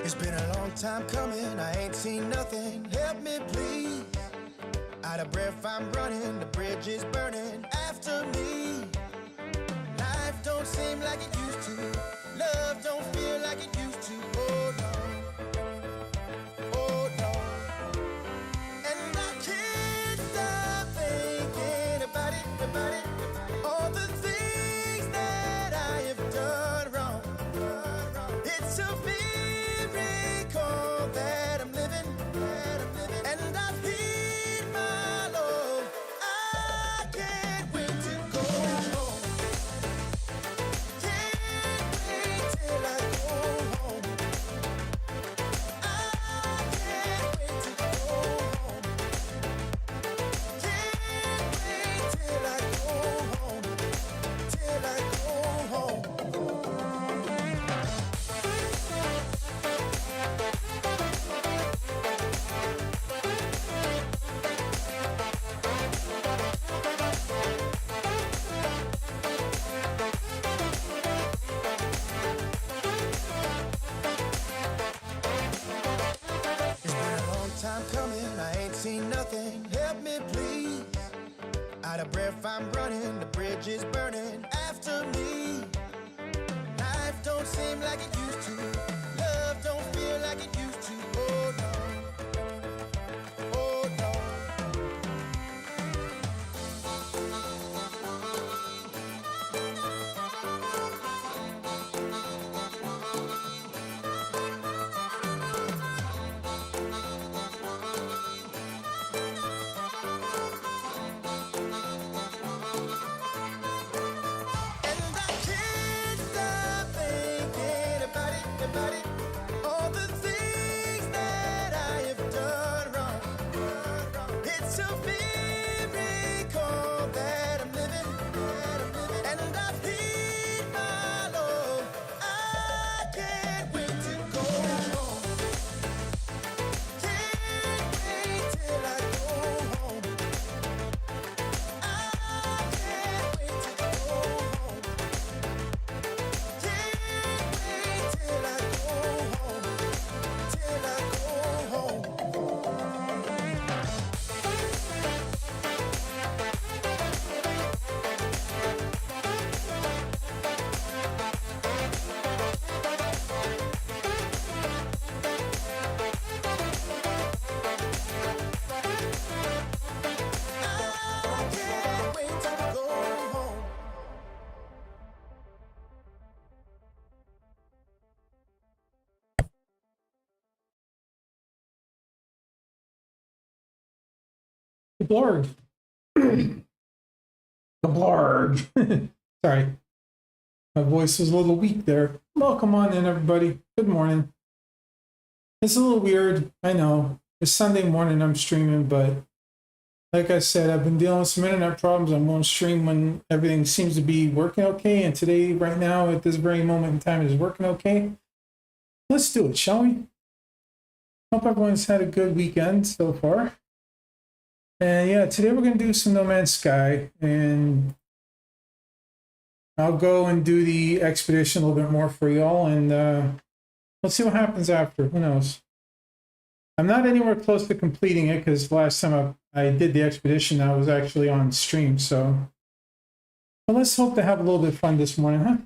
It's been a long time coming, I ain't seen nothing. Help me, please. Out of breath, I'm running, the bridge is burning after me. Life don't seem like it used to. Love don't feel like it used to. Oh no. Oh no. And I can't stop thinking about it. All the things that I have done wrong. It's a miracle that I'm living. And I've hit my low. I can't wait to go home. Can't wait till I go home. I can't wait to go home. Can't wait till I go home. Till I go home. It's been a long time coming, I ain't seen nothing. Help me, please. Out of breath, I'm running, the bridge is burning after me. Life don't seem like it used to. Love don't feel like it used to. Oh no. Oh no. And I can't stop thinking about it. All the things that I have done wrong. It's a miracle that I'm living. And I've hit my low. I can't wait to go home. Can't wait till I go home. I can't wait to go home. Can't wait till I go home. Till I go home. I can't wait to go home. Blarg. The Blarg. Sorry. My voice was a little weak there. Welcome on in, everybody. Good morning. It's a little weird. I know. It's Sunday morning. I'm streaming, but like I said, I've been dealing with some internet problems. I'm going to stream when everything seems to be working okay. And today, right now, at this very moment in time, is working okay. Let's do it, shall we? Hope everyone's had a good weekend so far. And yeah, today we're going to do some No Man's Sky, and I'll go and do the expedition a little bit more for y'all, and let's see what happens after. Who knows? I'm not anywhere close to completing it because last time I did the expedition, I was actually on stream, so. But let's hope to have a little bit of fun this morning, huh?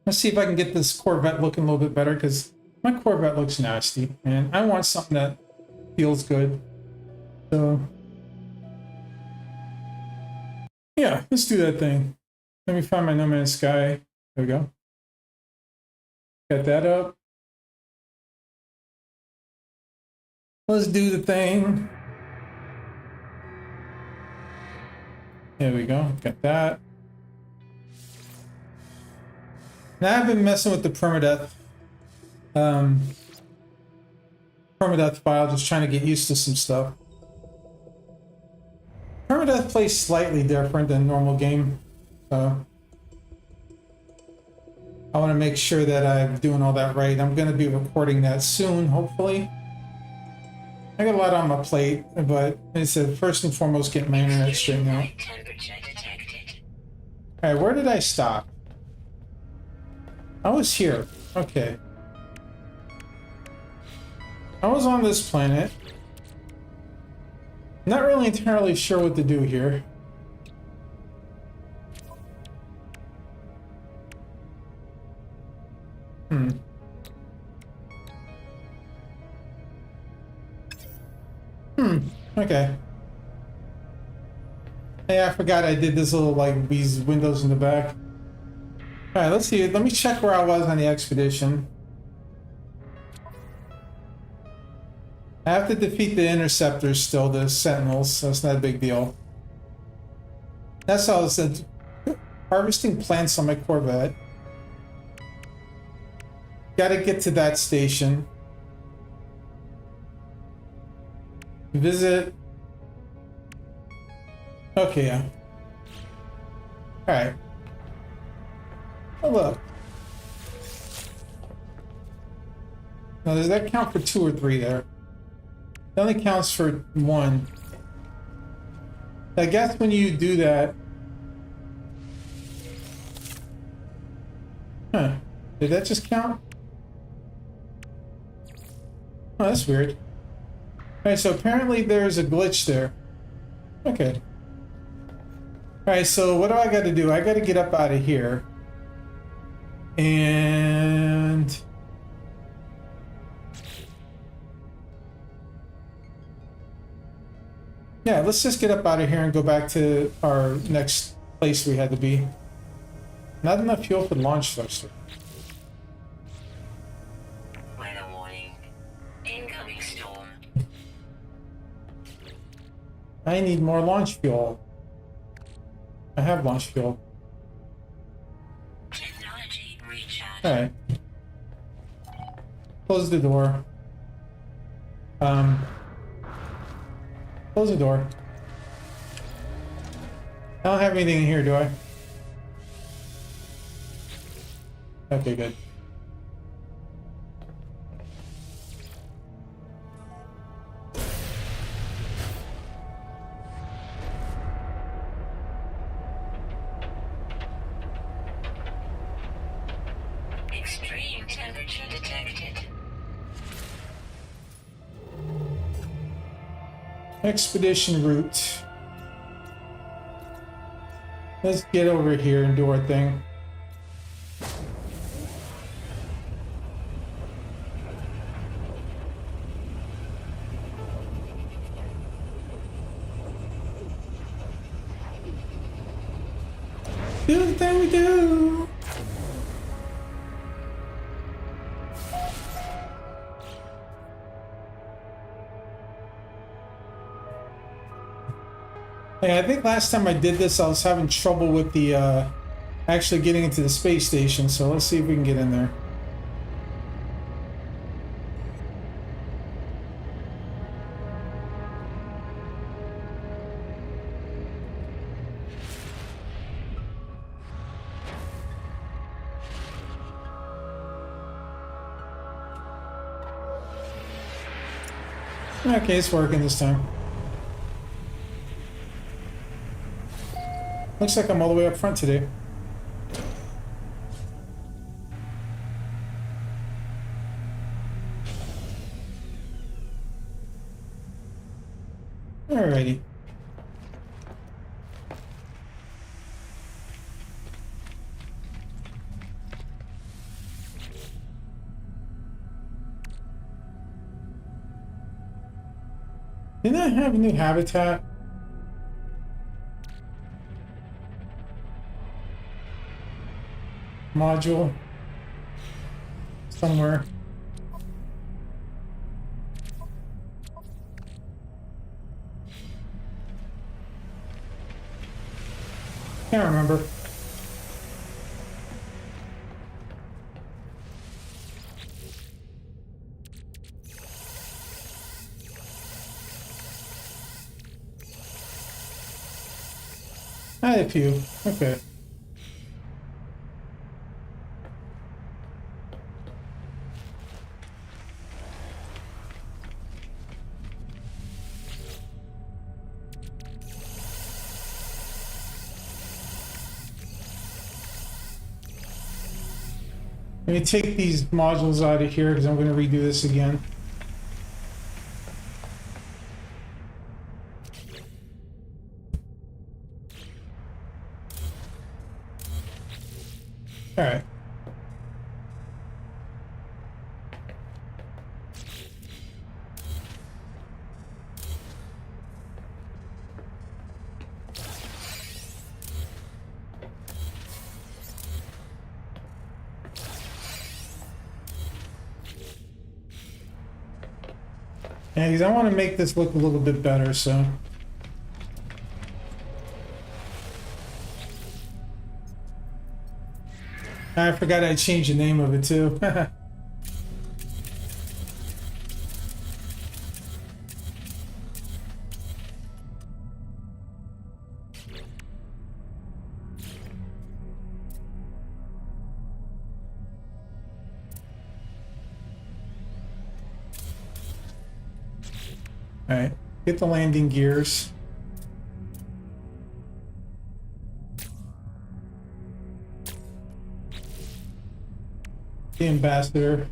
Let's see if I can get this Corvette looking a little bit better because my Corvette looks nasty, and I want something that feels good. So. Yeah, let's do that thing. Let me find my No Man's Sky. There we go. Got that up. Let's do the thing. There we go. Got that. Now I've been messing with the permadeath file, just trying to get used to some stuff. Permadeath plays slightly different than normal game, so I want to make sure that I'm doing all that right. I'm going to be recording that soon, hopefully. I got a lot on my plate, but I said first and foremost, get my internet straightened out. All right, where did I stop? I was here. Okay. I was on this planet. Not really entirely sure what to do here. Okay. Hey, I forgot I did this little, like, these windows in the back. Alright, let's see. Let me check where I was on the expedition. I have to defeat the interceptors still, the sentinels, so it's not a big deal. That's all I said. Harvesting plants on my Corvette. Gotta get to that station. Visit. Okay, yeah. Alright. Oh, look. Now, does that count for 2 or 3 there? It only counts for 1. I guess when you do that... Huh. Did that just count? Oh, that's weird. Alright, so apparently there's a glitch there. Okay. Alright, so what do I gotta do? I gotta get up out of here. And... yeah, let's just get up out of here and go back to our next place we had to be. Not enough fuel for the launch thruster. Weather warning. Incoming storm. I need more launch fuel. I have launch fuel. Technology recharge. Alright. Close the door. Close the door. I don't have anything in here, do I? Okay, good. Extreme temperature detected. Expedition route. Let's get over here and do our thing. Do the thing we do. Hey, I think last time I did this, I was having trouble with the actually getting into the space station. So let's see if we can get in there. Okay, it's working this time. Looks like I'm all the way up front today. Alrighty. Didn't I have a new habitat? Module? Somewhere. Can't remember. I had a few. Okay. Let me take these modules out of here because I'm going to redo this again. Yeah, because I want to make this look a little bit better, so. I forgot I changed the name of it too. Alright, get the landing gears. The ambassador.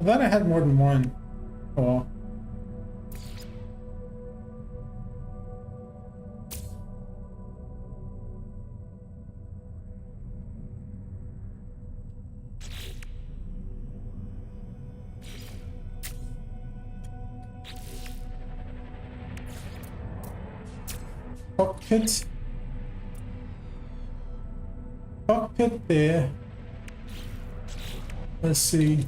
I thought I had more than one. Oh. Cockpit. Cockpit there. Let's see.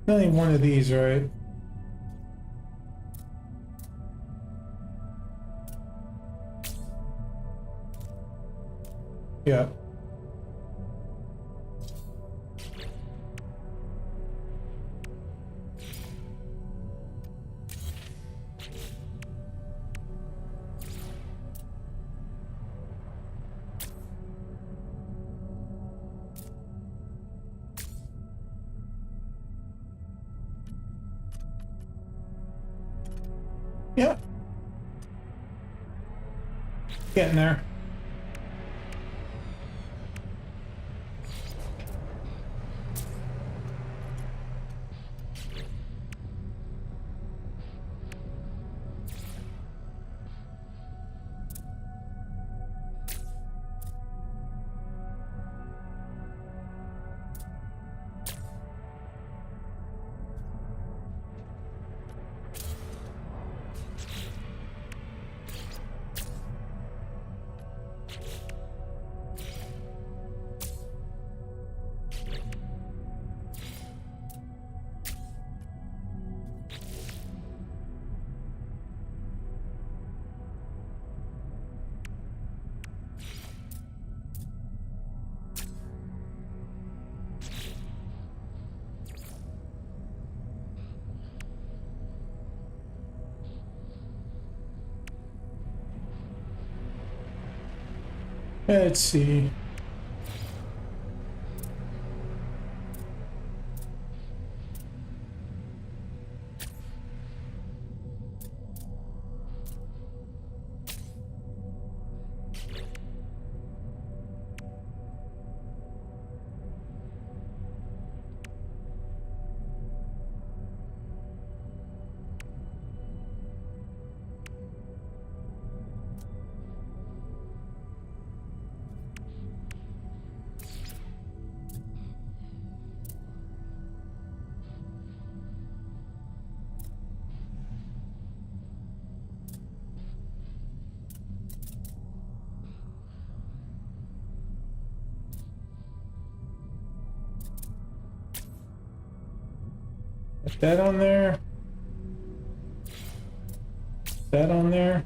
Only one of these, right? Yeah. Yeah. Getting there. Let's see. Put that on there. That on there.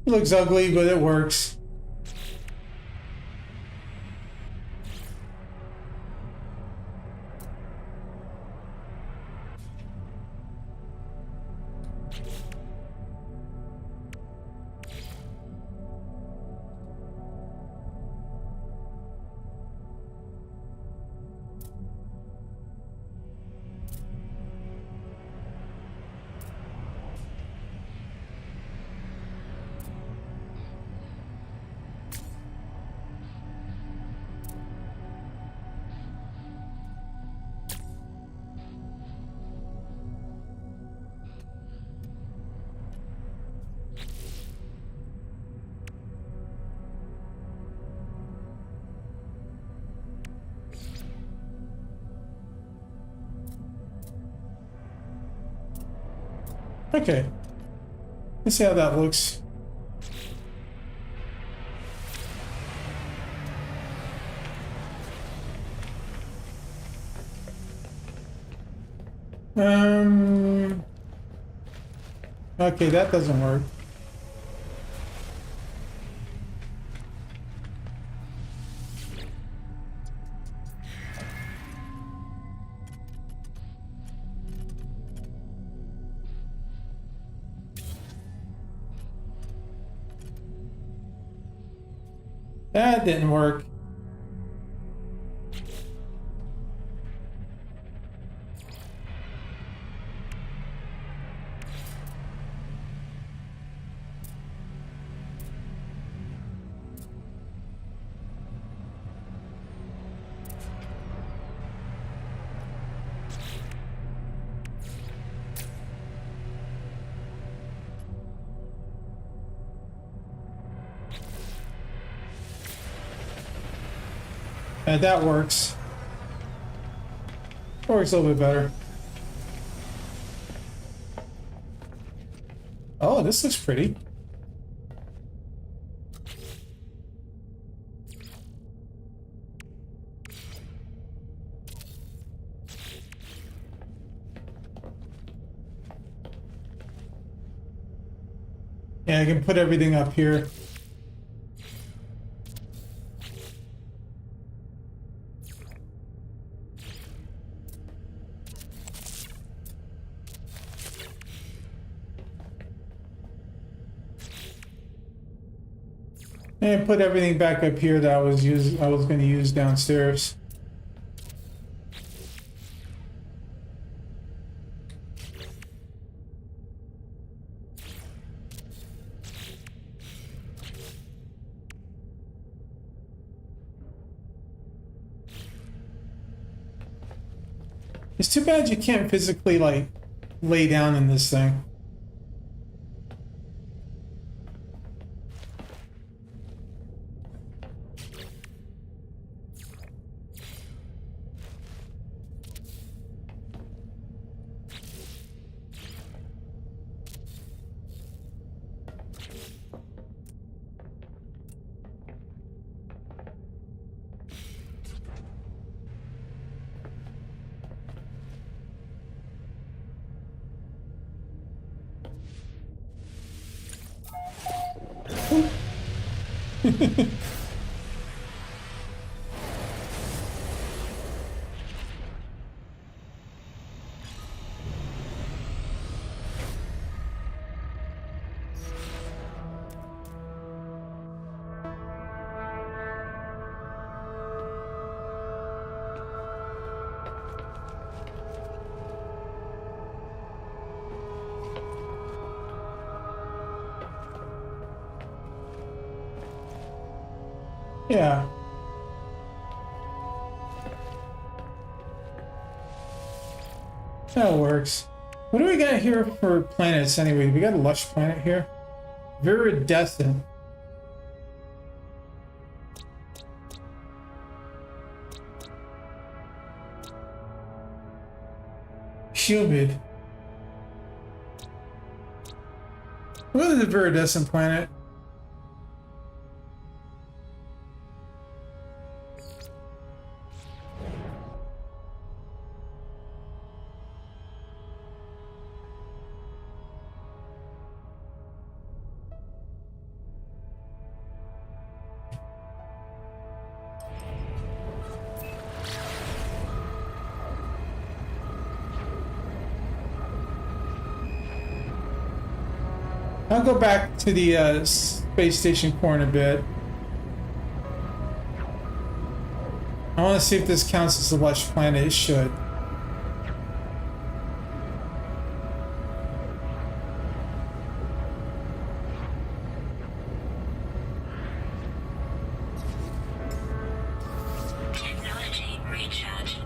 It looks ugly, but it works. Okay. Let's see how that looks. Okay, that doesn't work. That didn't work. That works. Works a little bit better. Oh, this looks pretty. Yeah, I can put everything up here. And put everything back up here that I was going to use downstairs. It's too bad you can't physically like lay down in this thing. Yeah. That works. What do we got here for planets anyway? We got a lush planet here. Viridescent. Humid. What is a viridescent planet? I'll go back to the space station core in a bit. I want to see if this counts as a lush planet. It should. Technology recharge.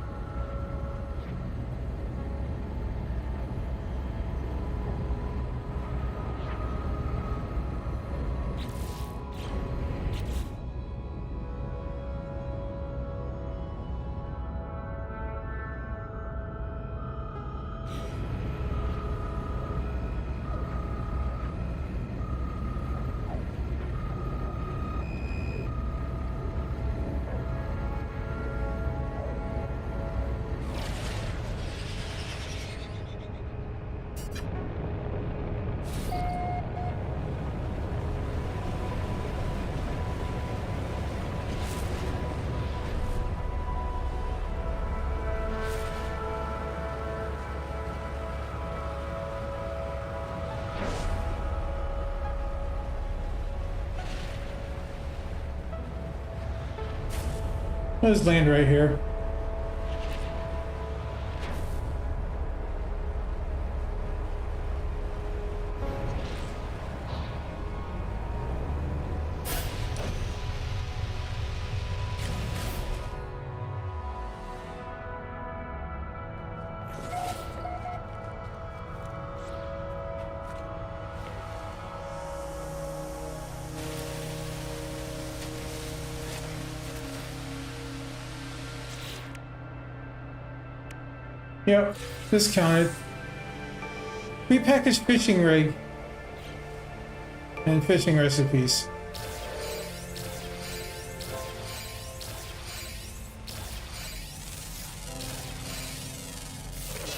Let's land right here. Yep, discounted. Prepackaged fishing rig and fishing recipes.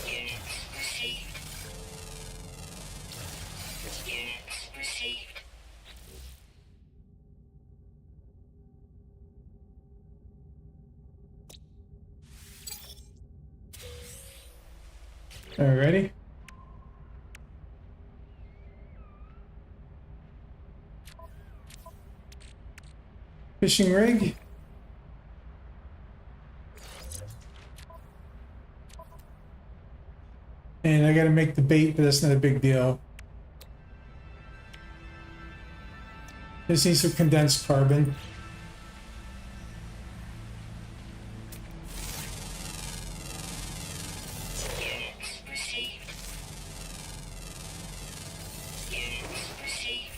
Units received. Units received. Alrighty. Fishing rig. And I gotta make the bait, but that's not a big deal. Just need some condensed carbon. Units received. Units received.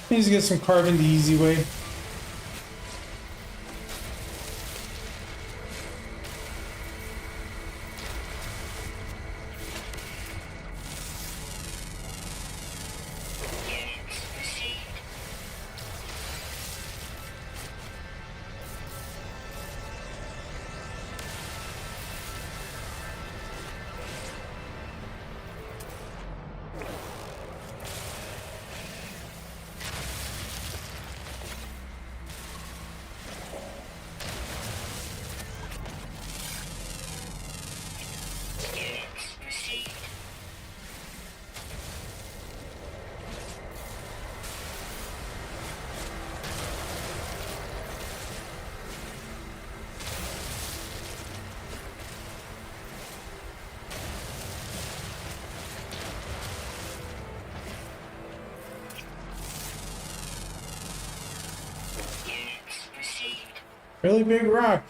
Needs to get some carbon the easy way. Units received. Units received. Units received. Really big rock.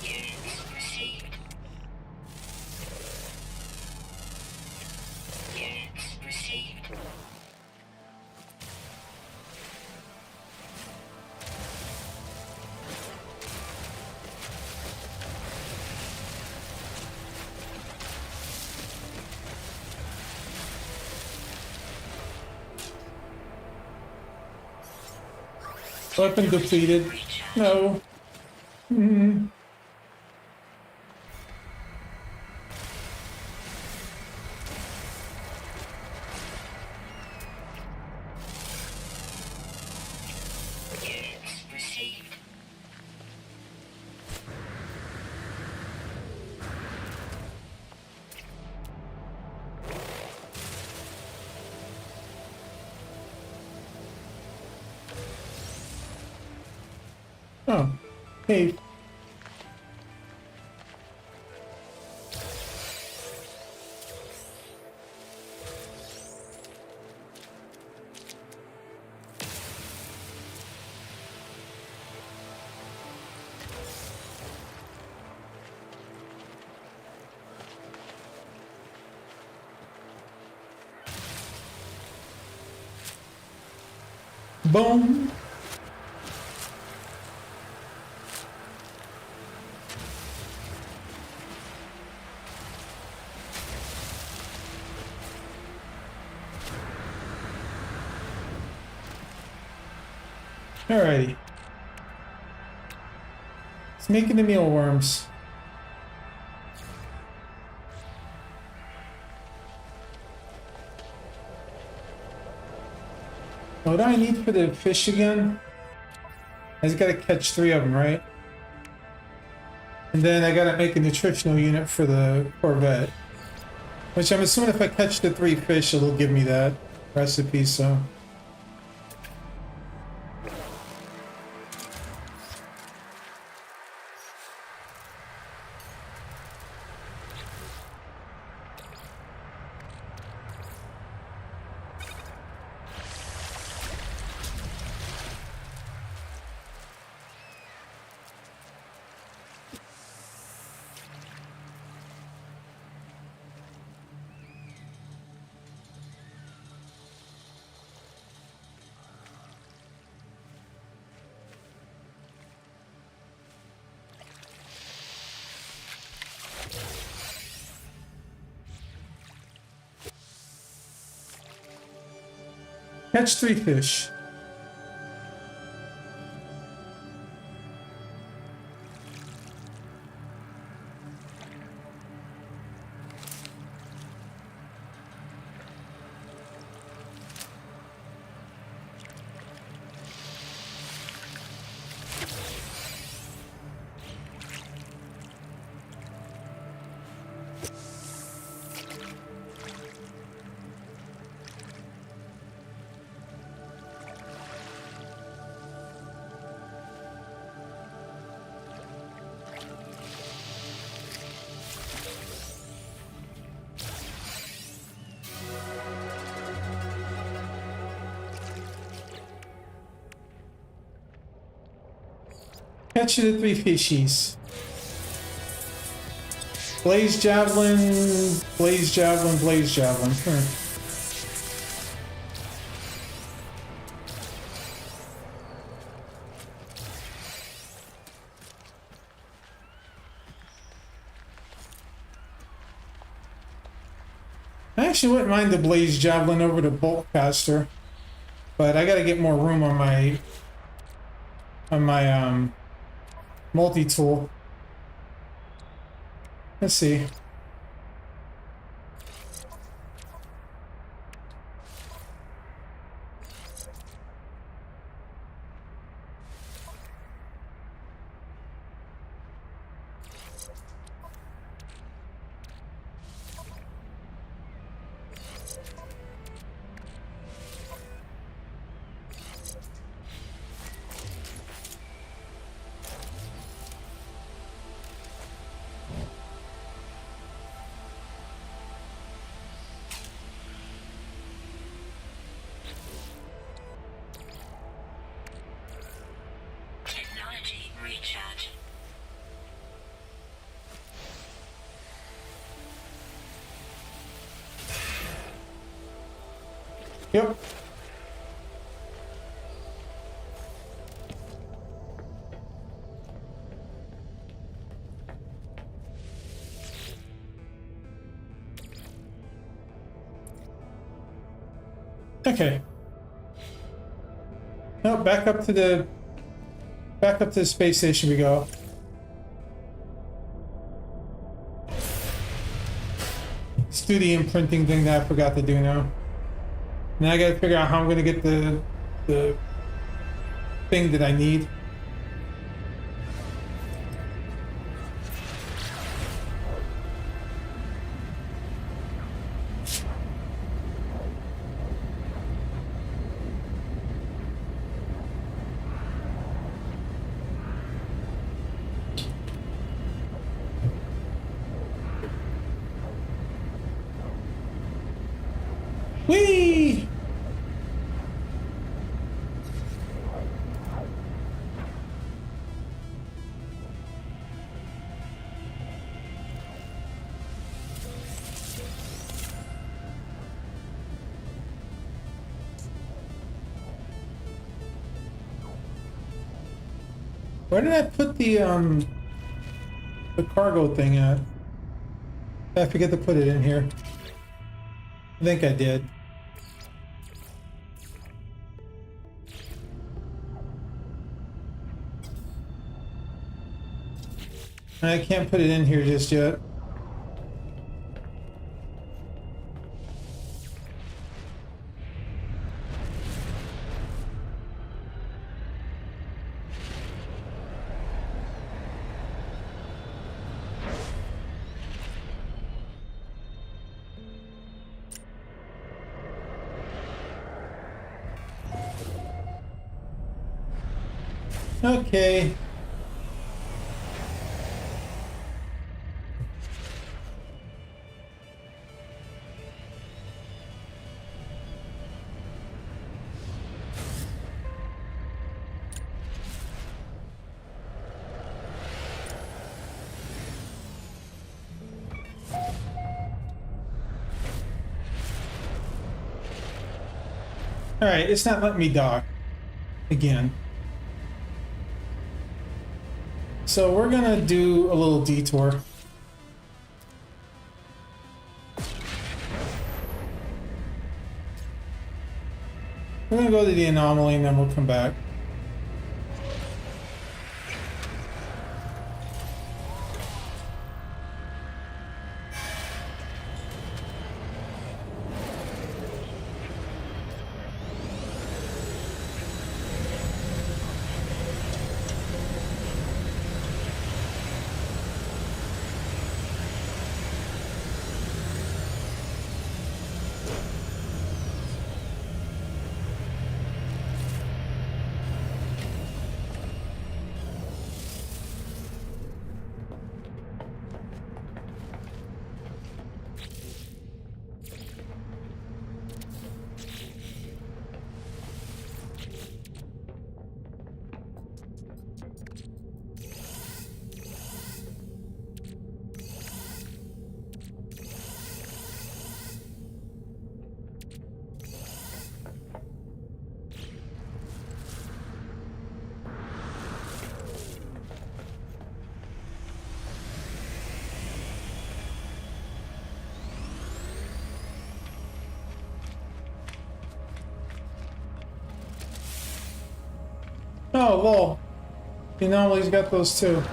Units received. Units received. Weapon depleted. No. Hmm. Units received. Hey. Boom. Alrighty. It's making the mealworms. What do I need for the fish again? I just gotta catch 3 of them, right? And then I gotta make a nutritional unit for the Corvette. Which I'm assuming if I catch the 3 fish, it'll give me that recipe, so... Catch 3 fish. Catch the 3 fishies. Blaze javelin, blaze javelin, blaze javelin. I actually wouldn't mind the blaze javelin over the bolt caster, but I gotta get more room on my multi-tool. Let's see. Technology recharge. Yep. Okay. No, back up to the space station we go. Let's do the imprinting thing that I forgot to do now. Now I gotta figure out how I'm gonna get the thing that I need. Whee! Where did I put the cargo thing at? I forget to put it in here. I think I did. I can't put it in here just yet. Okay. All right, it's not letting me dock again. So we're gonna do a little detour. We're gonna go to the anomaly and then we'll come back. Oh, well, the anomaly's got those too.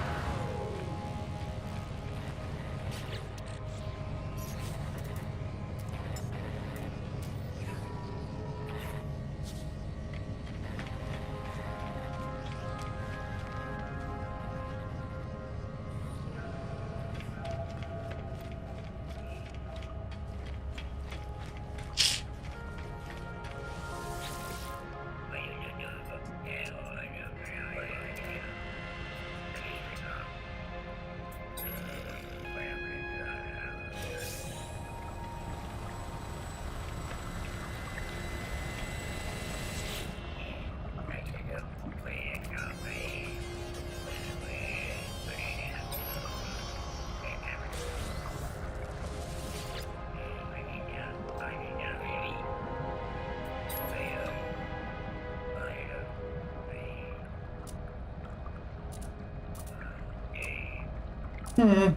Hmm.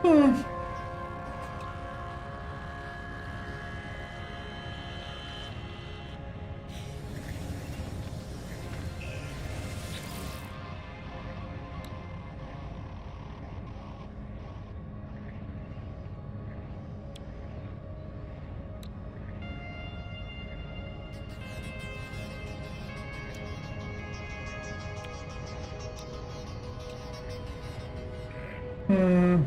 Hmm. Hmm.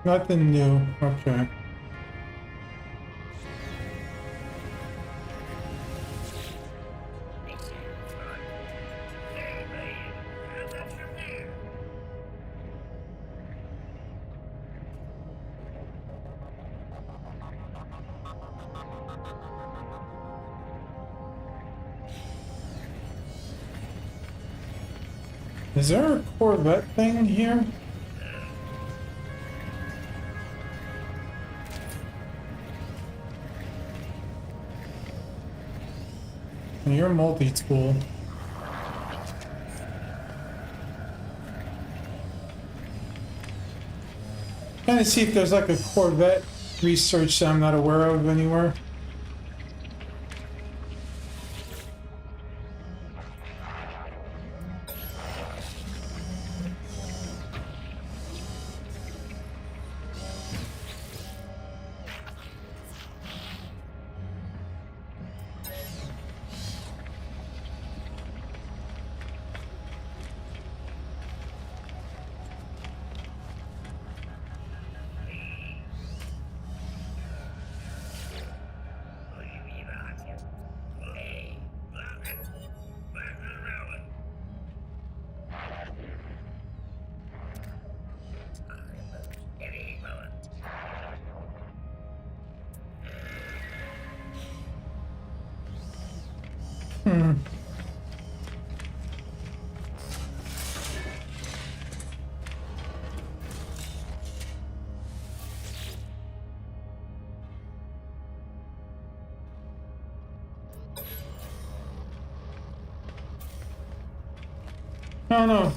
Nothing new. Okay. Is there a Corvette thing here? You're multi-tool. Trying to see if there's like a Corvette research that I'm not aware of anywhere. Hmm. I don't know.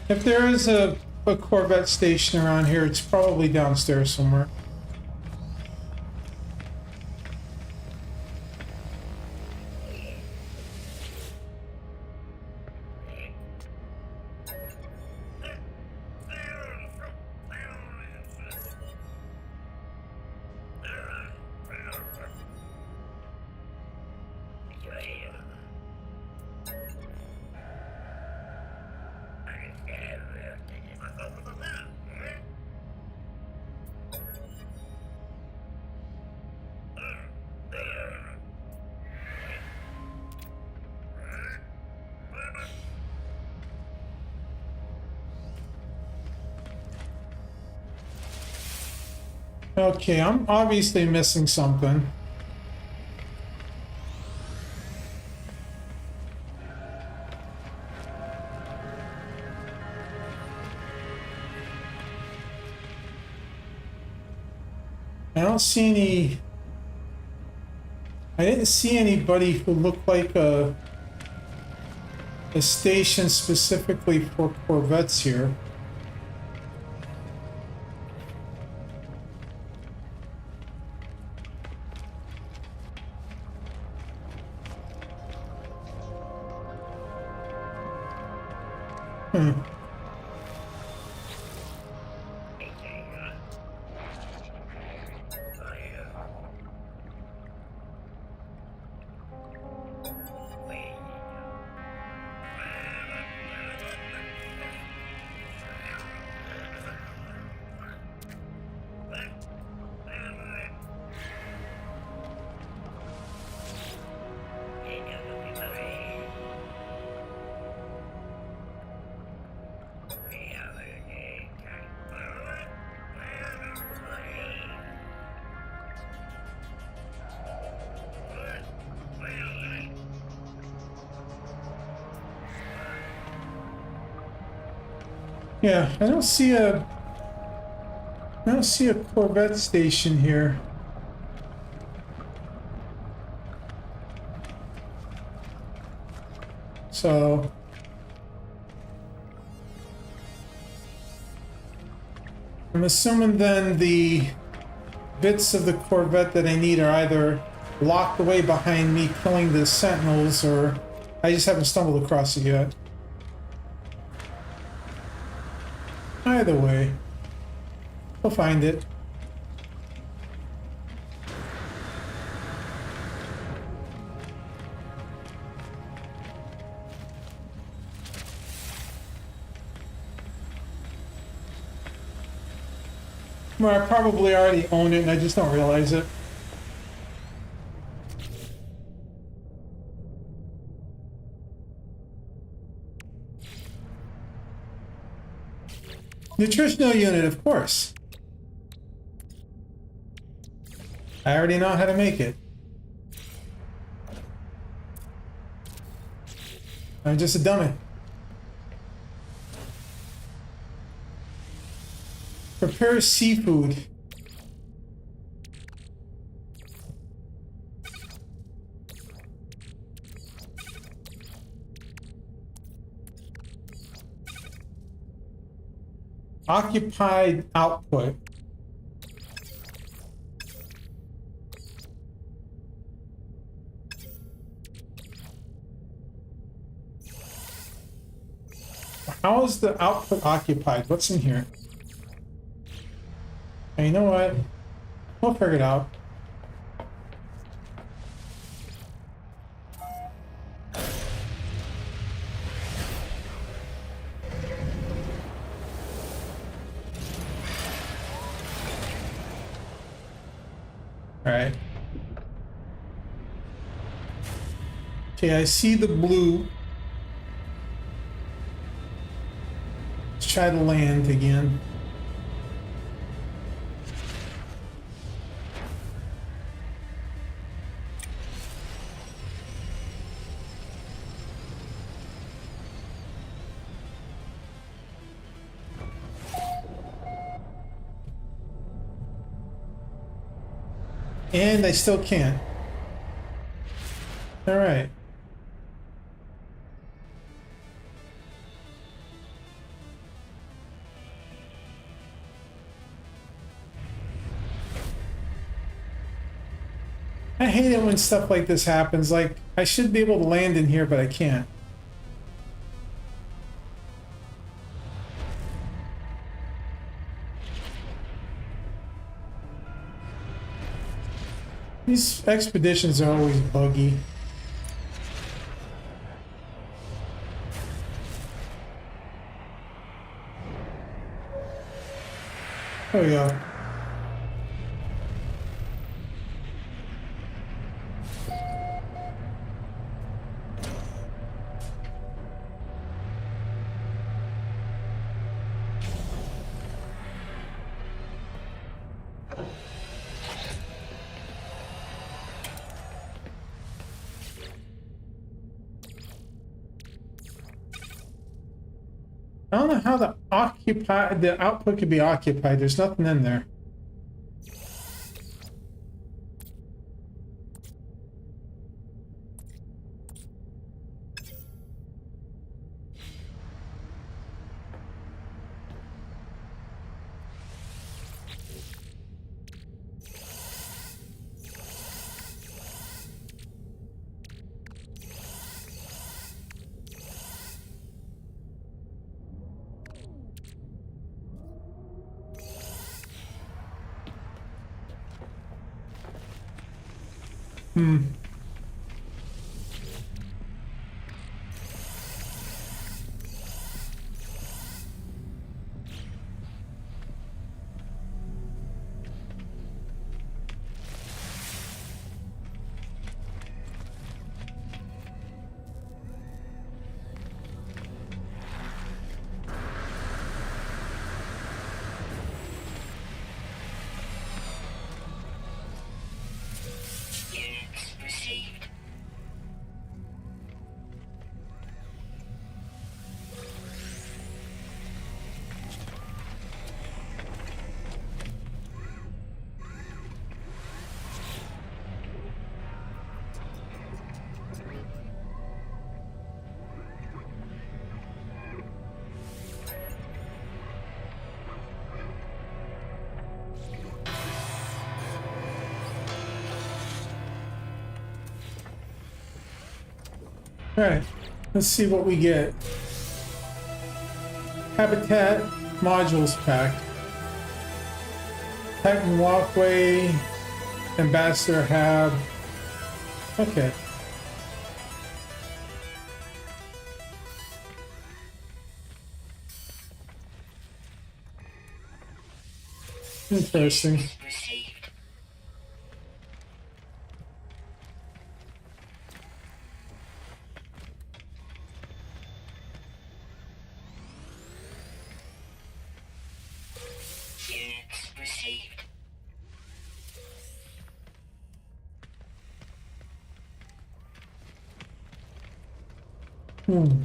If there is a Corvette station around here, it's probably downstairs somewhere. Okay, I'm obviously missing something. I don't see any... I didn't see anybody who looked like a station specifically for Corvettes here. Hmm. Yeah, I don't see a Corvette station here. So I'm assuming then the bits of the Corvette that I need are either locked away behind me killing the Sentinels, or I just haven't stumbled across it yet. Either way, we'll find it. Well, I probably already own it and I just don't realize it. Nutritional unit, of course. I already know how to make it. I'm just a dummy. Prepare seafood. Occupied output. How is the output occupied? What's in here? Hey, you know what? We'll figure it out. All right. Okay, I see the blue. Let's try to land again. And I still can't. All right. I hate it when stuff like this happens. Like, I should be able to land in here, but I can't. These expeditions are always buggy. There we go. I don't know how the output could be occupied. There's nothing in there. Units received. All right, let's see what we get. Habitat modules pack. Titan walkway, ambassador hab. Okay. Interesting. Received. Units received. Hmm.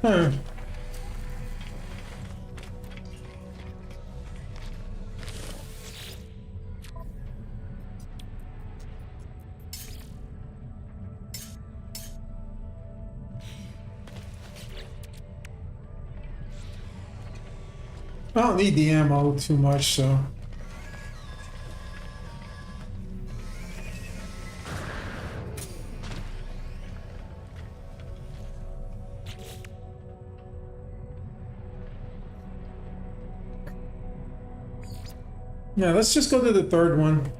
Huh. I don't need the ammo too much, so. Yeah, let's just go to the third one.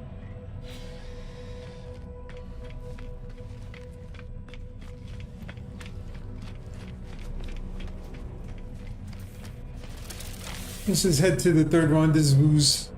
Let's just head to the third one. This booze.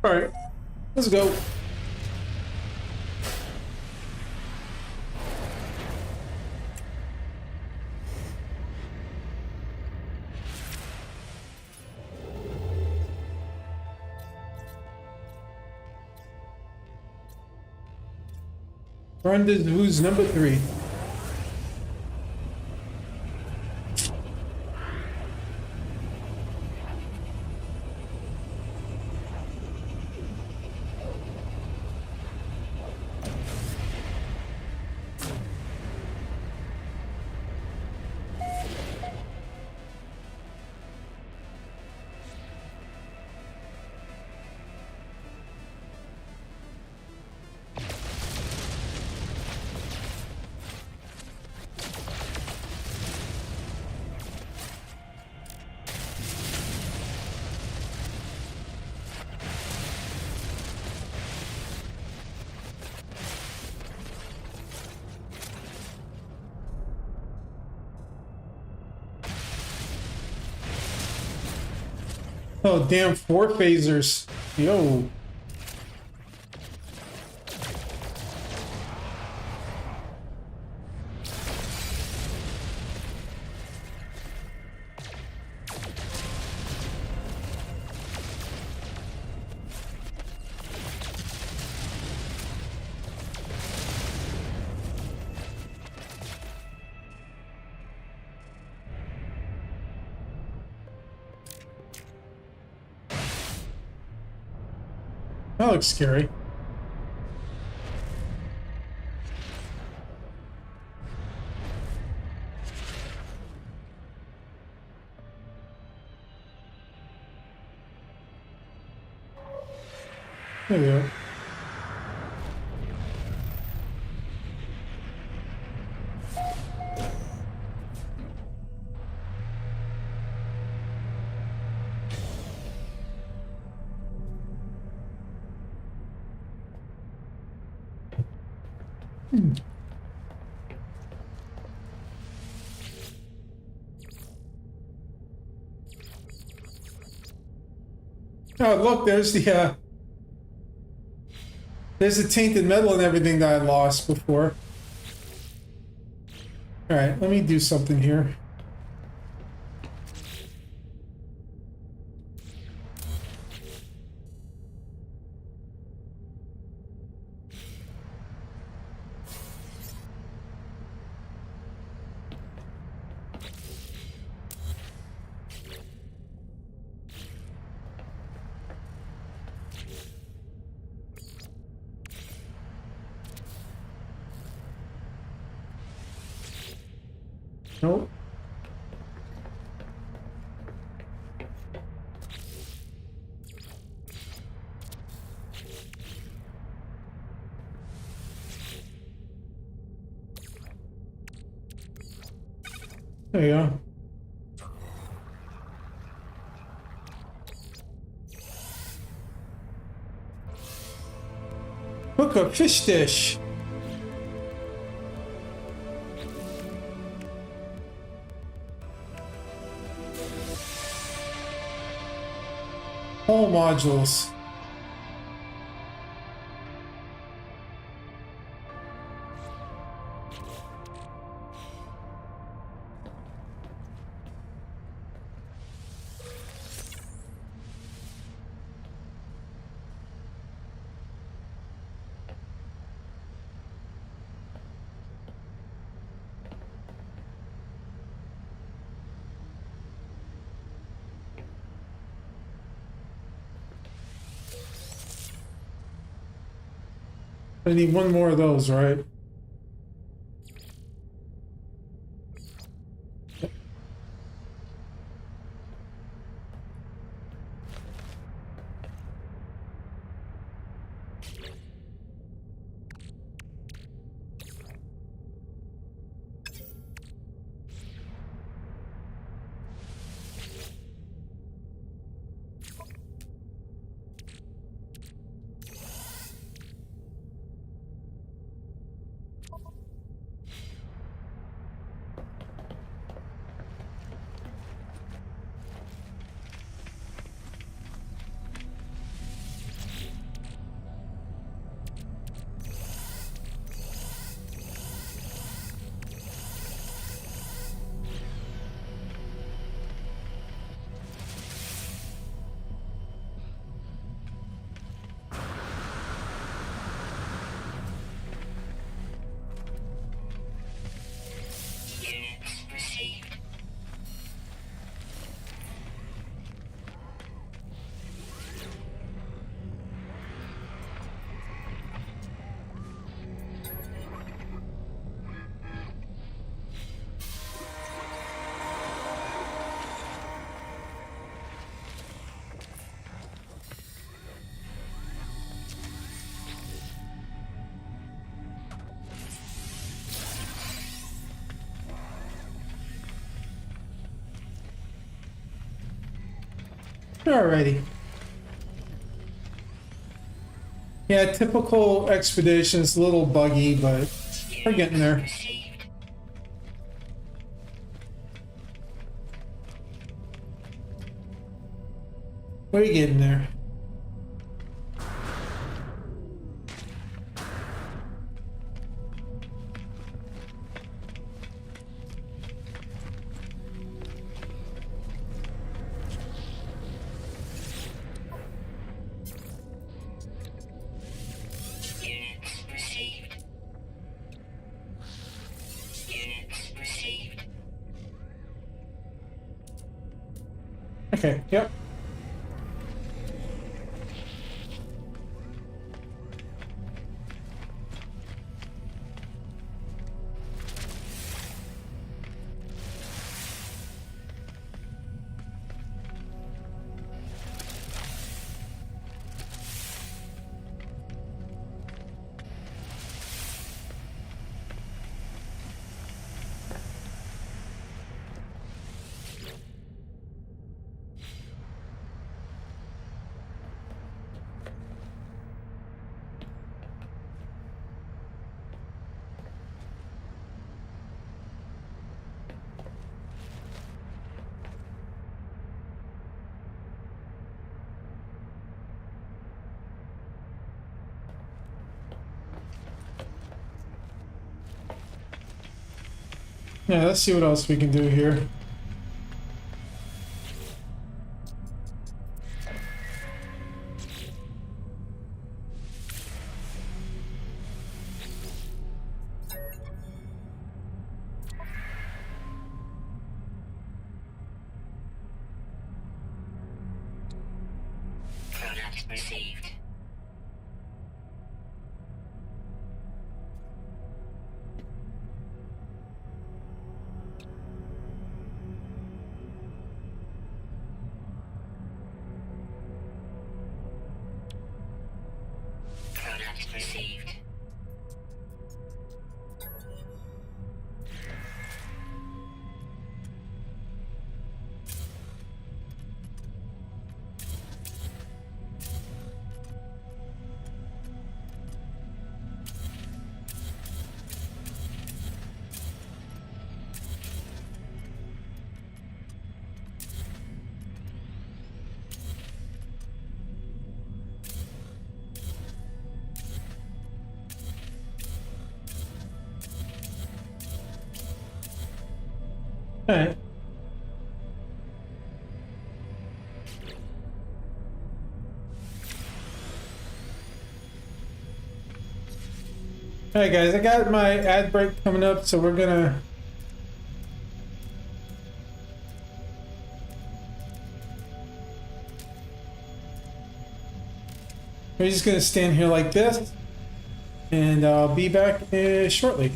All right, let's go. Rendezvous number 3. Oh, damn, 4 phasers. Yo. That looks scary. There we go. Oh, look, there's the tainted metal and everything that I lost before. All right, let me do something here. Nope. There you go. Hook a fish dish. All modules. I need one more of those, right? Units received. Alrighty. Yeah, typical expeditions, a little buggy, but we're getting there. Received. We're getting there. Units received. Units received. Okay, yep. Yeah, let's see what else we can do here. Product received. Product received. Alright. Alright guys, I got my ad break coming up, so we're gonna just gonna stand here like this, and I'll be back shortly.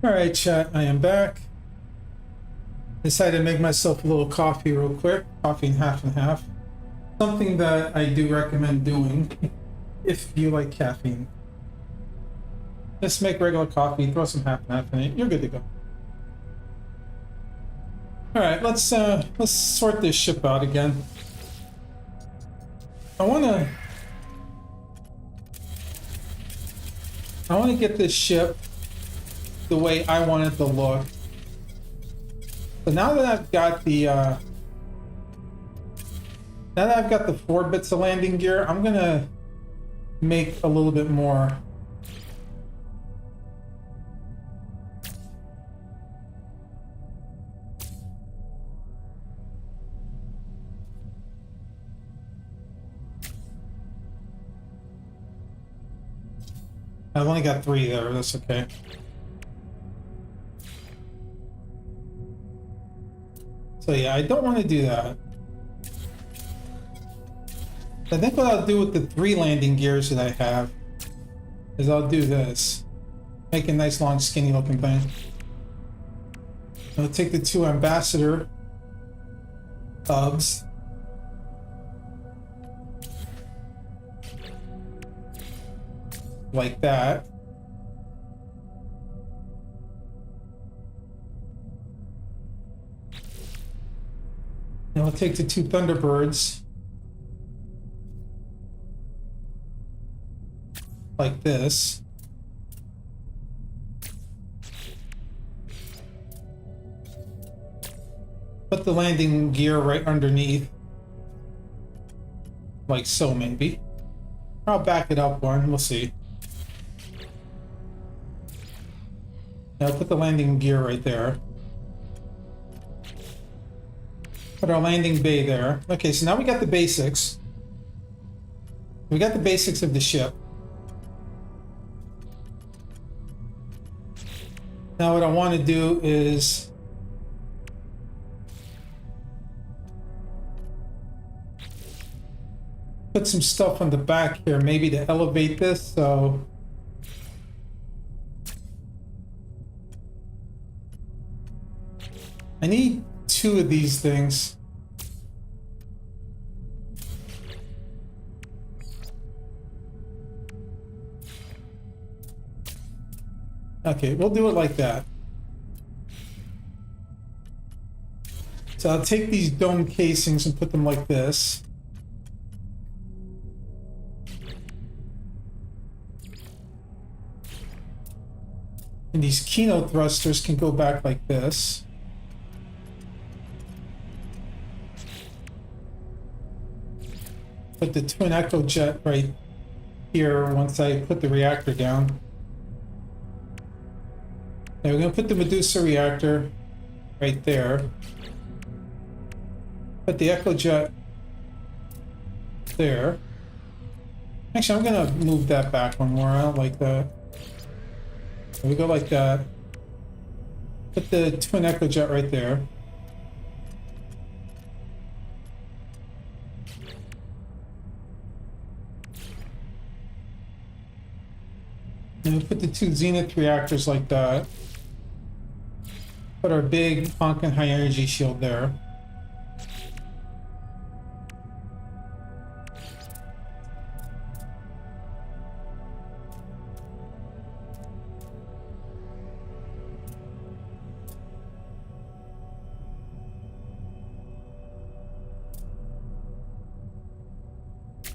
All right, chat, I am back. Decided to make myself a little coffee real quick. Coffee and half. Something that I do recommend doing if you like caffeine. Just make regular coffee, throw some half and half in it. You're good to go. All right, let's sort this ship out again. I wanna get this ship the way I want it to look. So now that I've got the 4 bits of landing gear, I'm gonna make a little bit more. I've only got 3 there, that's okay. So yeah, I don't want to do that. I think what I'll do with the 3 landing gears that I have is I'll do this. Make a nice long skinny looking thing. I'll take the 2 ambassador hubs. Like that. And we'll take the 2 Thunderbirds like this. Put the landing gear right underneath. Like so, maybe. I'll back it up one, we'll see. Now put the landing gear right there. Put our landing bay there. Okay, so now we got the basics. We got the basics of the ship. Now what I want to do is put some stuff on the back here, maybe to elevate this, so I need 2 of these things. Okay, we'll do it like that. So I'll take these dome casings and put them like this. And these Kino thrusters can go back like this. Put the twin echo jet right here once I put the reactor down. Now we're going to put the Medusa reactor right there. Put the echo jet there. Actually, I'm going to move that back one more. I don't like that. So we go like that. Put the twin echo jet right there. And we put the 2 Zenith reactors like that. Put our big honking high energy shield there.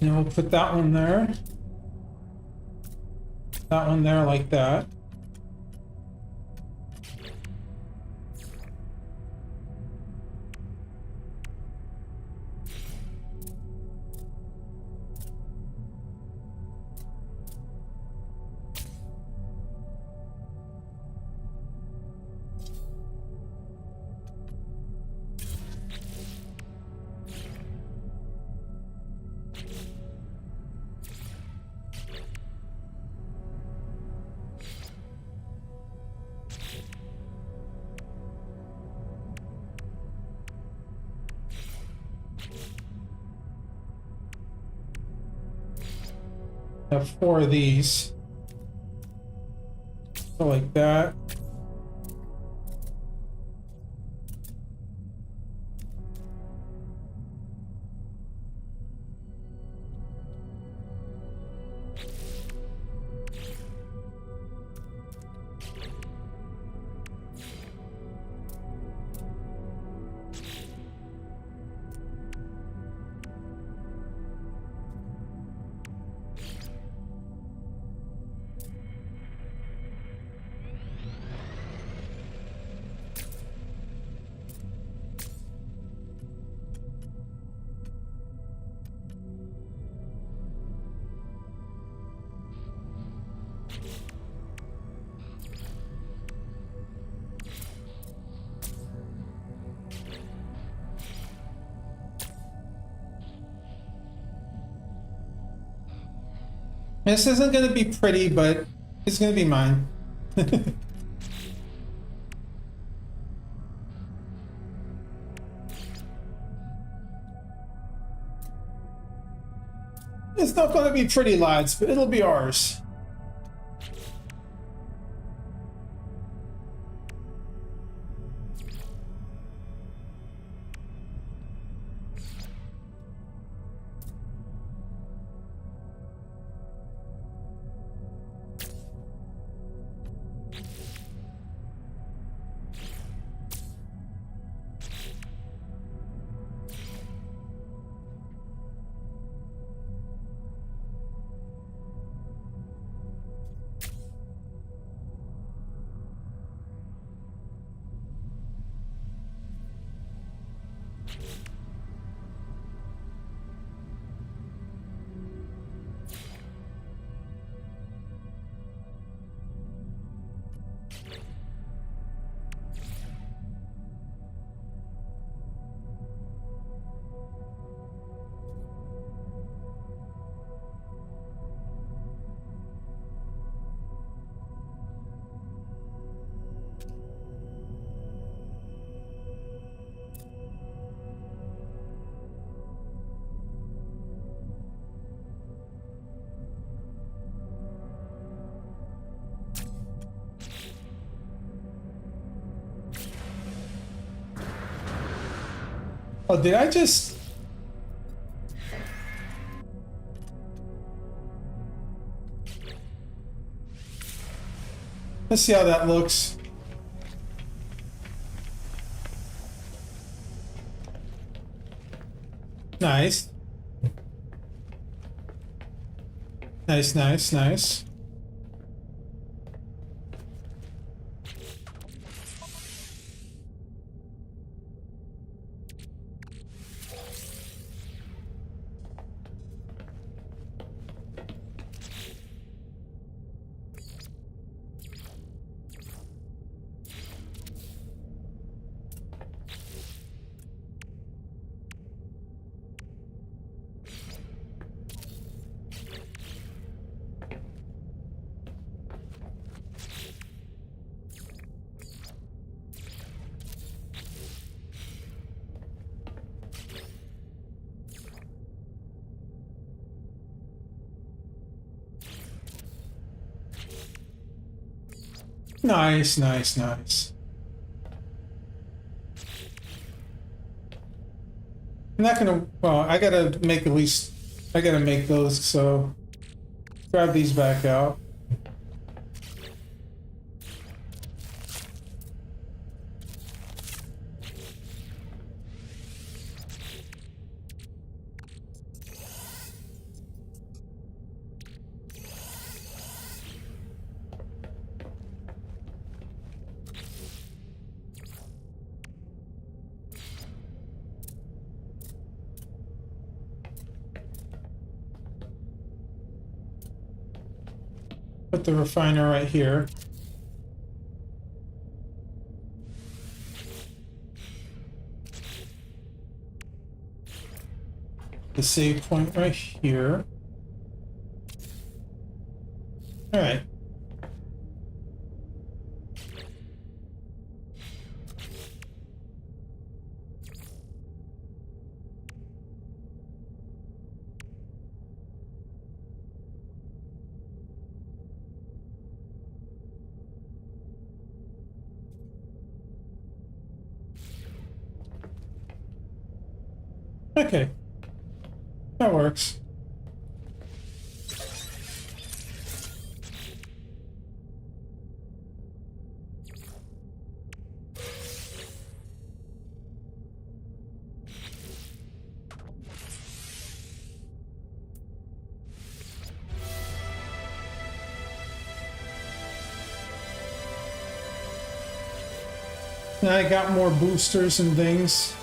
And we'll put that one there. That one there like that. Have 4 of these. So like that. This isn't going to be pretty, but it's going to be mine. It's not going to be pretty, lads, but it'll be ours. Oh, did I just... Let's see how that looks. Nice. Nice, nice, nice. Nice, nice, nice. I'm not gonna, well, I gotta make at least, I gotta make those, so grab these back out. Put the refiner right here. The save point right here. All right. Okay, that works. Now I got more boosters and things.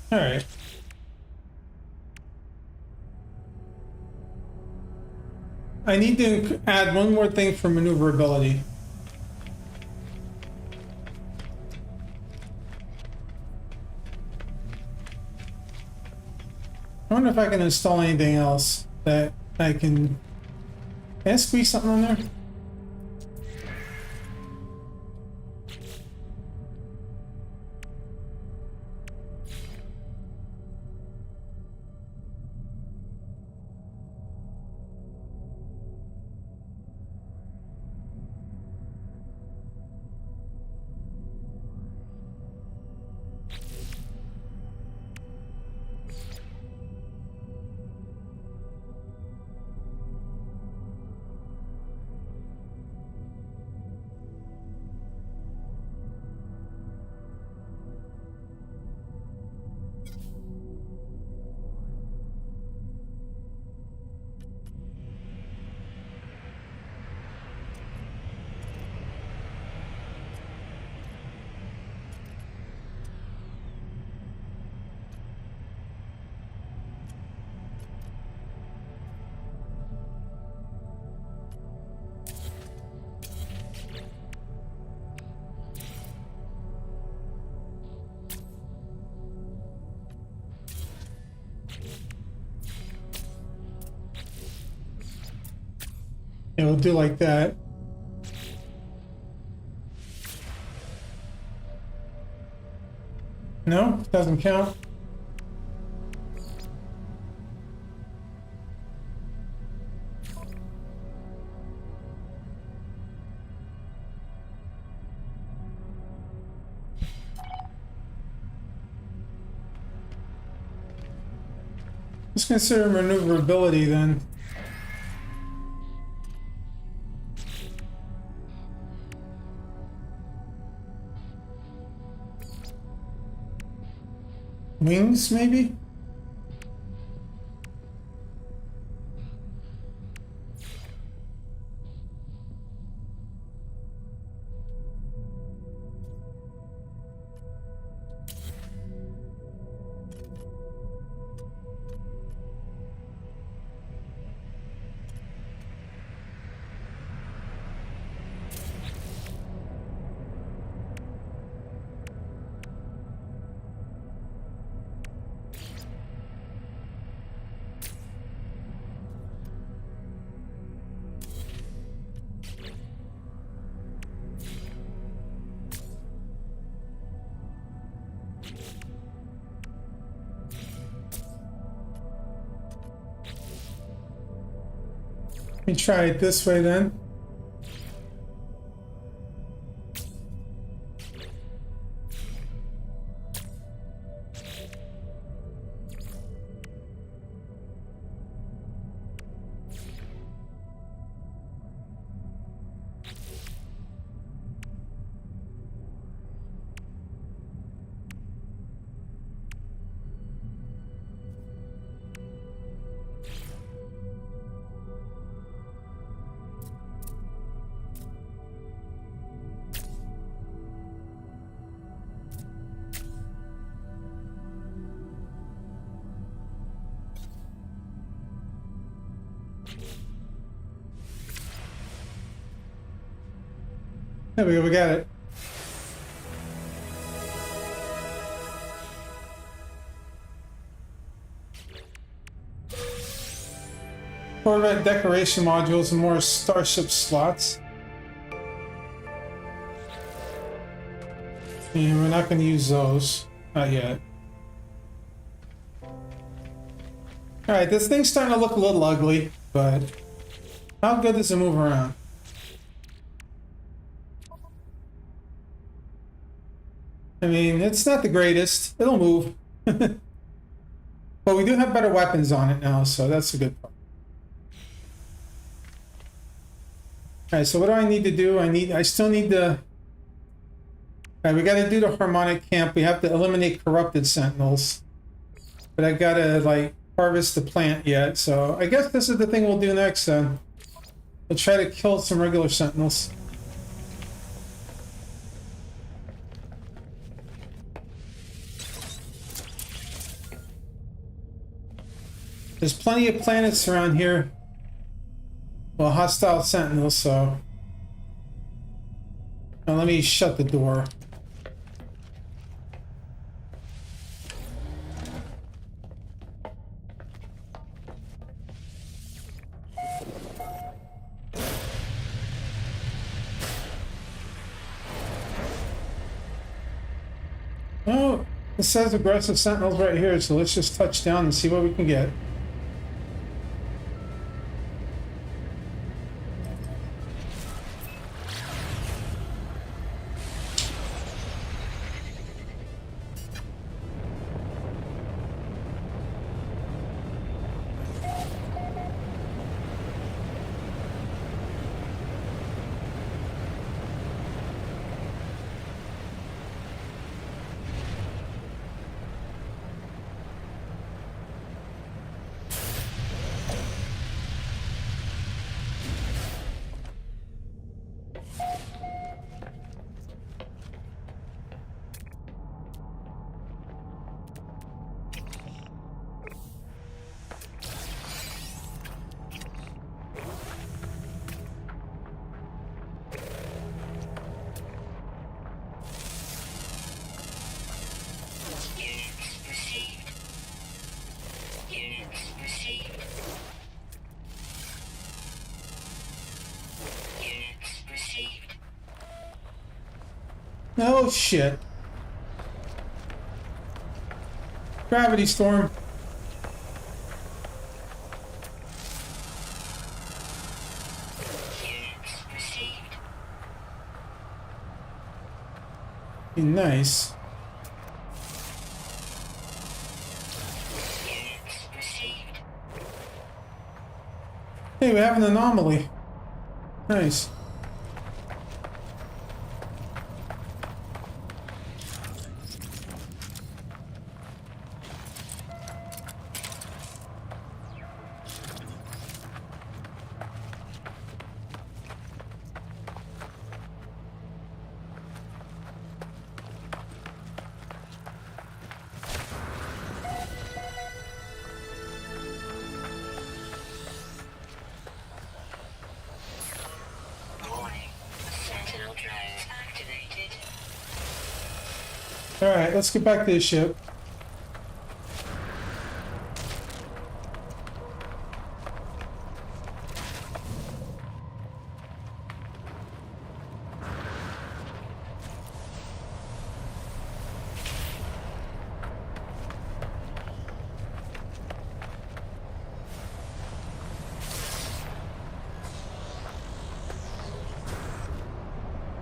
All right. I need to add one more thing for maneuverability. I wonder if I can install anything else that I can... Can I squeeze something on there? Yeah, we'll do like that. No, doesn't count. Let's consider maneuverability then. Wings, maybe? Let me try it this way then. There we go, we got it. Corvette decoration modules and more starship slots. And we're not going to use those. Not yet. Alright, this thing's starting to look a little ugly, but how good does it move around? I mean, it's not the greatest. It'll move. But we do have better weapons on it now, so that's a good part. Alright, so what do I need to do? I still need to... Alright, we gotta do the harmonic camp. We have to eliminate corrupted sentinels. But I gotta, like, harvest the plant yet, so I guess this is the thing we'll do next then. We'll try to kill some regular sentinels. There's plenty of planets around here. Well, hostile sentinels, so. Now let me shut the door. Oh, it says aggressive sentinels right here, so let's just touch down and see what we can get. Oh shit. Gravity storm. Be nice. Hey, we have an anomaly. Nice. Alright, let's get back to the ship.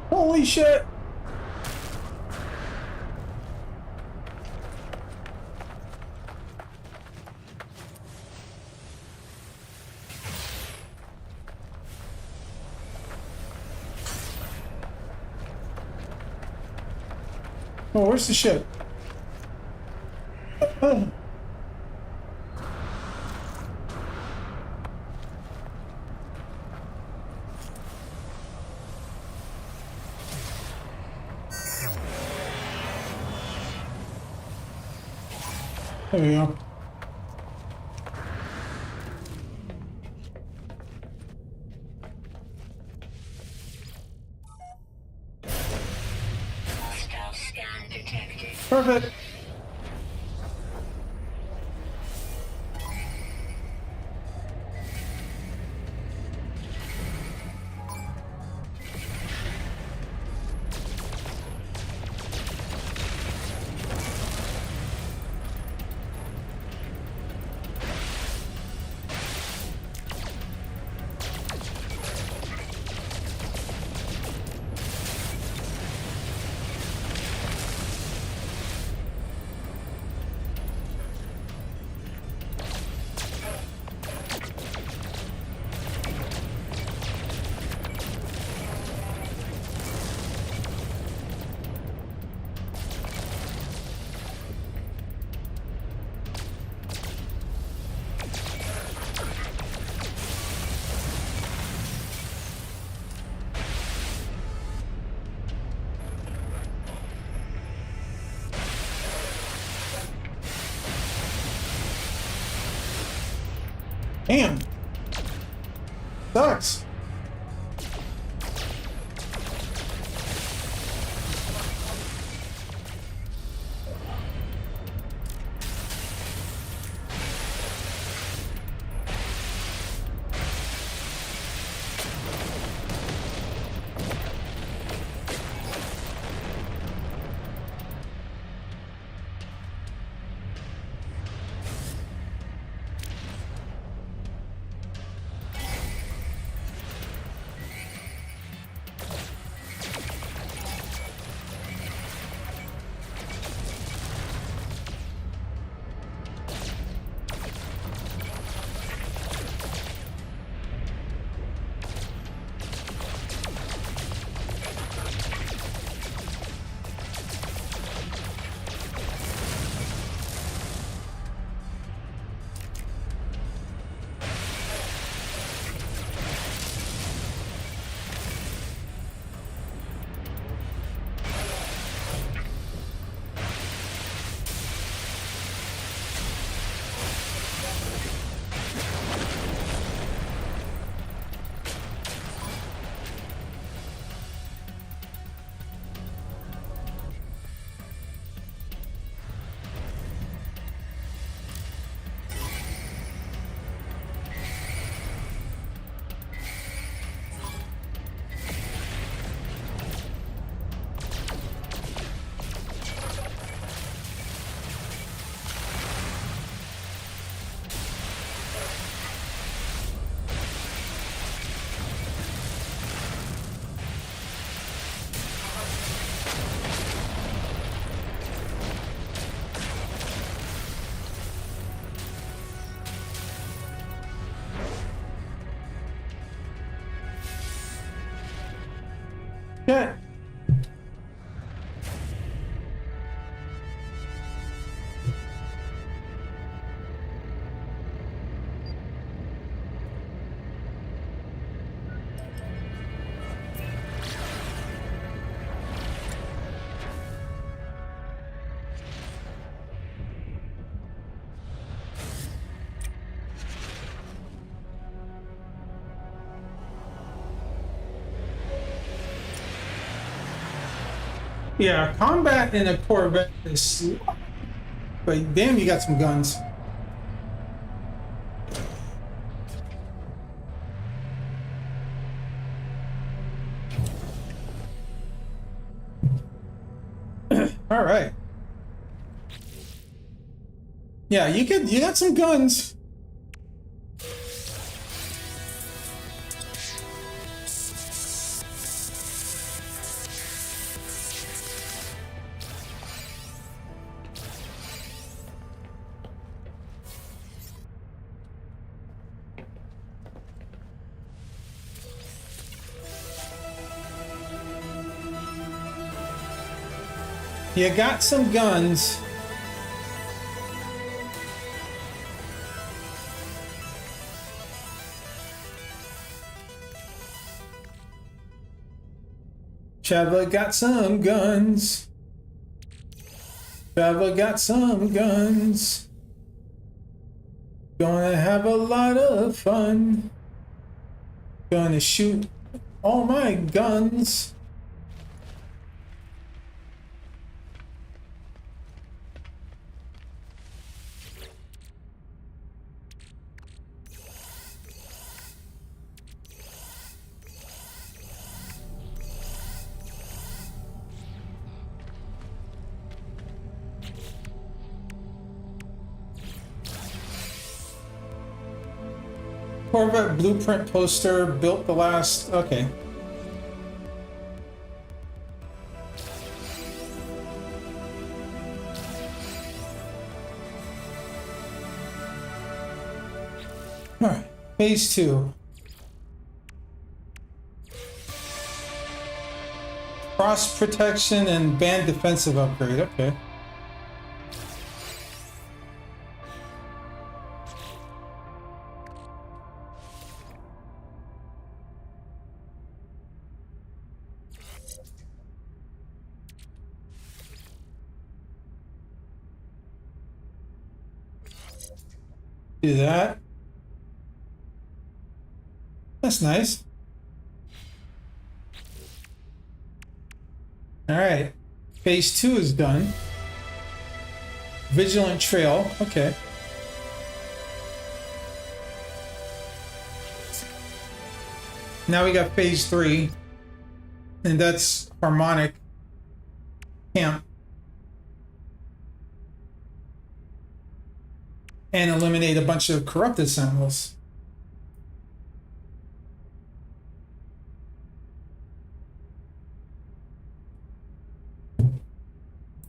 Holy shit! Oh, where's the ship? There we go. Perfect. Damn. Sucks. Yeah. Yeah, combat in a Corvette is slow. But damn, you got some guns. All right. Yeah, you got some guns. You got some guns. Chava got some guns. Chava got some guns. Gonna have a lot of fun. Gonna shoot all my guns. Corvette blueprint poster built the last. Okay. All right. Phase 2. Cross protection and band defensive upgrade. Okay. Do that. That's nice. All right. Phase 2 is done. Vigilant Trail. Okay. Now we got phase 3. And that's Harmonic Camp. And eliminate a bunch of corrupted sentinels.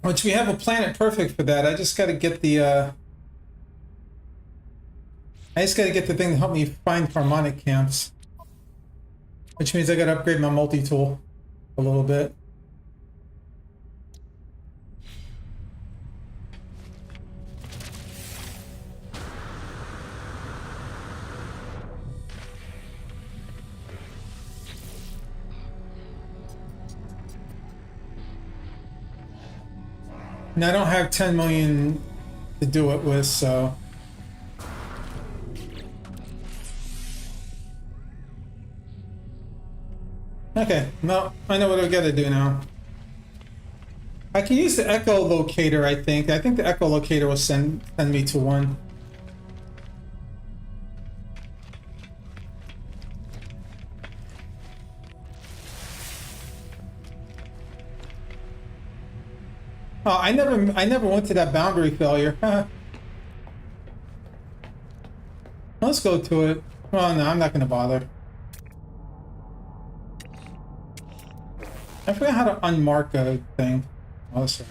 Which we have a planet perfect for that. I just got to get the thing to help me find harmonic camps. Which means I got to upgrade my multi-tool a little bit. And I don't have 10 million to do it with, so. Okay, no, I know what I gotta do now. I can use the echolocator, I think. I think the echolocator will send me to one. Oh, I never went to that boundary failure. Let's go to it. Well, no, I'm not gonna bother. I forgot how to unmark a thing. Oh, that's right.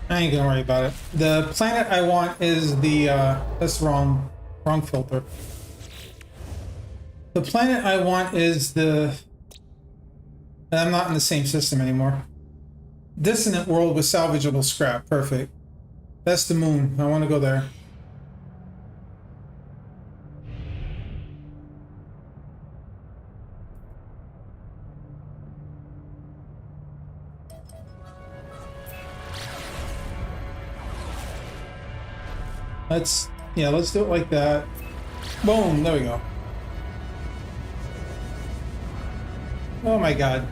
I ain't gonna worry about it. The planet I want is the that's wrong filter. The planet I want is the. I'm not in the same system anymore. Dissonant world with salvageable scrap. Perfect. That's the moon. I want to go there. Let's do it like that. Boom, there we go. Oh my god.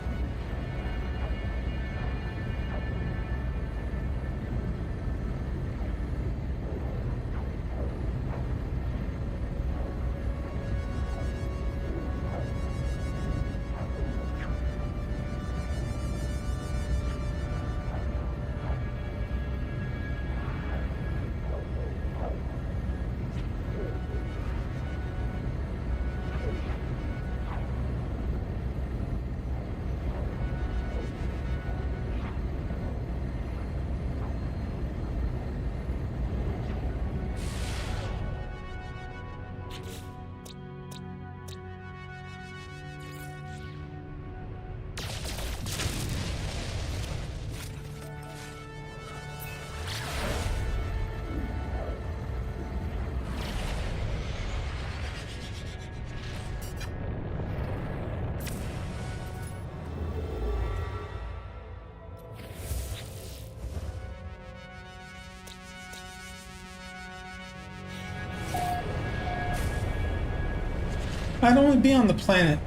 I don't want to be on the planet.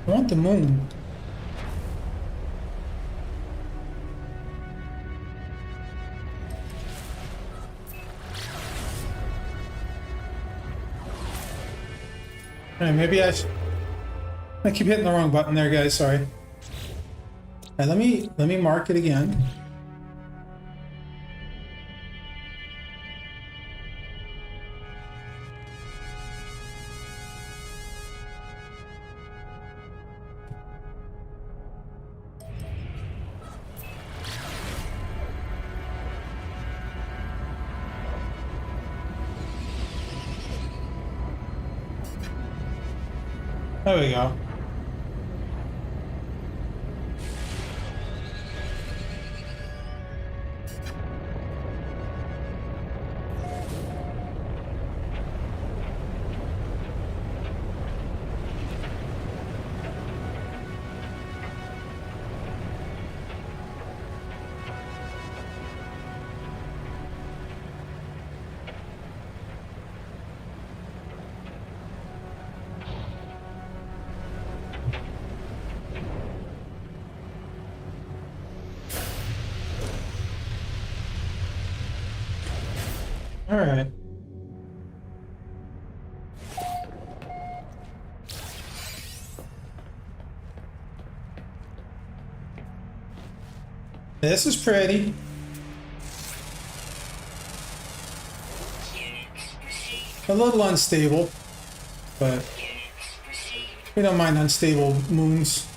I want the moon. Alright, maybe I keep hitting the wrong button there, guys. Sorry. Alright, let me mark it again. There we go. All right. This is pretty. A little unstable, but we don't mind unstable moons.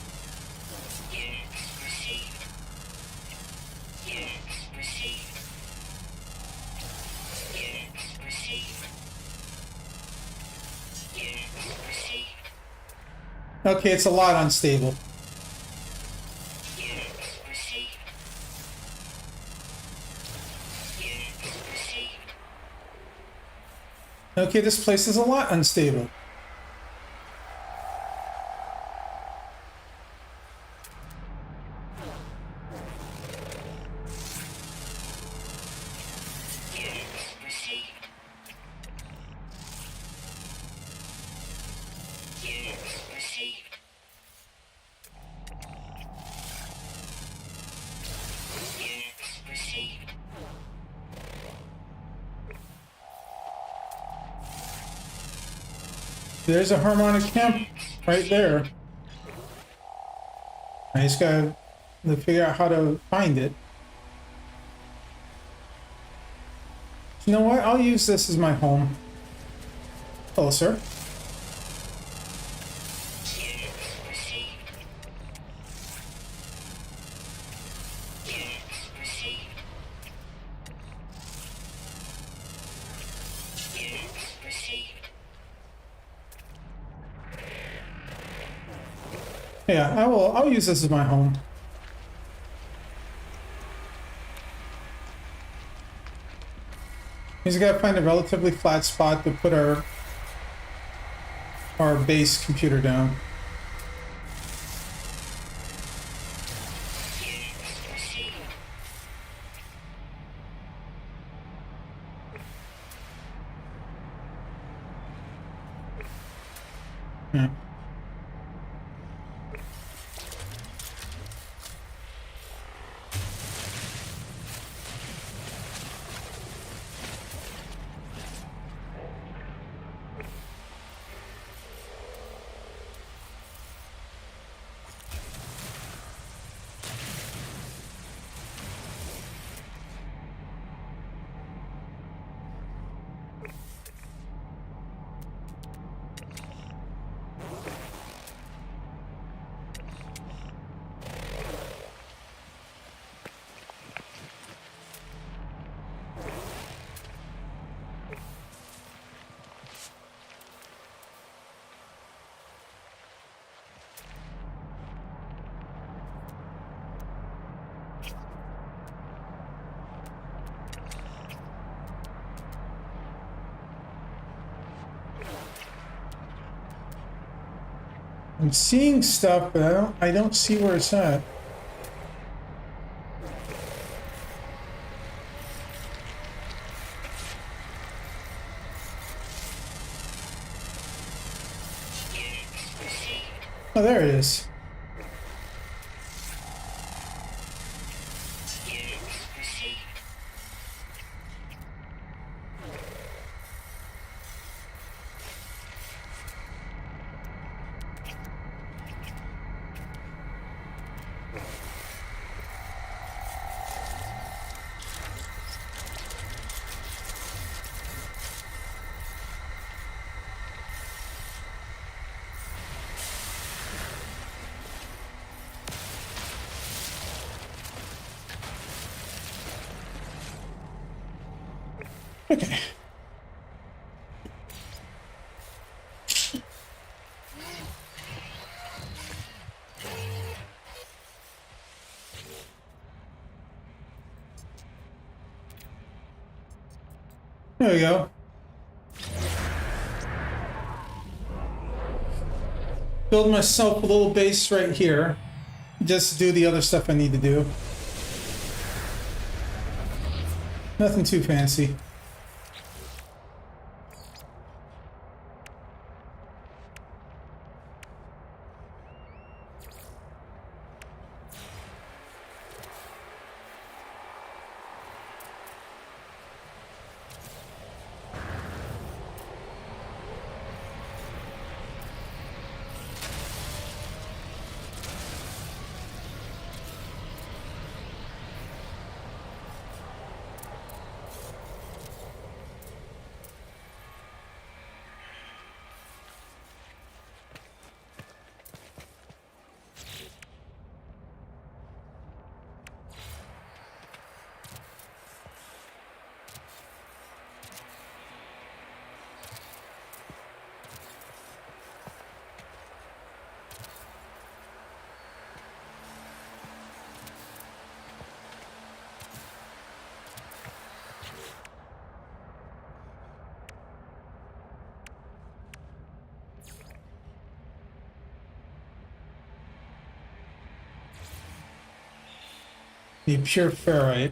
Okay, it's a lot unstable. Okay, this place is a lot unstable. There's a harmonic camp right there. I just gotta figure out how to find it. You know what? I'll use this as my home. Hello, sir. Yeah, I'll use this as my home. We just gotta find a relatively flat spot to put our base computer down. Yeah. I'm seeing stuff, but I don't see where it's at. Oh, there it is. Okay. There we go. Build myself a little base right here. Just do the other stuff I need to do. Nothing too fancy. The pure ferrite.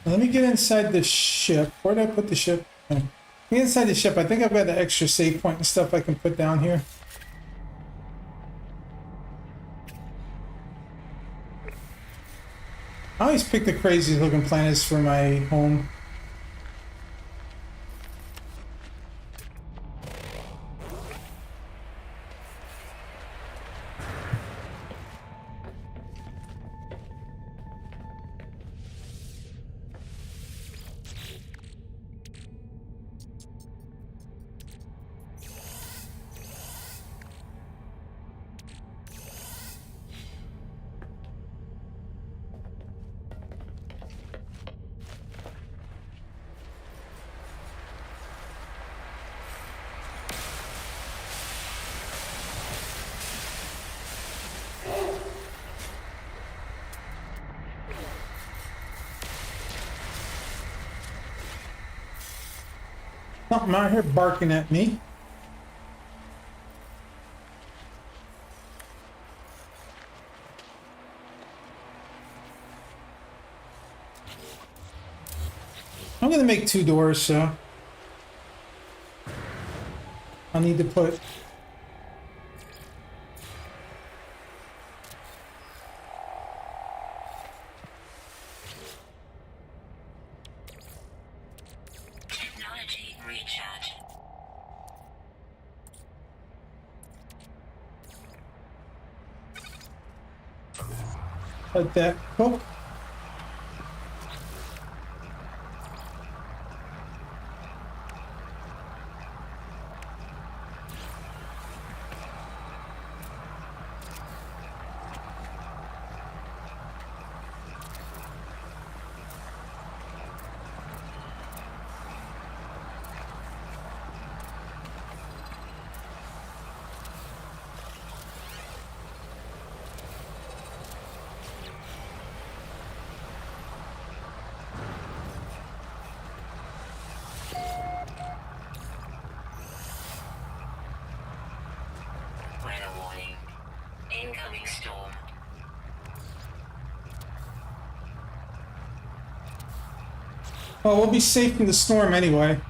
Now, let me get inside the ship. Where did I put the ship? Oh. Get inside the ship. I think I've got an extra save point and stuff I can put down here. I always pick the craziest looking planets for my home. Something out here barking at me. I'm gonna make 2 doors, so I'll need to put Technology recharge. that hook. Weather warning. Incoming storm. Well, we'll be safe from the storm anyway.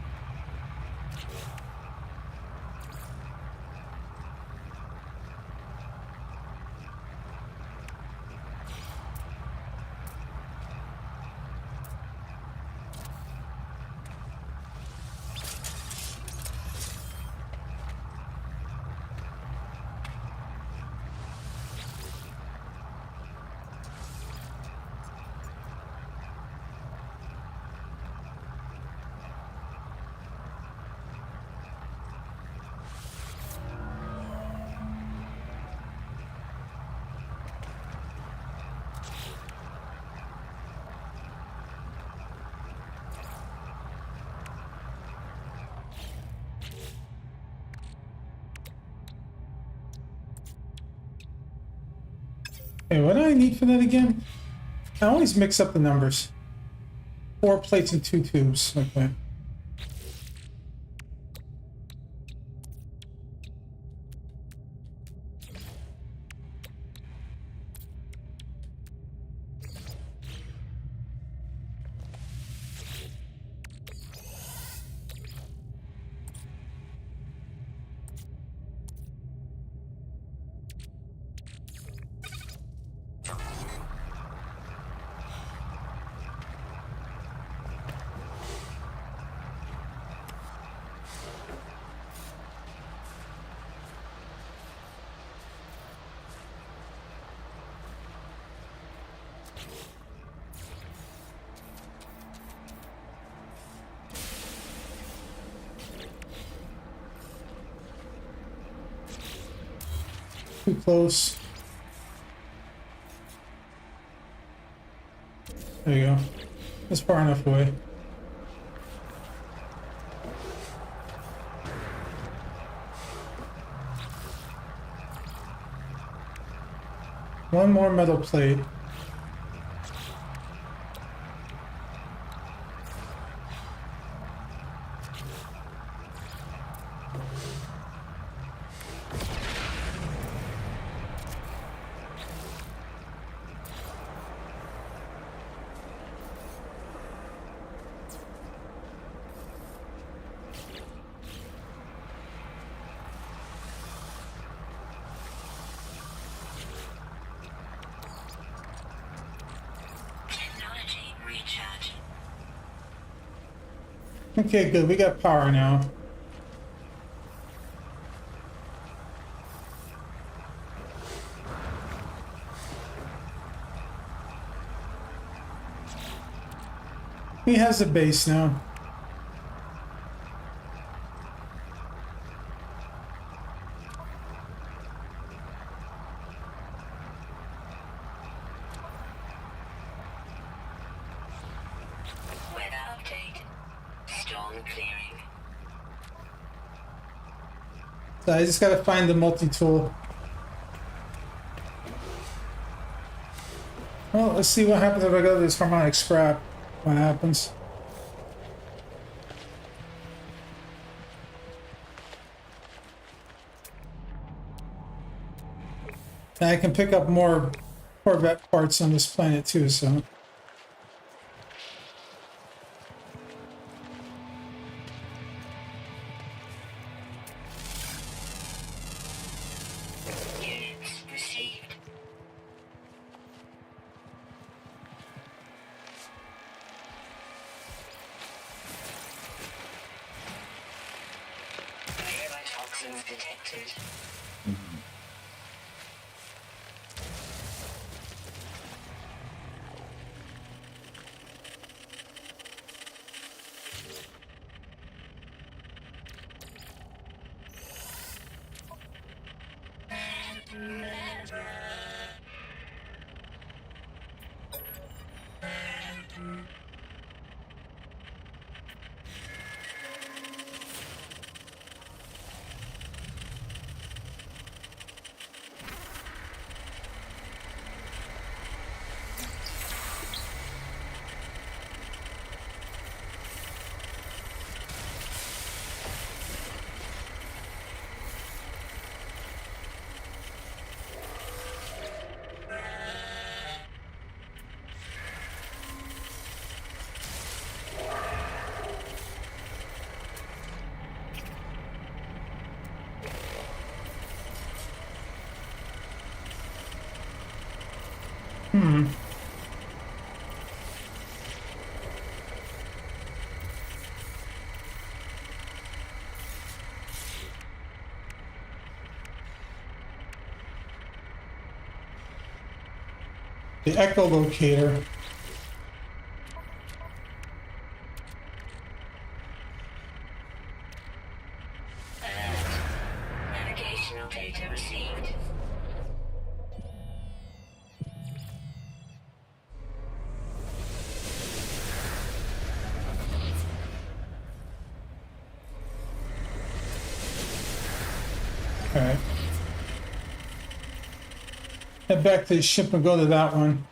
Okay, what do I need for that again? I always mix up the numbers. 4 plates and 2 tubes. Okay. Too close. There you go. That's far enough away. One more metal plate. Okay, good. We got power now. He has a base now. Weather update. Storm clearing. So I just gotta find the multi-tool. Well, let's see what happens if I go to this harmonic scrap. What happens? And I can pick up more Corvette parts on this planet too, so. Units received. Toxins detected. The echolocator. Navigational data received. All right. Head back to the ship and go to that one.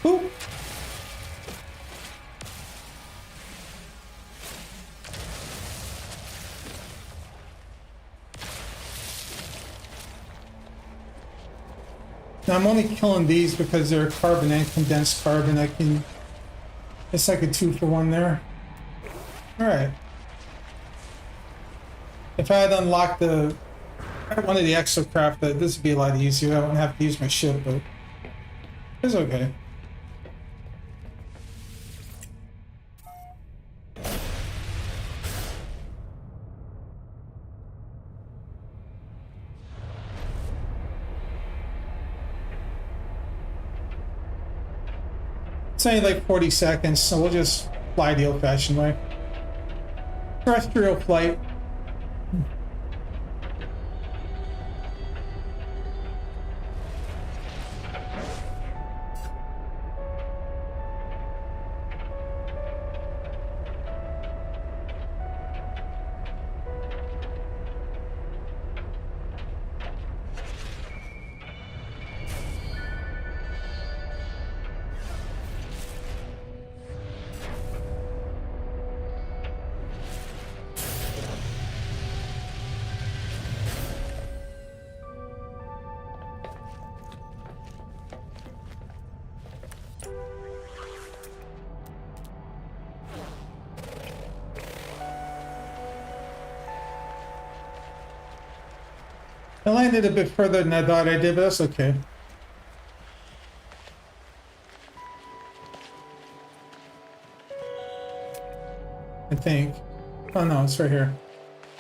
Oop. Now I'm only killing these because they're carbon and condensed carbon. It's like a 2-for-1 there. All right. If I had unlocked one of the exocraft, this would be a lot easier. I wouldn't have to use my ship, but it's okay. It's only like 40 seconds, so we'll just fly the old-fashioned way. Terrestrial flight. I landed a bit further than I thought I did, but that's okay. I think. Oh no, it's right here.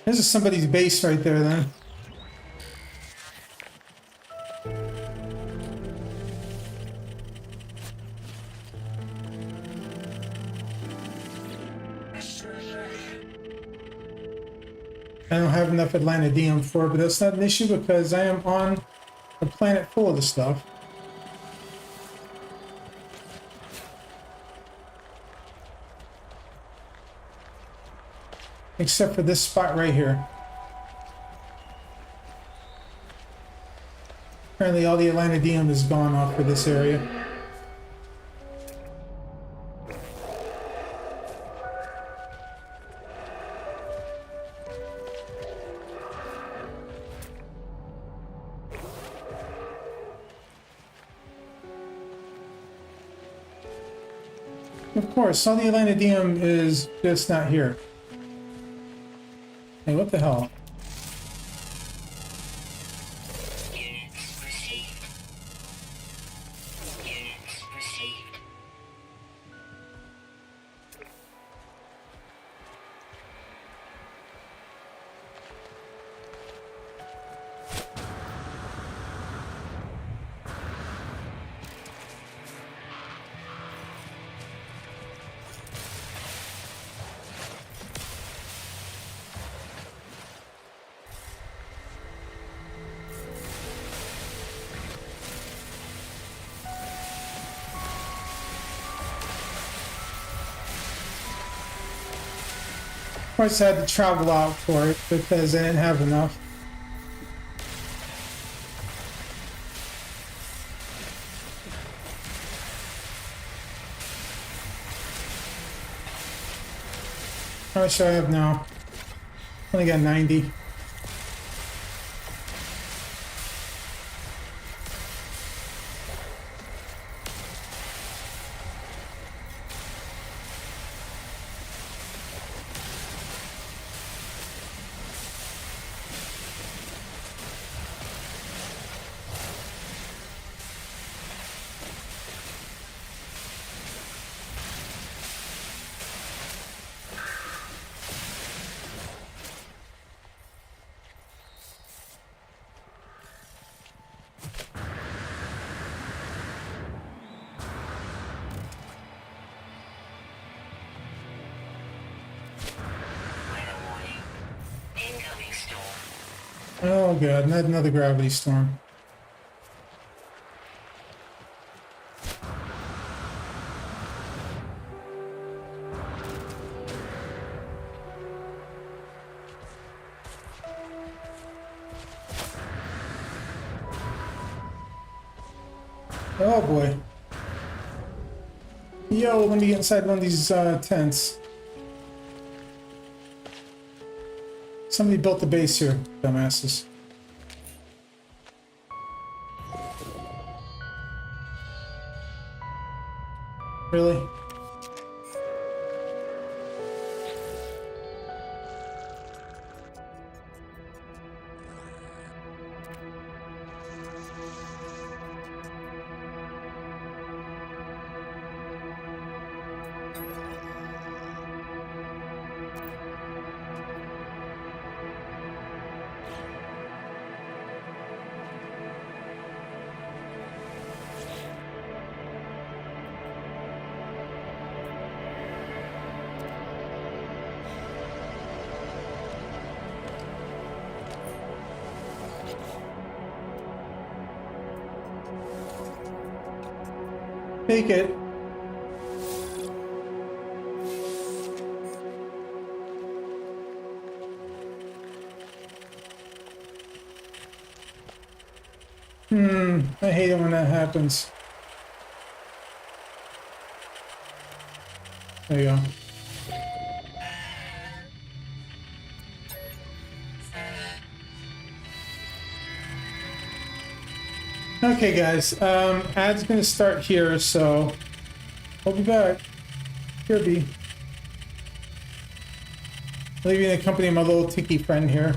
This is somebody's base right there then. I don't have enough Atlantidium for it, but that's not an issue because I am on a planet full of the stuff. Except for this spot right here. Apparently all the Atlantidium is gone off for this area. Of course, all the Atlantidium is just not here. Hey, what the hell? Units received. Units received. Of course, I had to travel out for it because I didn't have enough. How much do I have now? Only got 90. Oh god, not another gravity storm. Oh boy. Yo, let me get inside one of these tents. Somebody built the base here, dumbasses. Really? Take it. I hate it when that happens. There you go. Okay, guys. Ad's gonna start here, so I'll be back. Kirby. Leaving the company of my little tiki friend here.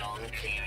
Dawn clearing.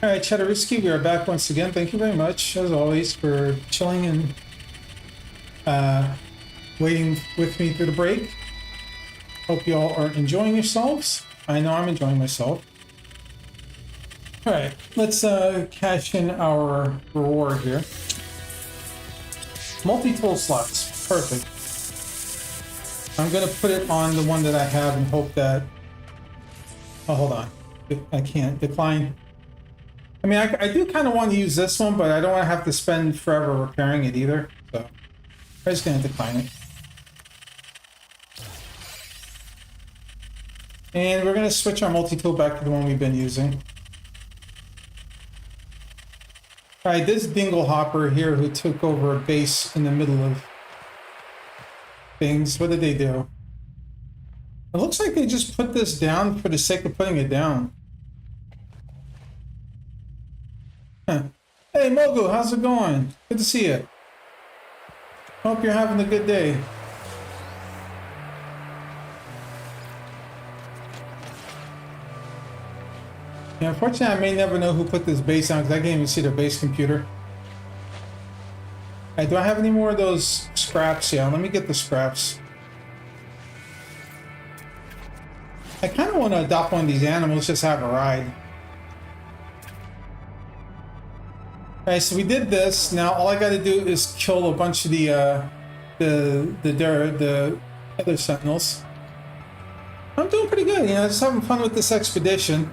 All right, Cheddarisky, we are back once again. Thank you very much, as always, for chilling and waiting with me through the break. Hope you all are enjoying yourselves. I know I'm enjoying myself. All right, let's cash in our reward here. Multi-tool slots, perfect. I'm gonna put it on the one that I have and hope that. Oh, hold on, I can't decline. I mean, I do kind of want to use this one, but I don't want to have to spend forever repairing it either. So I'm just going to decline it. And we're going to switch our multi-tool back to the one we've been using. All right, this dingle hopper here who took over a base in the middle of things. What did they do? It looks like they just put this down for the sake of putting it down. Huh. Hey Mogu, how's it going? Good to see you. Hope you're having a good day. Yeah, unfortunately, I may never know who put this base on because I can't even see the base computer. Hey, do I have any more of those scraps? Yeah, let me get the scraps. I kind of want to adopt one of these animals, just have a ride. Alright, so we did this. Now all I got to do is kill a bunch of the other sentinels. I'm doing pretty good, you know, just having fun with this expedition.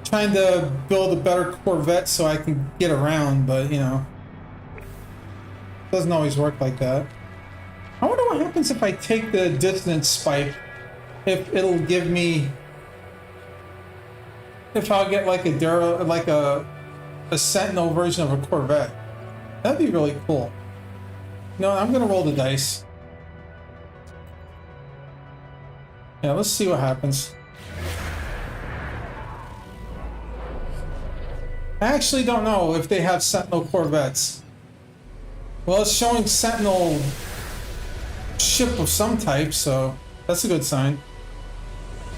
Trying to build a better Corvette so I can get around, but you know, it doesn't always work like that. I wonder what happens if I take the dissonance spike. If it'll give me, if I'll get like a Sentinel version of a Corvette. That'd be really cool. No, I'm gonna roll the dice. Yeah, let's see what happens. I actually don't know if they have Sentinel Corvettes. Well, it's showing Sentinel ship of some type, so that's a good sign.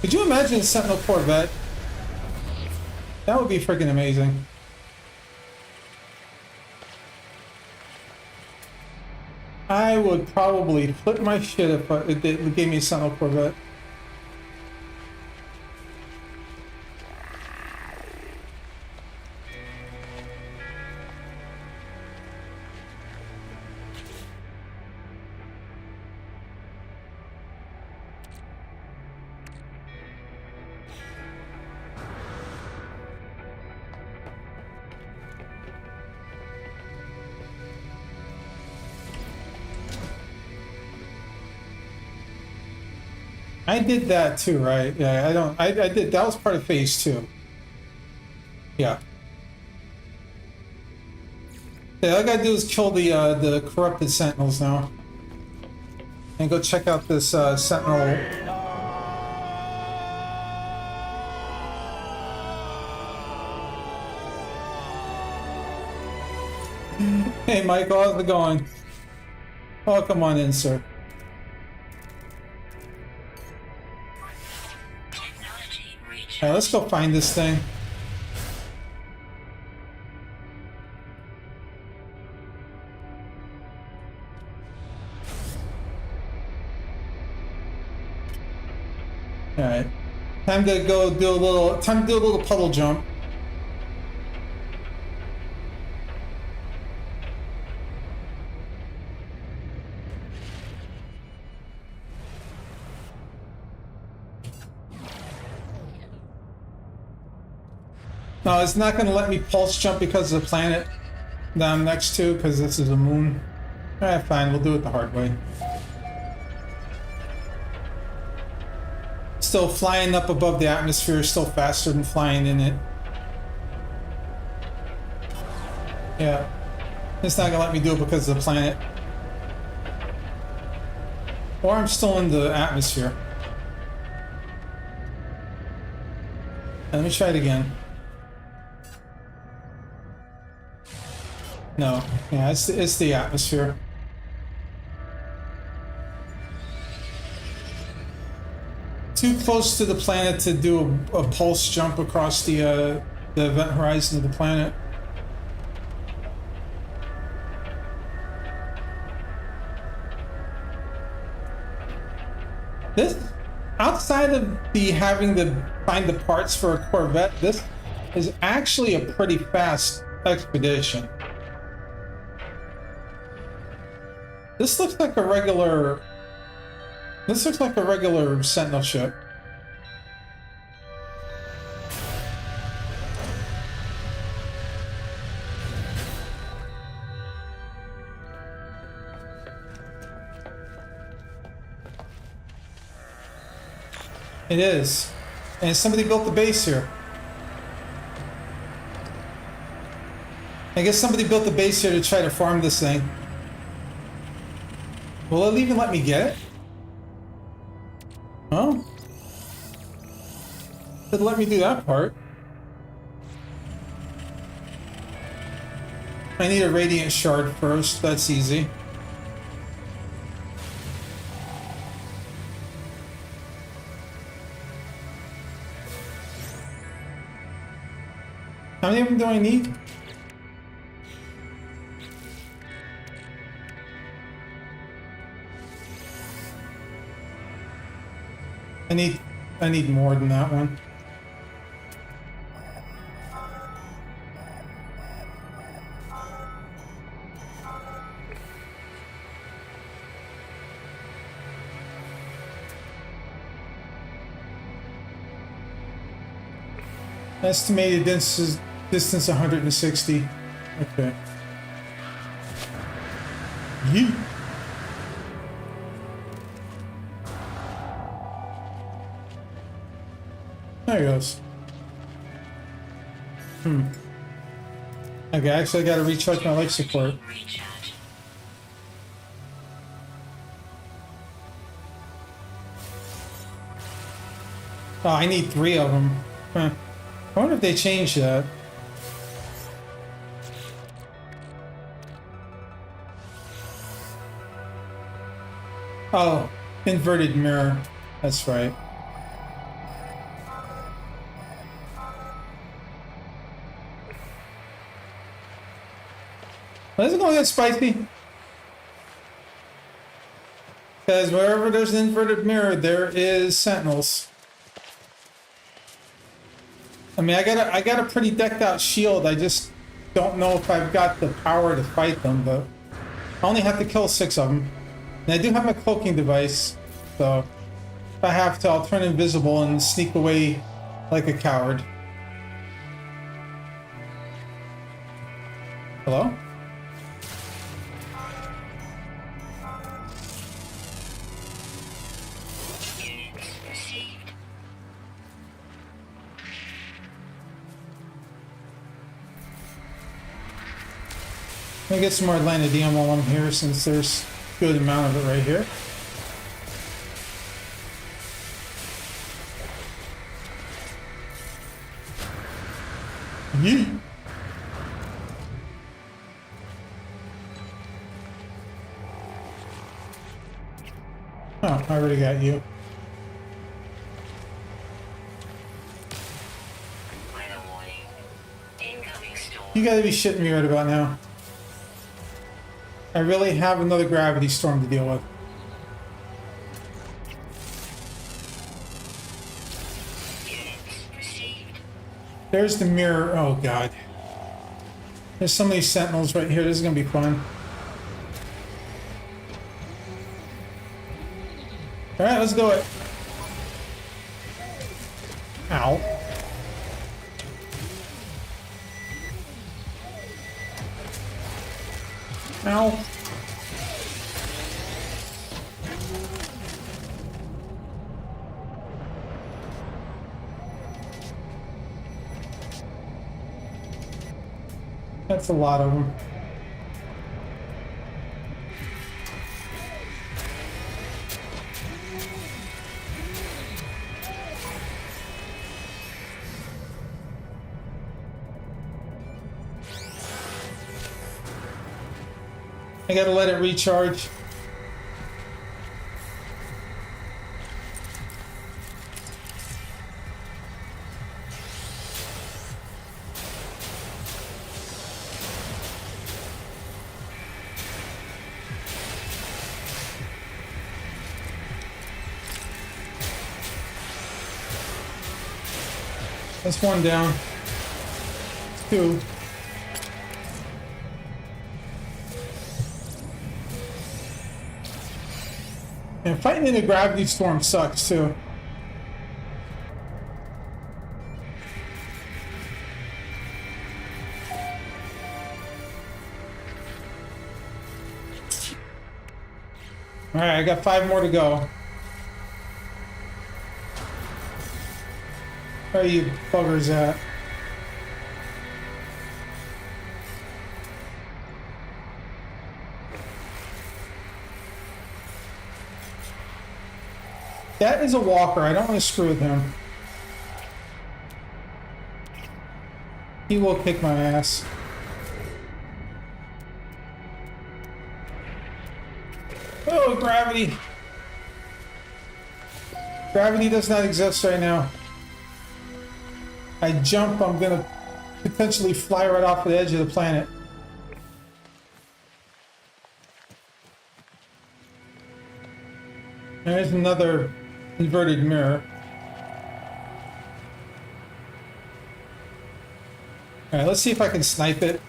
Could you imagine a Sentinel Corvette? That would be freaking amazing. I would probably flip my shit if it gave me a Sentinel Corvette. I did that too, right? Yeah, I did. That was part of phase 2. Yeah. Yeah, all I gotta do is kill the corrupted sentinels now. And go check out this sentinel. Hey Michael, how's it going? Oh, come on in, sir. Alright, let's go find this thing. Alright. Time to do a little puddle jump. No, it's not going to let me pulse jump because of the planet that I'm next to, because this is a moon. Alright, fine, we'll do it the hard way. Still flying up above the atmosphere is still faster than flying in it. Yeah. It's not going to let me do it because of the planet. Or I'm still in the atmosphere. Let me try it again. No, yeah, it's the atmosphere. Too close to the planet to do a pulse jump across the event horizon of the planet. This, outside of the having to find the parts for a Corvette, this is actually a pretty fast expedition. This looks like a regular Sentinel ship. It is. And somebody built the base here. I guess somebody built the base here to try to farm this thing. Will it even let me get it? Oh. It'd let me do that part. I need a radiant shard first, that's easy. How many of them do I need? I need more than that one. Estimated distance 160. Okay. Yeet. There he goes. Okay, actually I gotta recharge my life support. Oh, I need 3 of them. Huh. I wonder if they changed that. Oh, inverted mirror. That's right. Let's go get spicy. Because wherever there's an inverted mirror, there is sentinels. I mean, I got a pretty decked out shield. I just don't know if I've got the power to fight them, but I only have to kill 6 of them. And I do have my cloaking device, so if I have to, I'll turn invisible and sneak away like a coward. Hello? Units received. Let me get some more Atlantidium while I'm here, since there's a good amount of it right here. Yeet! Oh, I already got you. Weather warning. Incoming storm. You gotta be shitting me right about now. I really have another gravity storm to deal with. Units received. There's the mirror. Oh god. There's so many sentinels right here. This is gonna be fun. Alright, let's do it. Ow. Ow. That's a lot of them. I gotta let it recharge. That's one down. 2. And fighting in a gravity storm sucks too. Alright, I got 5 more to go. Where are you buggers at? That is a walker. I don't want to screw with him. He will kick my ass. Oh, gravity. Gravity does not exist right now. I jump, I'm gonna potentially fly right off the edge of the planet. There's another inverted mirror. Alright, let's see if I can snipe it.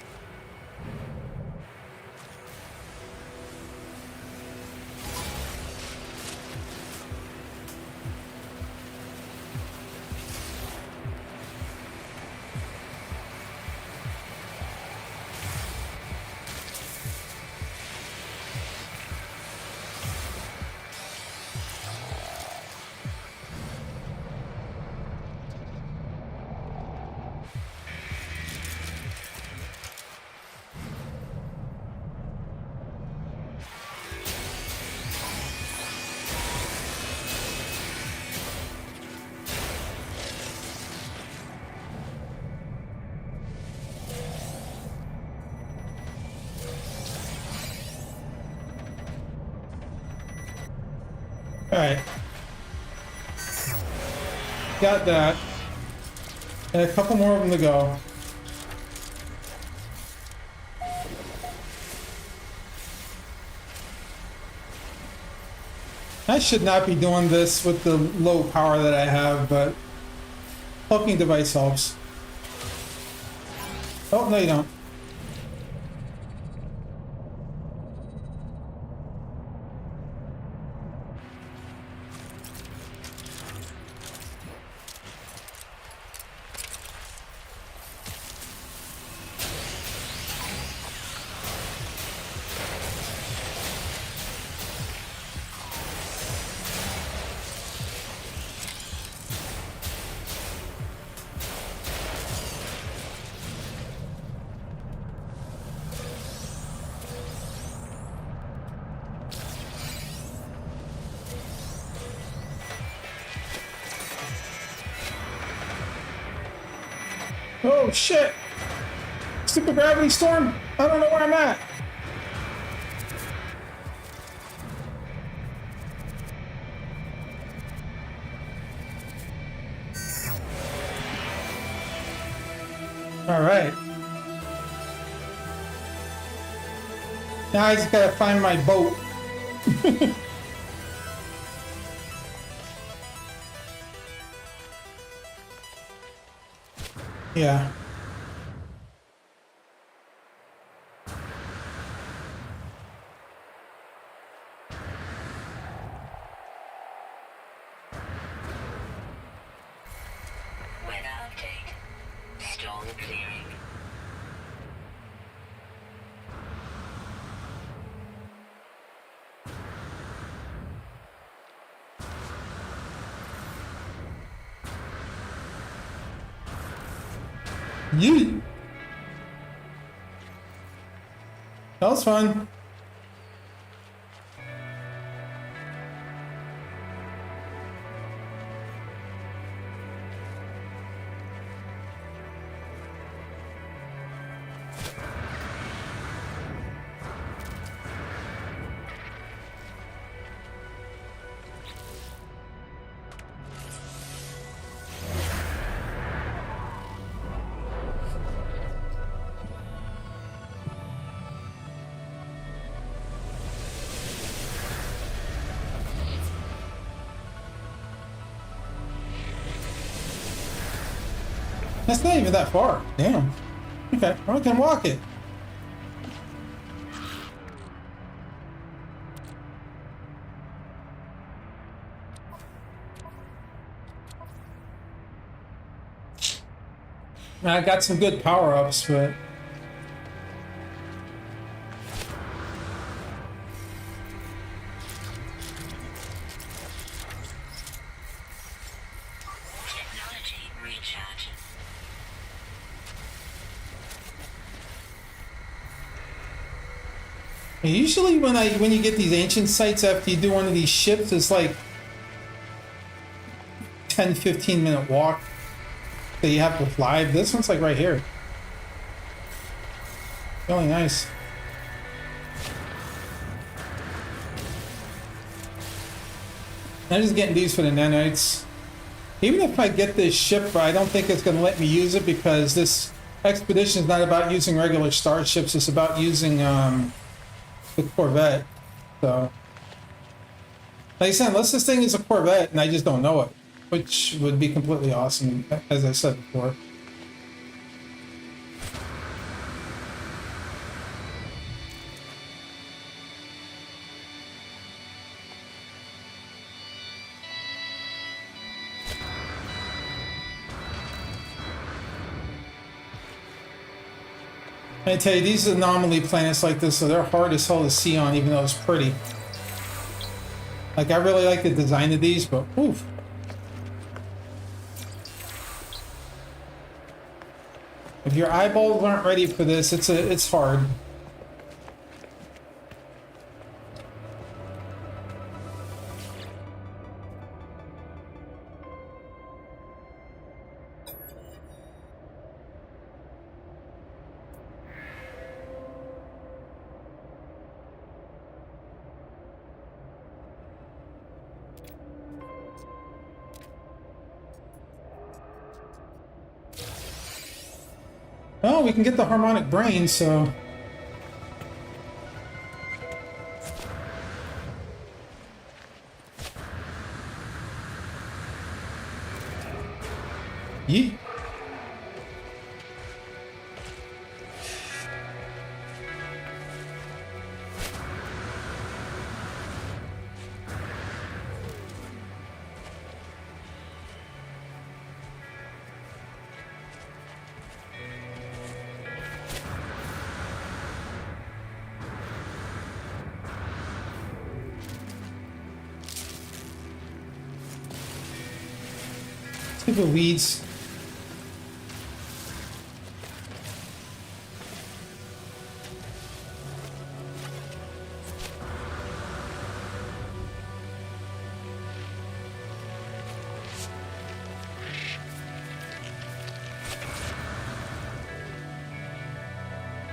Alright. Got that. And a couple more of them to go. I should not be doing this with the low power that I have, but cloaking device helps. Oh, no you don't. Oh shit! Super gravity storm? I don't know where I'm at. All right. Now I just gotta find my boat. Yeah. Weather update. Storm clearing. Yeet. That was fun. That's not even that far. Damn. Okay, well, I can walk it. I got some good power-ups, but... Technology recharging. Usually when you get these ancient sites after you do one of these ships, it's like 10-15 minute walk that you have to fly. This one's like right here. Really nice. I'm just getting these for the nanites. Even if I get this ship, I don't think it's going to let me use it because this expedition is not about using regular starships. It's about using the Corvette. So, like I said, unless this thing is a Corvette and I just don't know it, which would be completely awesome, as I said before. I tell you, these anomaly planets like this, so they're hard as hell to see on, even though it's pretty. Like, I really like the design of these, but oof. If your eyeballs aren't ready for this, it's hard. Oh, we can get the harmonic brain, so... Yeet. The weeds.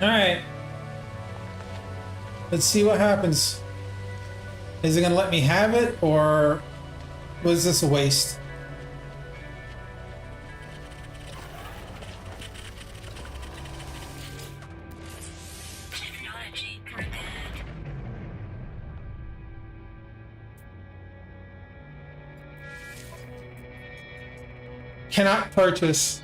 All right. Let's see what happens. Is it gonna let me have it, or was this a waste? Technology prepared. Cannot purchase.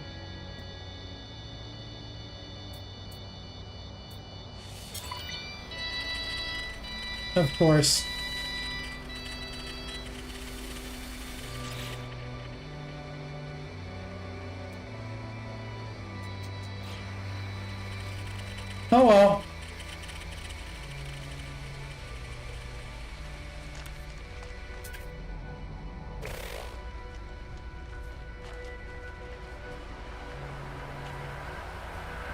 Of course. Oh well.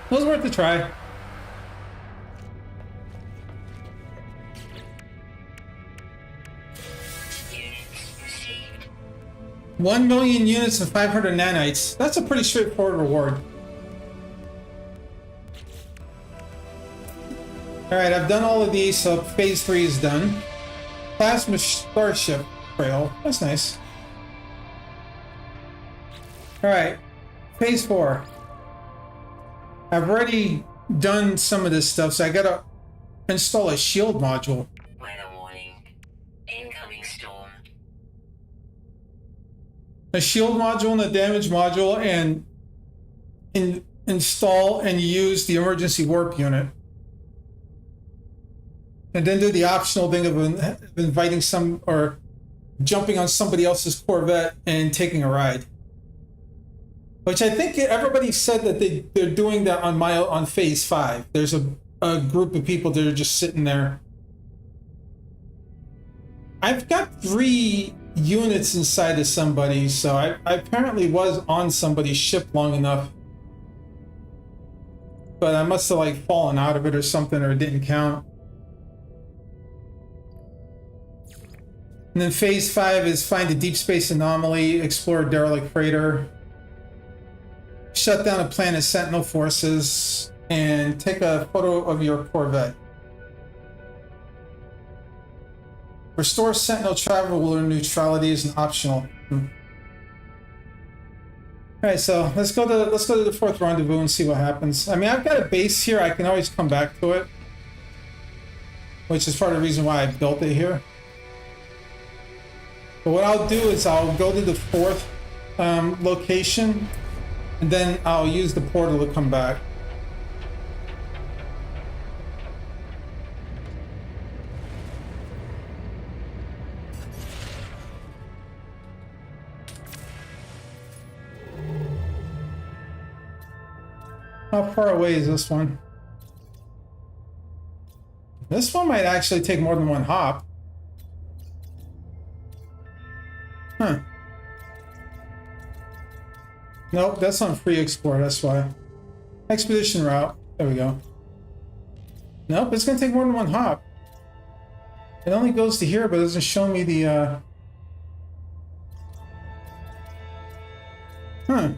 It was worth a try. Units received. 1 million units and 500 nanites. That's a pretty straightforward reward. Alright, I've done all of these, so phase 3 is done. Plasma Starship Trail. That's nice. Alright, phase 4. I've already done some of this stuff, so I gotta install a shield module. Weather warning. Incoming storm. A shield module and a damage module, and install and use the emergency warp unit. And then do the optional thing of inviting some, or jumping on somebody else's Corvette and taking a ride. Which I think everybody said that they're doing that on phase 5. There's a group of people that are just sitting there. I've got 3 units inside of somebody, so I apparently was on somebody's ship long enough. But I must have like fallen out of it or something, or it didn't count. And then phase 5 is find a deep space anomaly, explore a derelict freighter, shut down a planet Sentinel forces, and take a photo of your Corvette. Restore Sentinel traveler neutrality is an optional. Alright, so let's go to the 4th rendezvous and see what happens. I mean, I've got a base here, I can always come back to it. Which is part of the reason why I built it here. But what I'll do is I'll go to the 4th location, and then I'll use the portal to come back. How far away is this one? This one might actually take more than one hop. Huh. Nope, that's on free explore, that's why. Expedition route. There we go. Nope, it's gonna take more than one hop. It only goes to here, but it doesn't show me the Huh.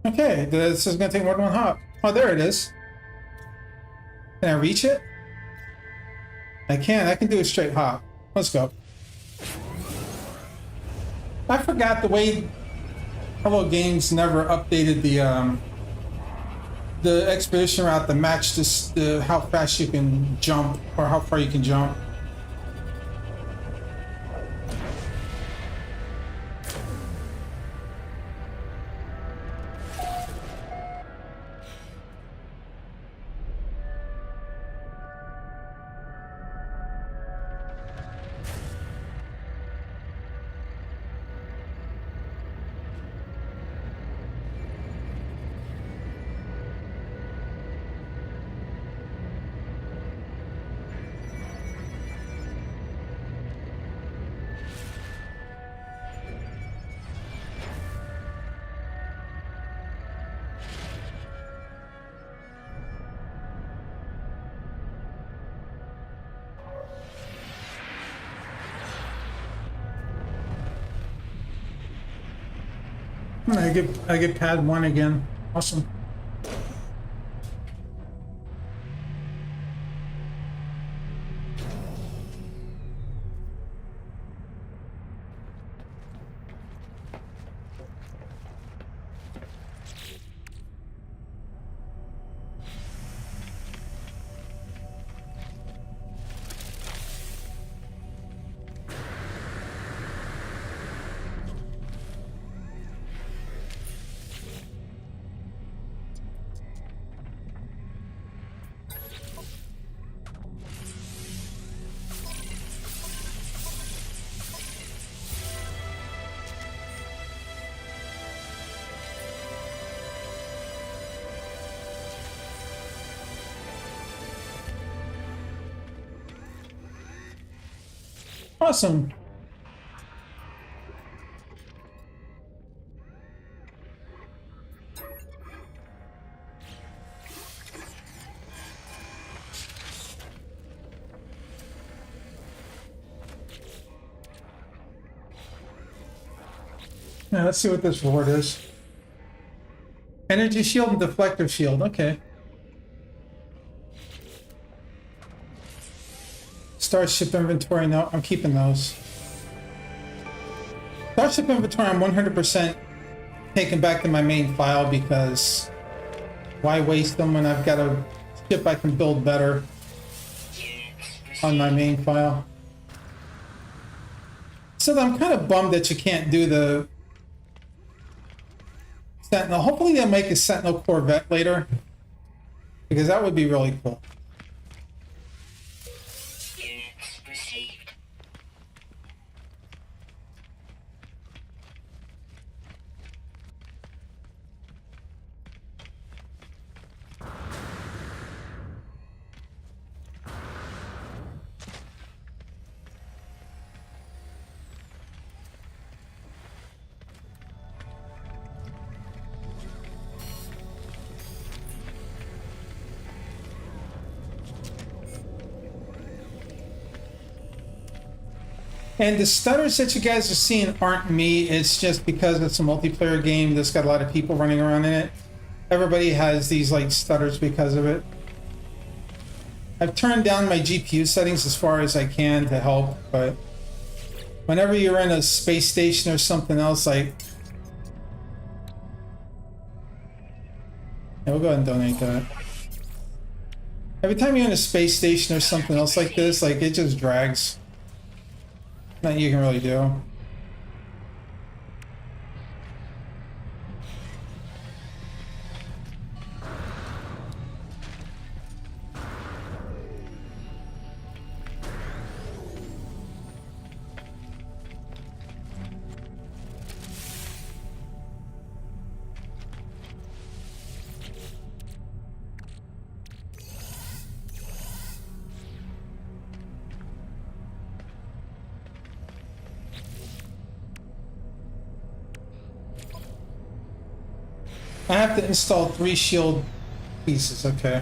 Okay, this is gonna take more than one hop. Oh, there it is. Can I reach it? I can. I can do a straight hop. Let's go. I forgot the way Hello Games never updated the expedition route to match this how fast you can jump, or how far you can jump. I get pad 1 again. Awesome. Awesome. Now let's see what this reward is. Energy shield and deflector shield. Okay. Starship inventory. No, I'm keeping those. Starship inventory, I'm 100% taking back to my main file because why waste them when I've got a ship I can build better on my main file? So I'm kind of bummed that you can't do the Sentinel. Hopefully they'll make a Sentinel Corvette later because that would be really cool. Units received. And the stutters that you guys are seeing aren't me. It's just because it's a multiplayer game that's got a lot of people running around in it. Everybody has these like stutters because of it. I've turned down my GPU settings as far as I can to help, but whenever you're in a space station or something else, like... Yeah, we'll go ahead and donate that. Every time you're in a space station or something else like this, like it just drags. Nothing you can really do. I have to install 3 shield pieces, okay.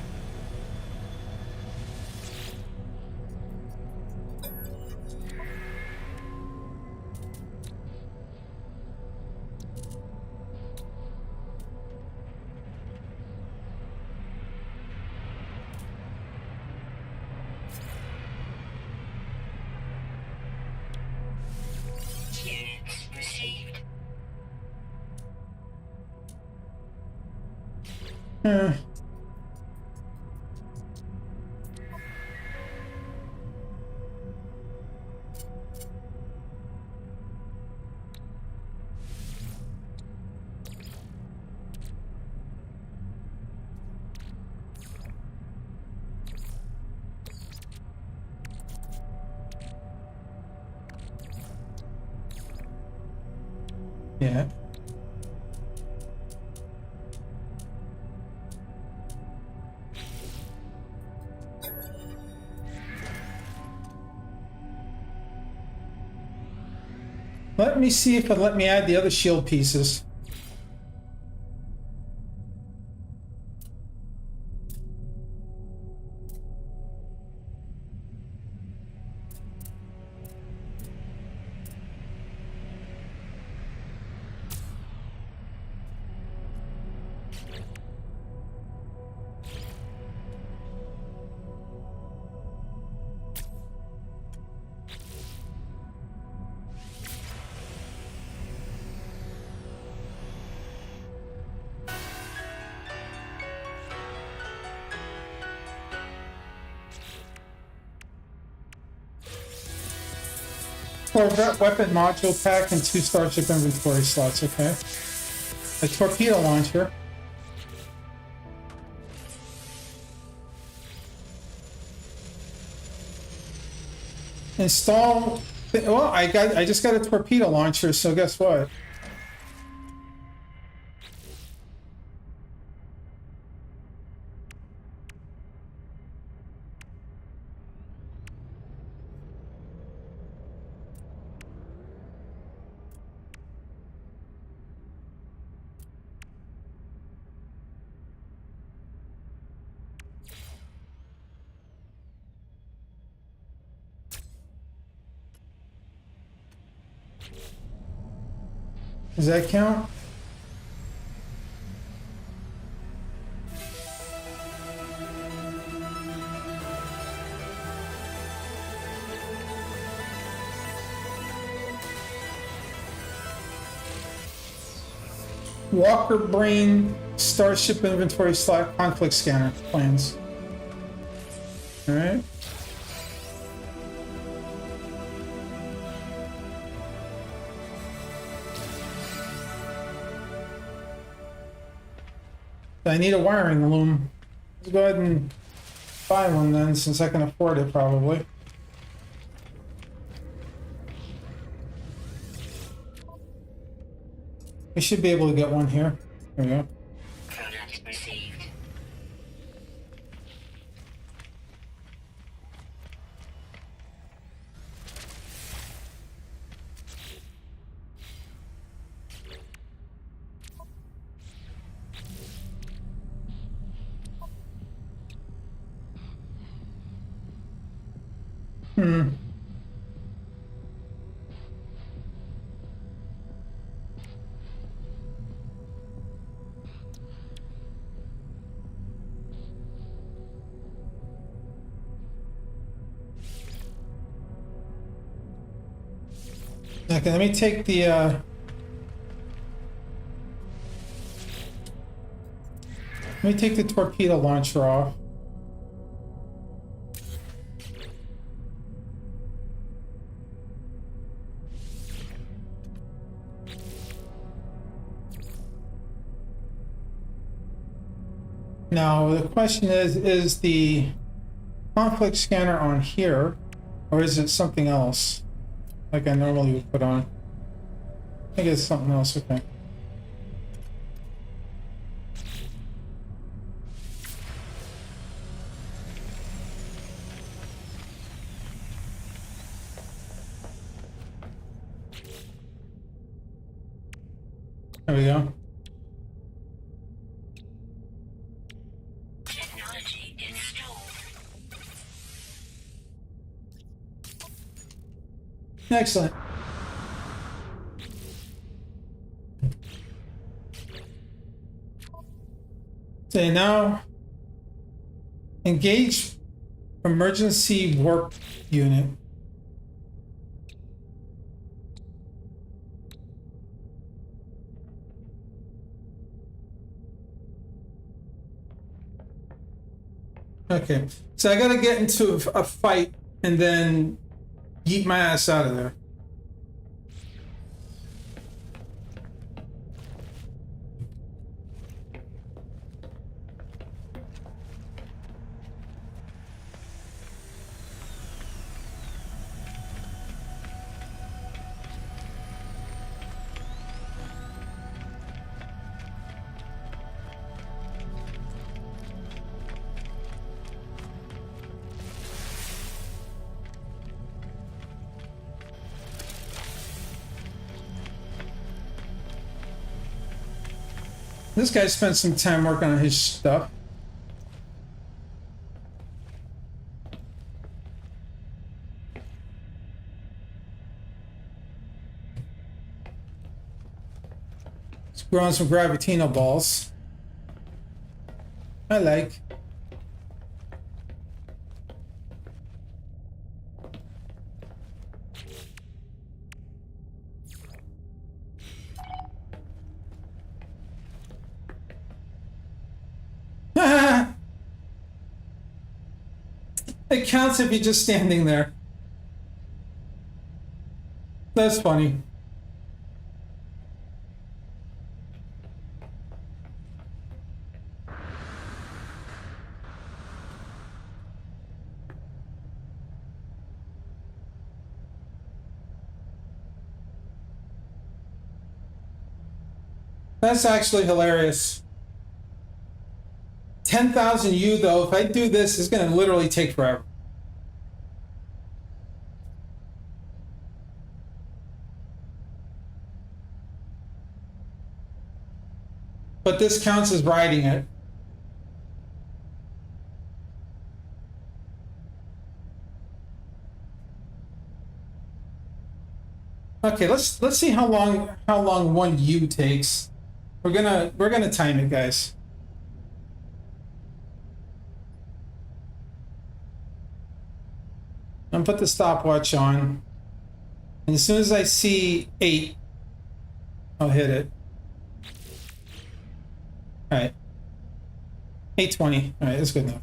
Units received. Hmm. Yeah. Let me see if it'll let me add the other shield pieces. Corvette weapon module pack and 2 Starship inventory slots, okay. A torpedo launcher. Install. Well, I just got a torpedo launcher, so guess what? Does that count? Walker Brain Starship inventory slot conflict scanner plans. All right. I need a wiring loom. Let's go ahead and buy one then, since I can afford it probably. We should be able to get one here. There we go. Product received. Okay, let me take the let me take the torpedo launcher off. Now the question is the conflict scanner on here, or is it something else? Like I normally would put on. I think it's something else, okay. There we go. Technology installed. Excellent. So now engage emergency warp unit. Okay, so I gotta get into a fight and then yeet my ass out of there. This guy spent some time working on his stuff. He's growing some gravitino balls. I like. It counts if you're just standing there. That's funny. That's actually hilarious. 10,000 U though, if I do this, it's gonna literally take forever. But this counts as riding it. Okay, let's see how long one U takes. We're gonna time it, guys. I'm gonna put the stopwatch on. And as soon as I see 8, I'll hit it. Alright. 8:20. Alright, that's good enough.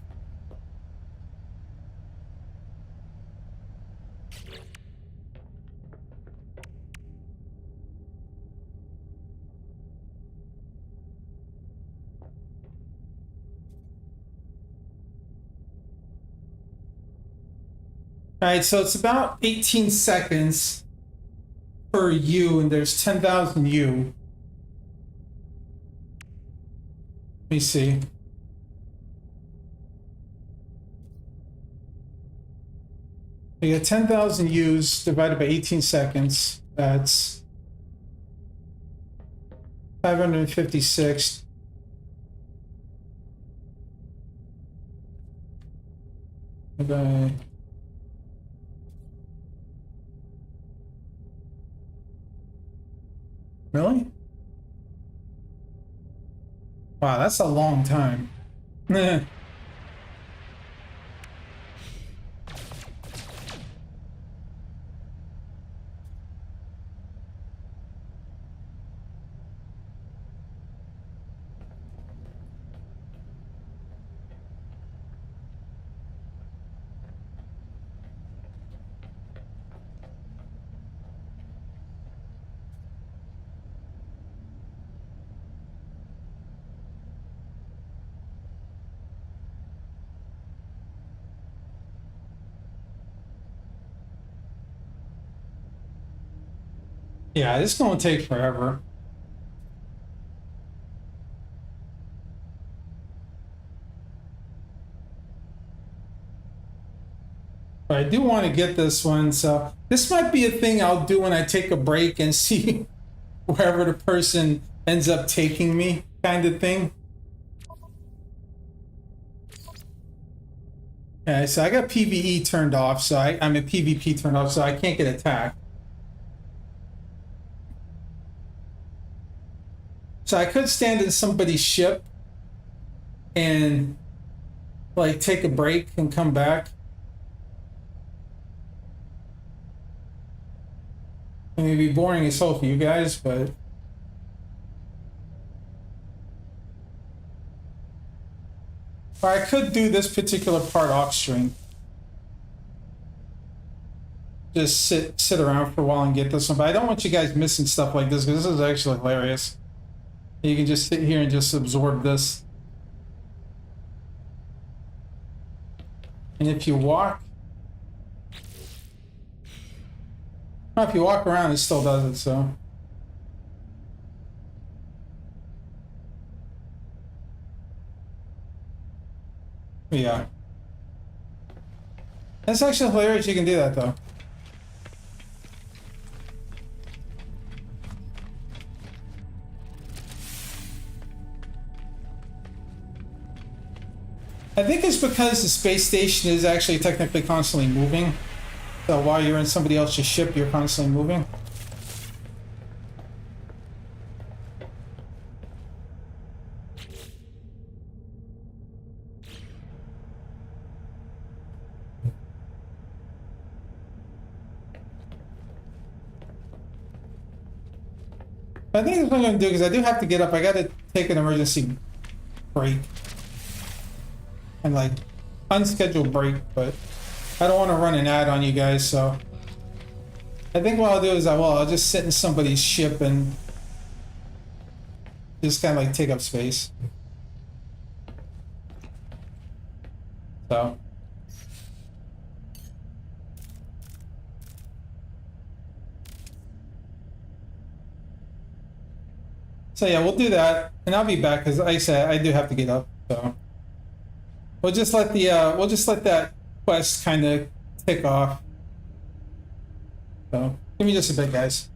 Alright, so it's about 18 seconds per U, and there's 10,000 U. Let me see. You get 10,000 U's divided by 18 seconds. That's 556. By really? Wow, that's a long time. Yeah, this is gonna take forever. But I do want to get this one, so this might be a thing I'll do when I take a break and see wherever the person ends up taking me, kind of thing. Okay, so I got PvE turned off, so I'm a PvP turned off, so I can't get attacked. So I could stand in somebody's ship and like take a break and come back. It may be boring as hell for you guys, but or I could do this particular part off stream. Just sit around for a while and get this one, but I don't want you guys missing stuff like this because this is actually hilarious. You can just sit here and just absorb this. And if you walk, well, if you walk around, it still does it, so. Yeah. That's actually hilarious you can do that, though. I think it's because the space station is actually technically constantly moving. So while you're in somebody else's ship, you're constantly moving. I think that's what I'm going to do because I do have to get up. I got to take an emergency break. And like unscheduled break, but I don't want to run an ad on you guys, so I think what I'll do is I'll just sit in somebody's ship and just kind of like take up space. So. So yeah, we'll do that, and I'll be back because like I said I do have to get up. So we'll just let that quest kind of tick off. So give me just a bit, guys.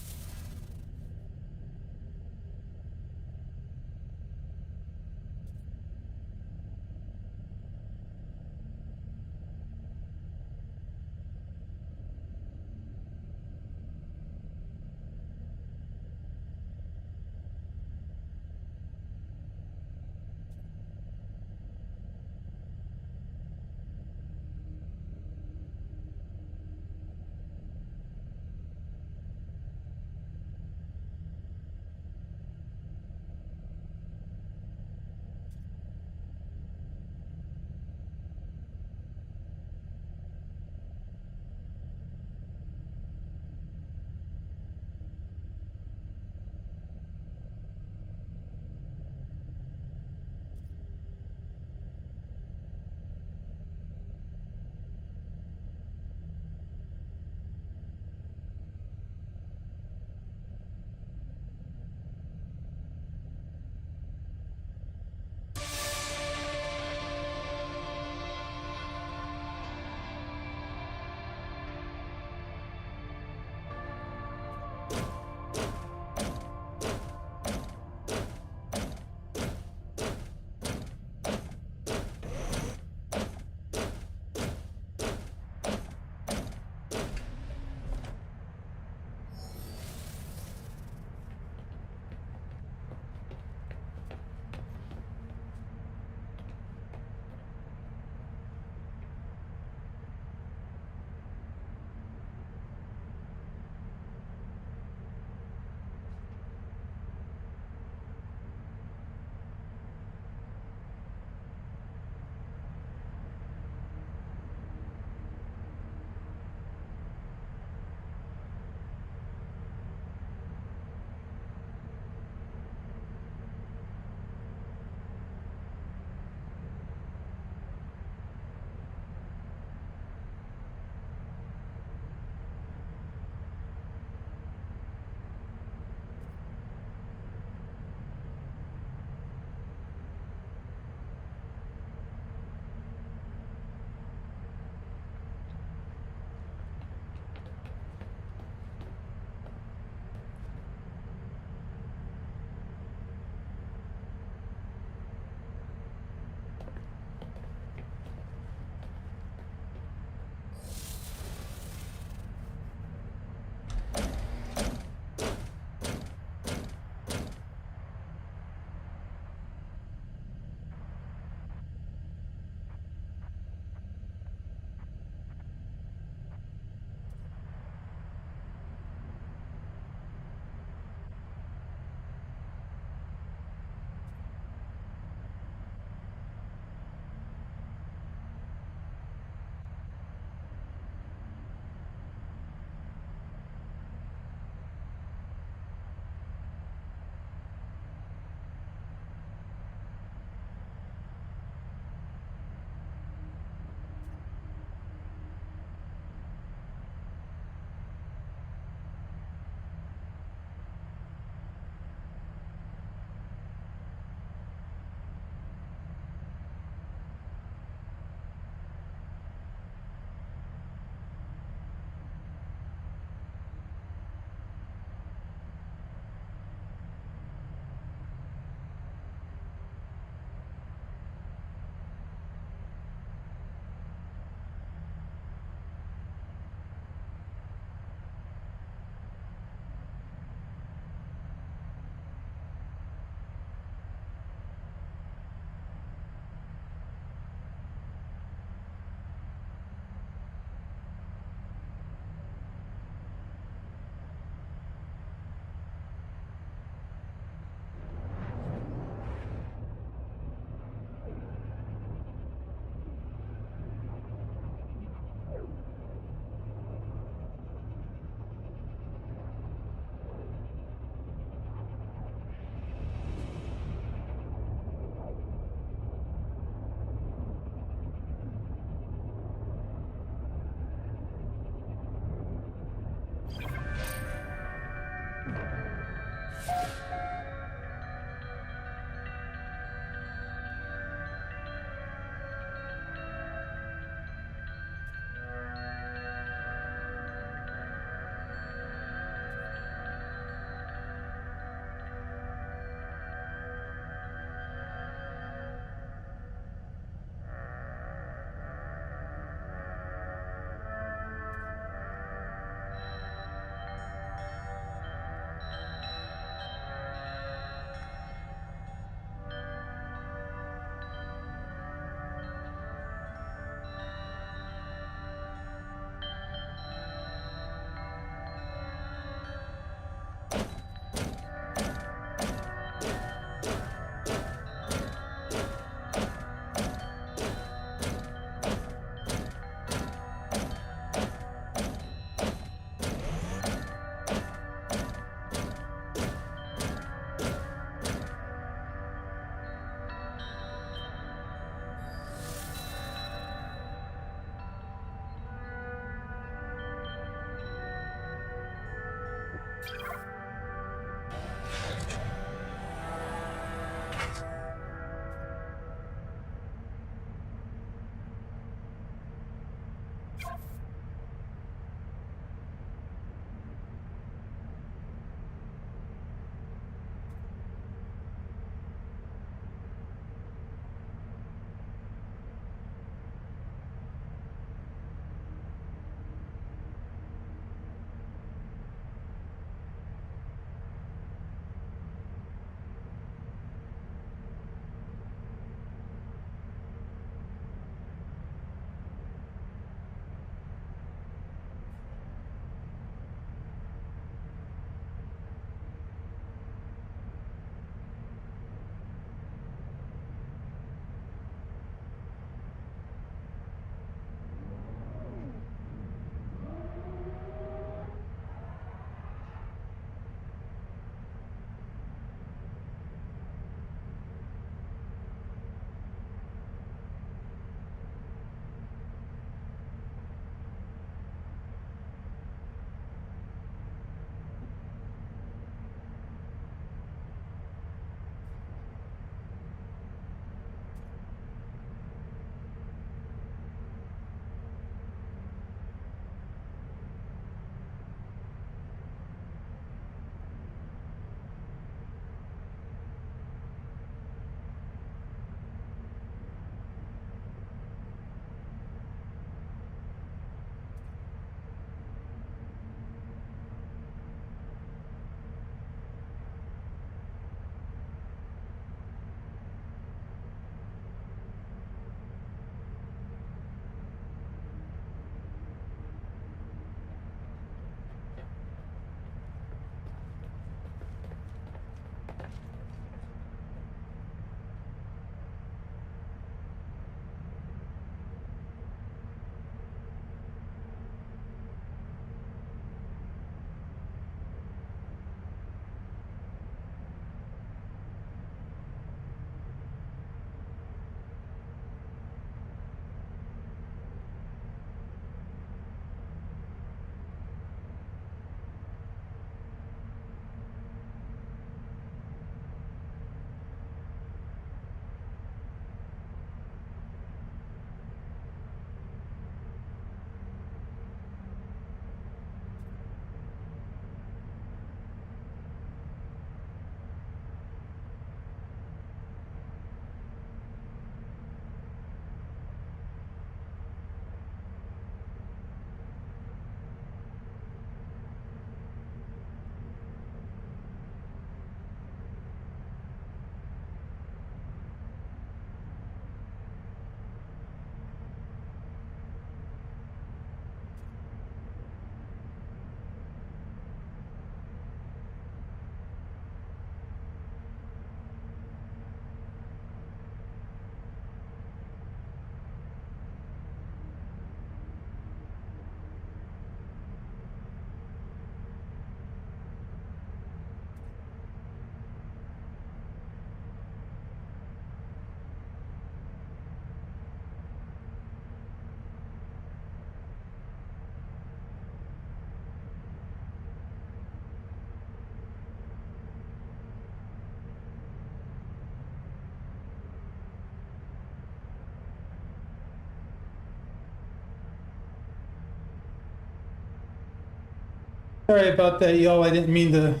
Sorry about that, y'all. I didn't mean to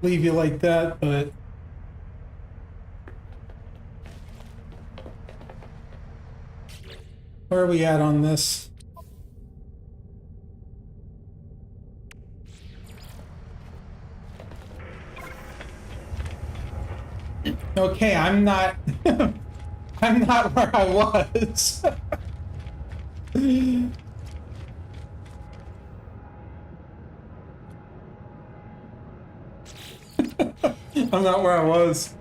leave you like that, but where are we at on this? Okay, I'm not I'm not where I was. I'm not where I was.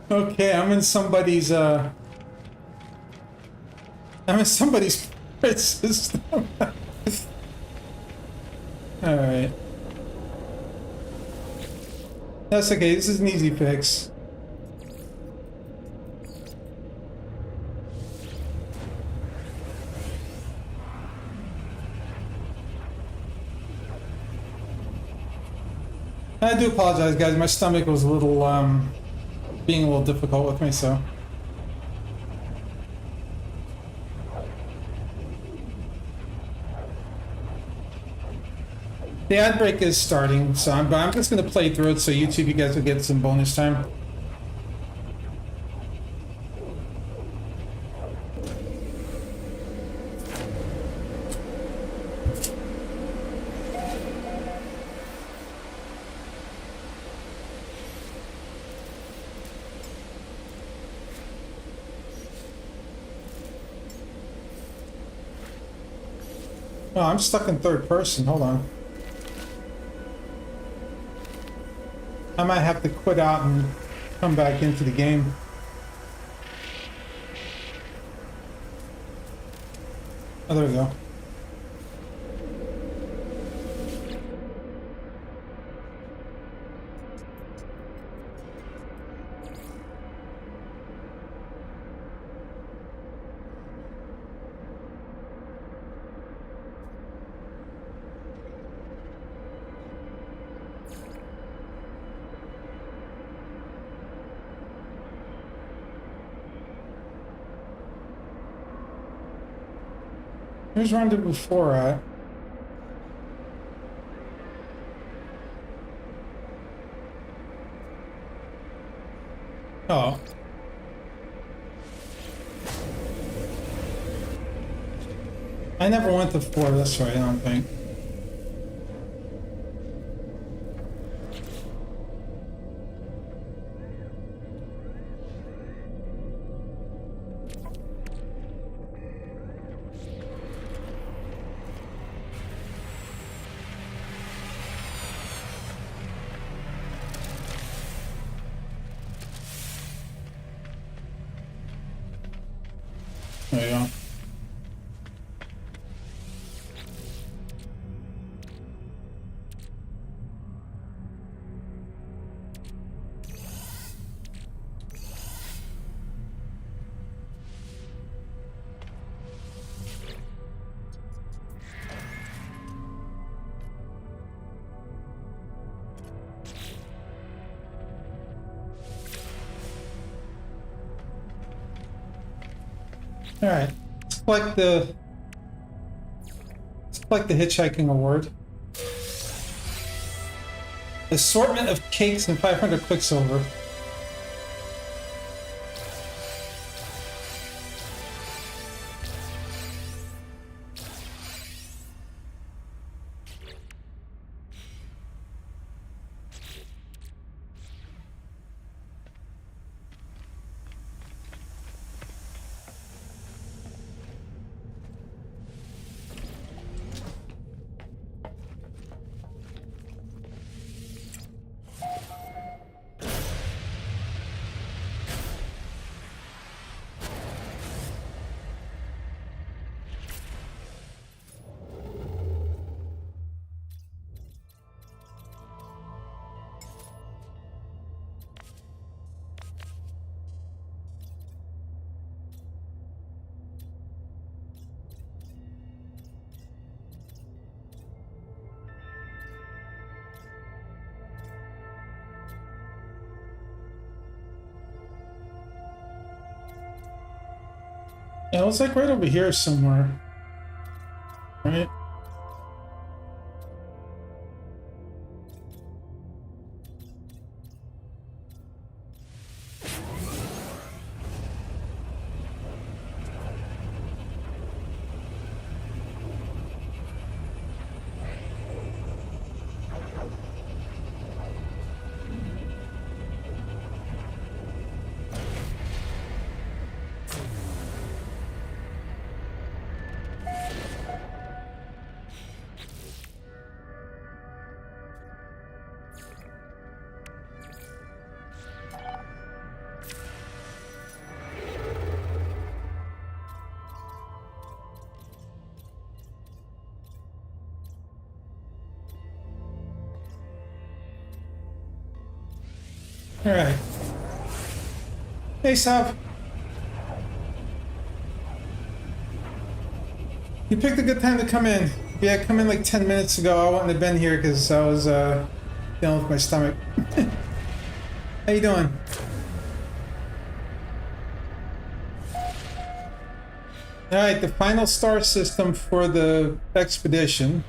Okay, I'm in somebody's pirate system. Alright. That's okay, this is an easy fix. I do apologize, guys. My stomach was a little, being a little difficult with me, so. The ad break is starting, so I'm just going to play through it so YouTube, you guys will get some bonus time. Oh, I'm stuck in third person. Hold on. I might have to quit out and come back into the game. Oh, there we go. Where's Rendezvous 4 at? Oh. I never went to 4 this way, I don't think. There you go. All right, let's collect the hitchhiking award. Assortment of cakes and 500 quicksilver. Yeah, it was like right over here somewhere. Right? All right. Hey, Sav. You picked a good time to come in. Yeah, I come in like 10 minutes ago. I wouldn't have been here because I was dealing with my stomach. How you doing? All right, the final star system for the expedition.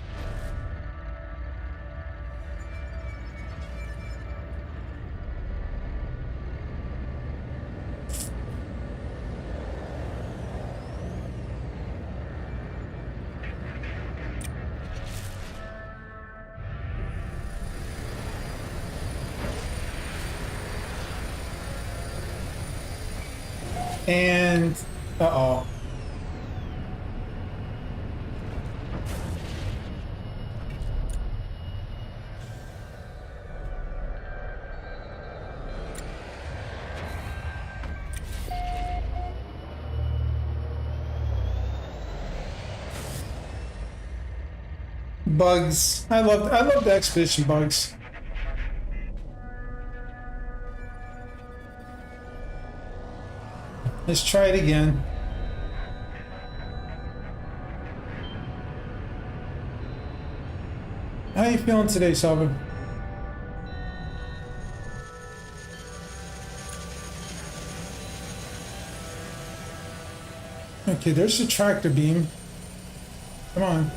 And uh-oh. Bugs. I love the expedition bugs. Let's try it again. How you feeling today, Salva? Okay, there's the tractor beam. Come on.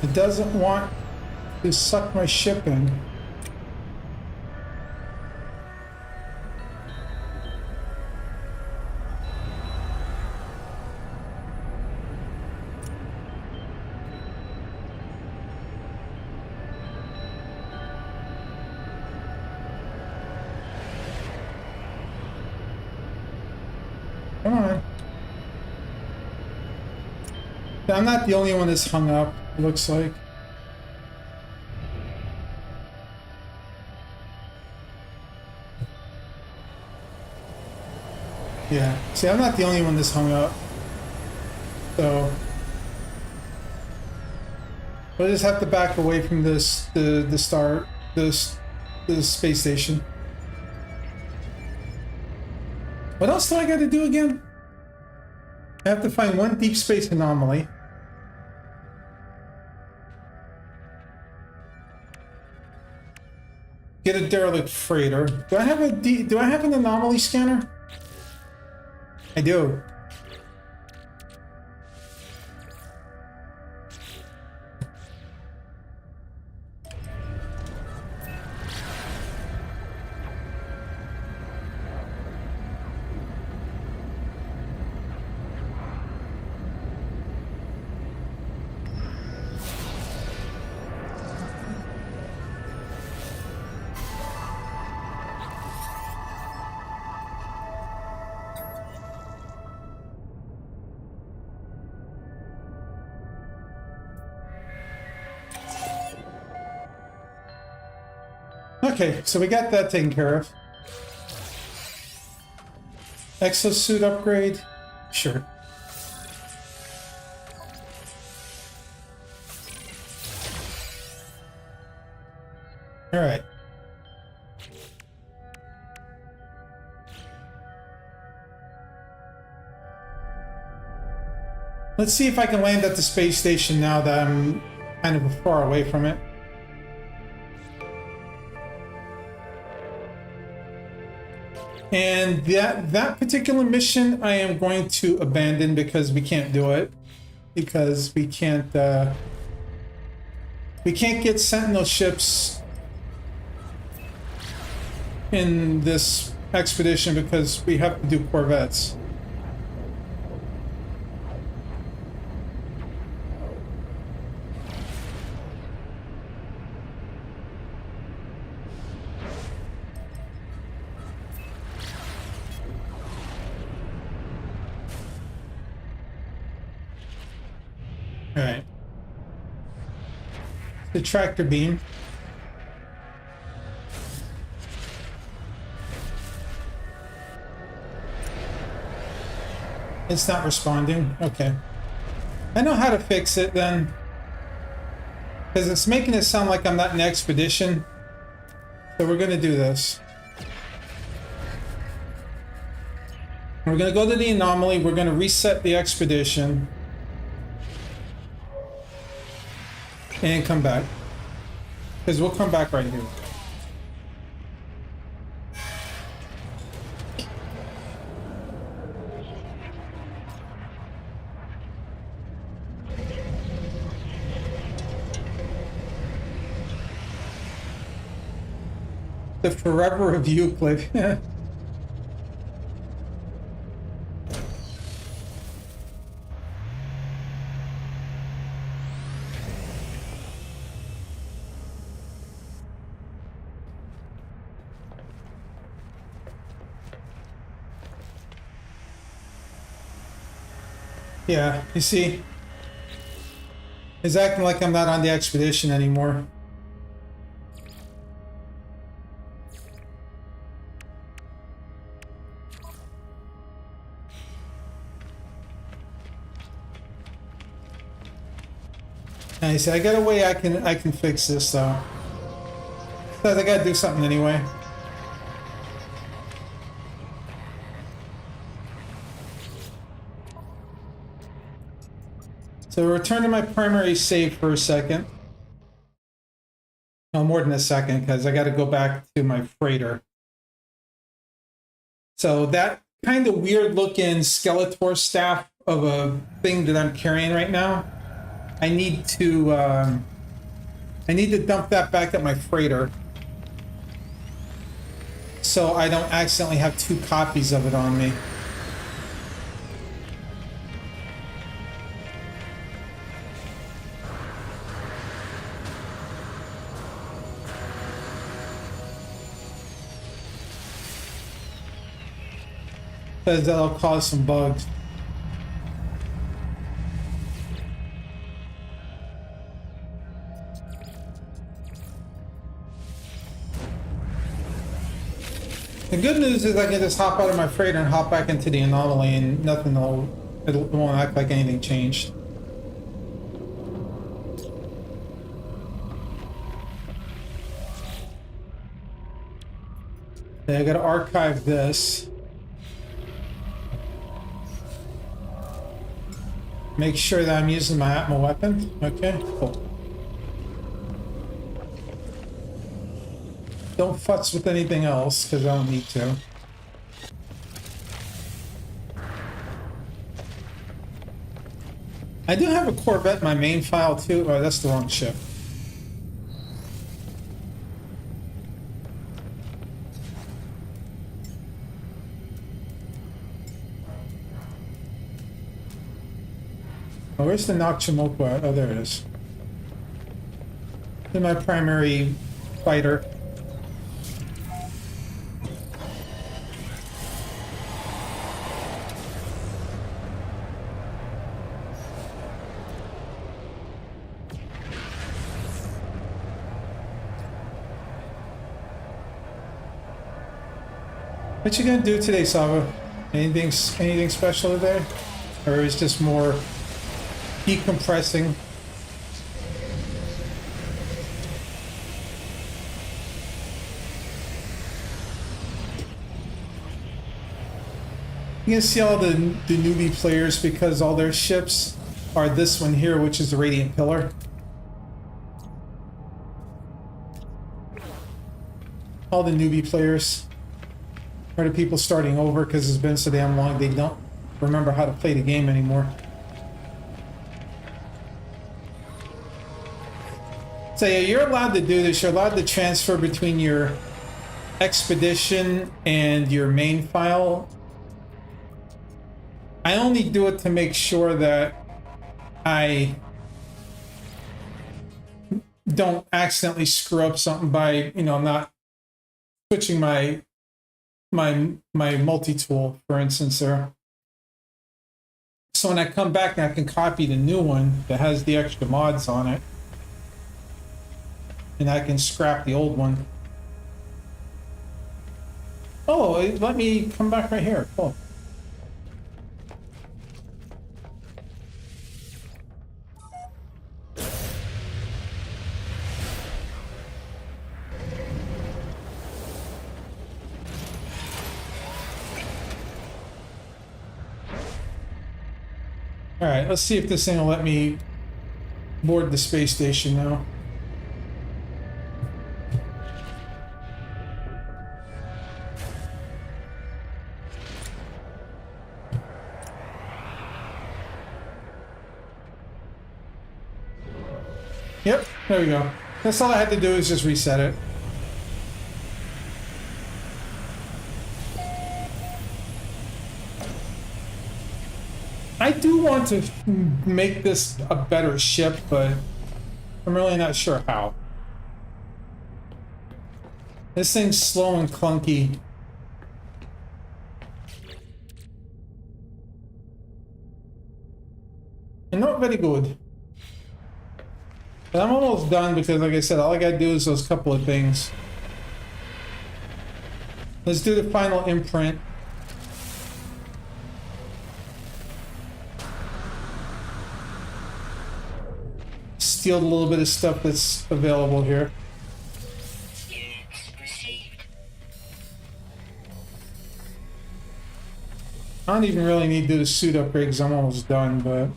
It doesn't want to suck my ship in. Come on. I'm not the only one that's hung up, it looks like. Yeah, see, I'm not the only one that's hung up. So we'll just have to back away from the space station. What else do I got to do again? I have to find one deep space anomaly. Get a derelict freighter. Do I have an anomaly scanner? I do. Okay, so we got that taken care of. Exosuit upgrade? Sure. All right. Let's see if I can land at the space station now that I'm kind of far away from it. And that particular mission I am going to abandon because we can't do it. Because we can't get Sentinel ships in this expedition because we have to do Corvettes. All right. The tractor beam. It's not responding. Okay. I know how to fix it then. Because it's making it sound like I'm not in expedition. So we're going to do this. We're going to go to the anomaly. We're going to reset the expedition. And come back. Because we'll come back right here. The forever of Euclid. Yeah, you see? It's acting like I'm not on the expedition anymore. I see. I got a way I can fix this though. But I gotta do something anyway. So return to my primary save for a second. No, more than a second, because I got to go back to my freighter. So that kind of weird looking Skeletor staff of a thing that I'm carrying right now, I need to dump that back at my freighter so I don't accidentally have 2 copies of it on me. Because that'll cause some bugs. The good news is I can just hop out of my freighter and hop back into the anomaly and it won't act like anything changed. Okay, I gotta archive this. Make sure that I'm using my Atma weapon. Okay, cool. Don't futz with anything else, because I don't need to. I do have a Corvette in my main file too. Oh, that's the wrong ship. Oh, where's the Nochamoko? Oh, there it is. In my primary fighter. What you gonna do today, Sava? Anything special today? Or is just more decompressing? You can see all the newbie players because all their ships are this one here, which is the Radiant Pillar. All the newbie players Or the people starting over because it's been so damn long they don't remember how to play the game anymore. So yeah, you're allowed to do this. You're allowed to transfer between your expedition and your main file. I only do it to make sure that I don't accidentally screw up something by, you know, not switching my multi-tool, for instance, there. So when I come back, I can copy the new one that has the extra mods on it, and I can scrap the old one. Oh, let me come back right here. Cool. All right, let's see if this thing will let me board the space station now. Yep, there we go. That's all I had to do is just reset it. I do want to make this a better ship, but I'm really not sure how. This thing's slow and clunky. And not very good. But I'm almost done because, like I said, all I gotta do is those couple of things. Let's do the final imprint. Steal a little bit of stuff that's available here. Units received. I don't even really need to do the suit upgrade because I'm almost done, but...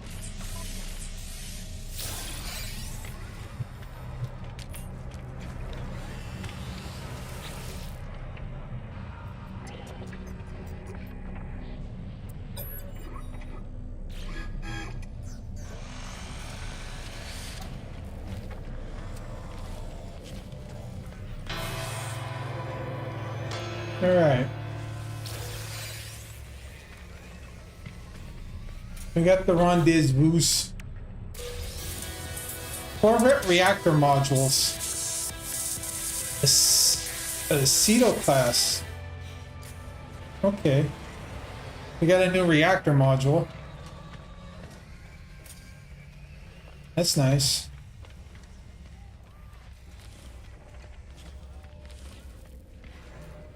All right. We got the rendezvous. Corvette reactor modules. Aceto class. Okay. We got a new reactor module. That's nice.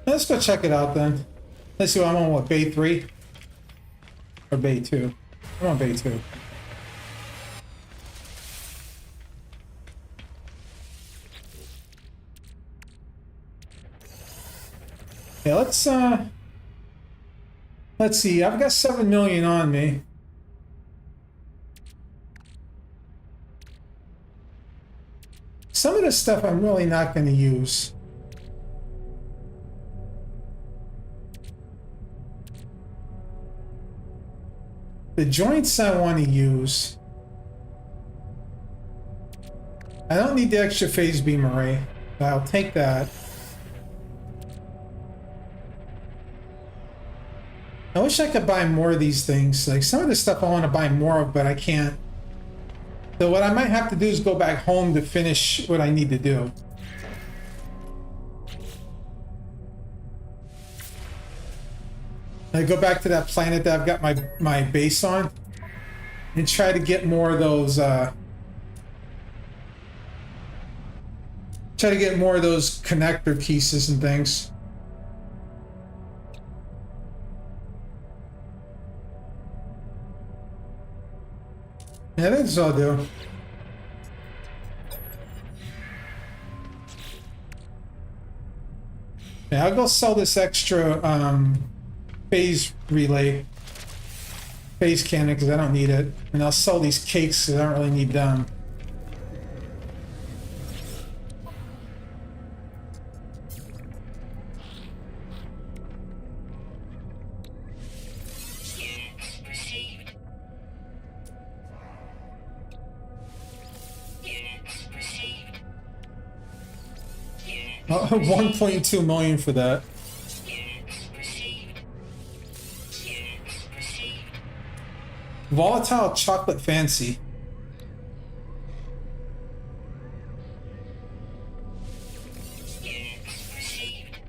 Let's go check it out then. Let's see, I'm on what, Bay 3? Or Bay 2? I'm on Bay 2. Yeah, let's see, I've got 7 million on me. Some of this stuff I'm really not going to use. The joints I want to use. I don't need the extra phase beam array. I'll take that. I wish I could buy more of these things. Like some of the stuff I want to buy more of, but I can't. So what I might have to do is go back home to finish what I need to do. I go back to that planet that I've got my base on and try to get more of those connector pieces and things. Yeah, I think this will do. Yeah, I'll go sell this extra phase relay, phase cannon, because I don't need it. And I'll sell these cakes because I don't really need them. 1.2 million for that. Units received. Units received. Volatile chocolate fancy. Units received.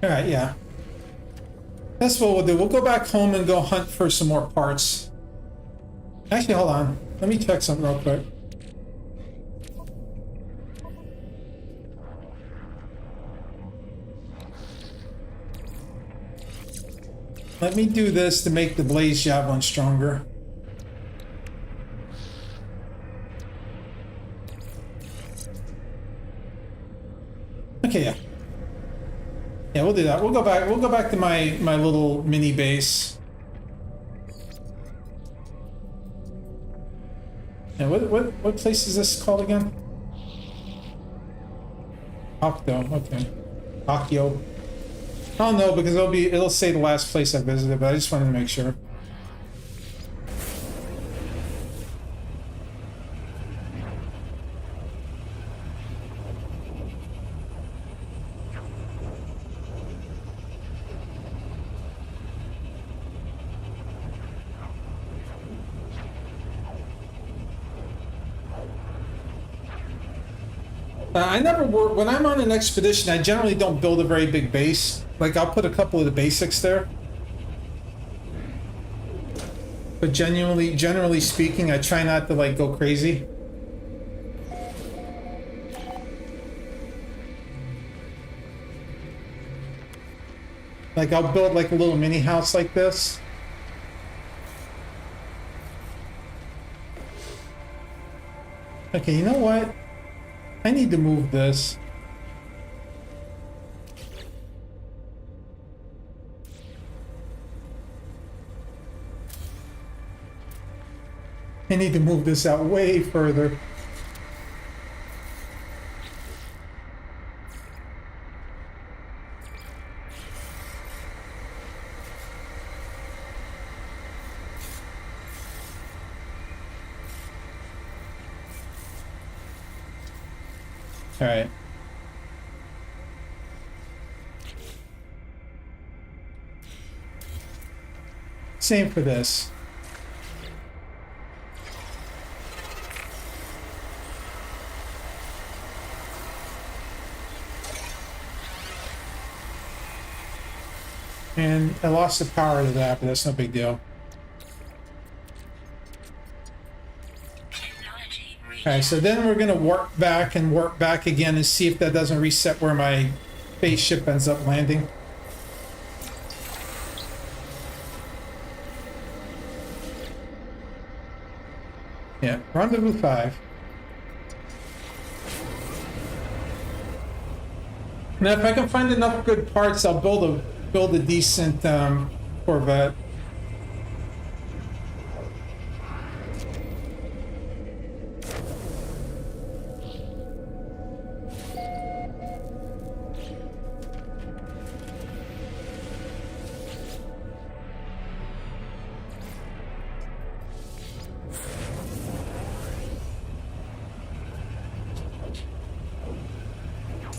Alright, yeah. That's what we'll do. We'll go back home and go hunt for some more parts. Actually, hold on. Let me check something real quick. Let me do this to make the blaze javelin stronger. Okay, yeah. Yeah, we'll do that. We'll go back. We'll go back to my little mini base. And what place is this called again? Octo. Okay. Akio. I don't know because it'll say the last place I visited, but I just wanted to make sure. I never work when I'm on an expedition. I generally don't build a very big base. Like I'll put a couple of the basics there, but generally speaking, I try not to like go crazy. Like I'll build like a little mini house like this. Okay, you know what? I need to move this. I need to move this out way further. All right. Same for this. And I lost the power to that, but that's no big deal. Technology All right, so then we're gonna warp back and warp back again and see if that doesn't reset where my spaceship ends up landing. Yeah, rendezvous 5. Now, if I can find enough good parts, I'll build a decent Corvette.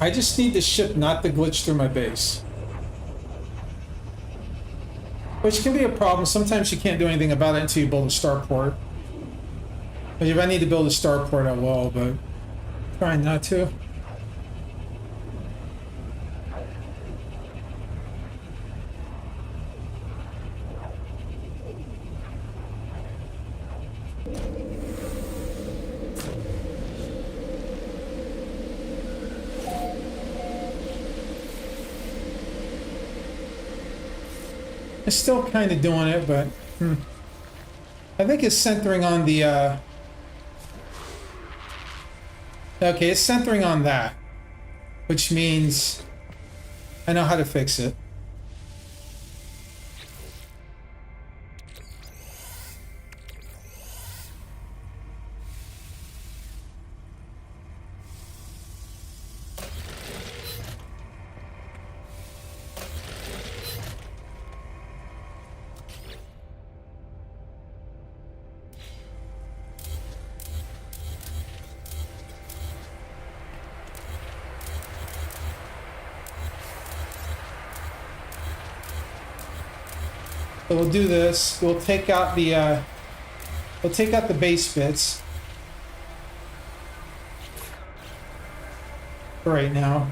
I just need the ship not to glitch through my base. Which can be a problem. Sometimes you can't do anything about it until you build a starport. But if I need to build a starport, I will, but trying not to. It's still kind of doing it, but I think it's centering on the okay, it's centering on that, which means I know how to fix it. So we'll do this. We'll take out the base bits for right now.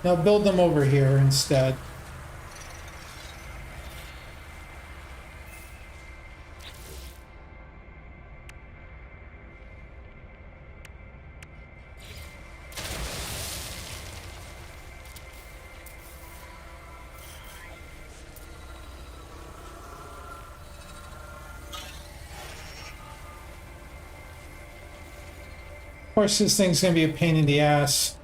Now build them over here instead. Of course, this thing's gonna be a pain in the ass.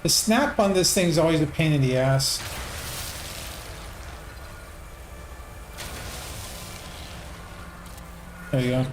The snap on this thing is always a pain in the ass. There you go.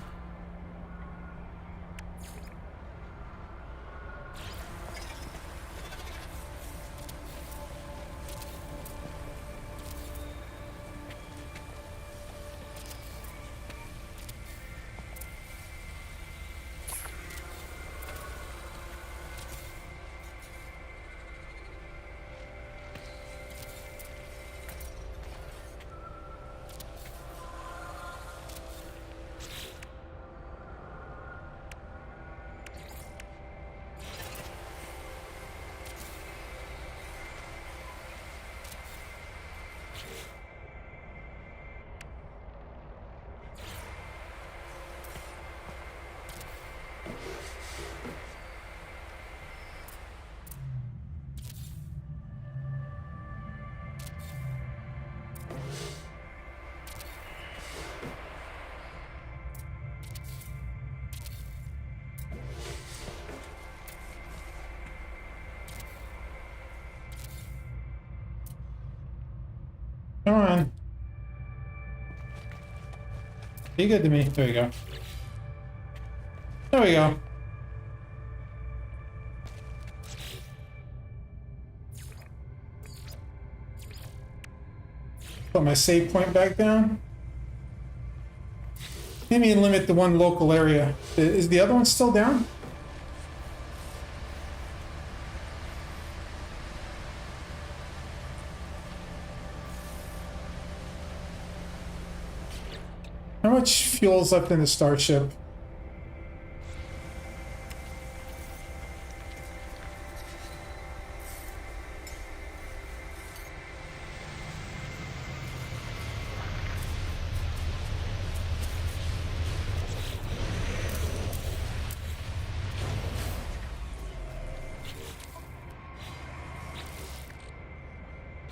Come on. Be good to me. There we go. There we go. Put my save point back down. Maybe limit to one local area. Is the other one still down? How much fuel's left in the starship?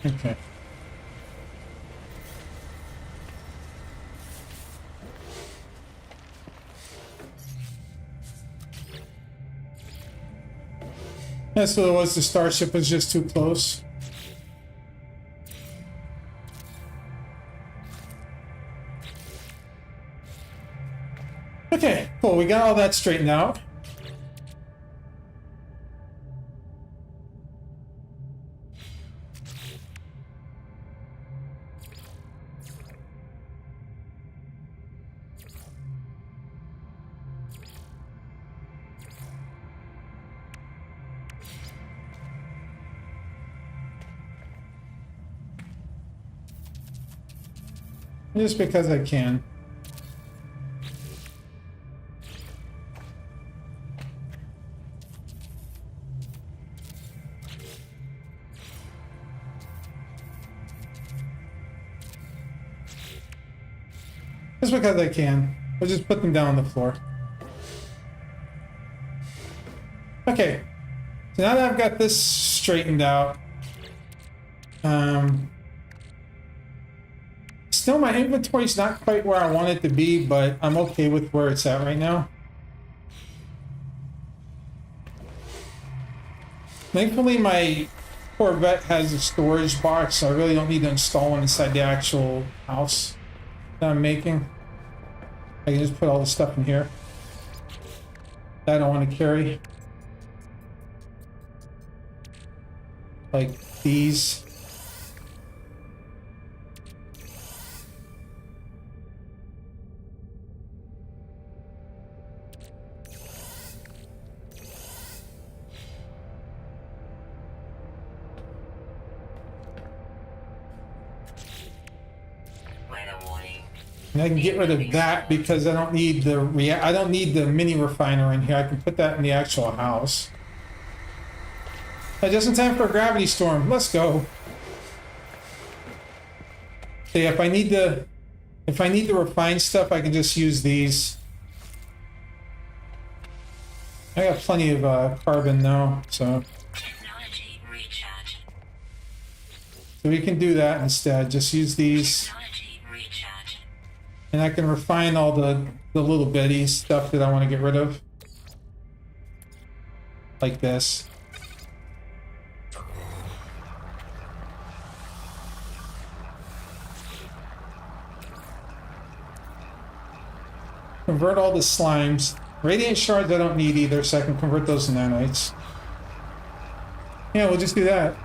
Okay. That's what it was. The starship was just too close. Okay, cool. We got all that straightened out. Just because I can. Just because I can. I'll just put them down on the floor. Okay. So now that I've got this straightened out, still, my inventory's not quite where I want it to be, but I'm okay with where it's at right now. Thankfully, my Corvette has a storage box, so I really don't need to install one inside the actual house that I'm making. I can just put all the stuff in here that I don't want to carry. Like these. And I can get rid of that because I don't need the mini refiner in here. I can put that in the actual house. Just in time for a gravity storm. Let's go. So yeah, if I need to refine stuff, I can just use these. I got plenty of carbon now, so Technology recharge. we can do that instead. Just use these, Technology recharge. and I can refine all the little bitty stuff that I want to get rid of, like this. Convert all the slimes. Radiant shards I don't need either, so I can convert those to nanites. Yeah, we'll just do that.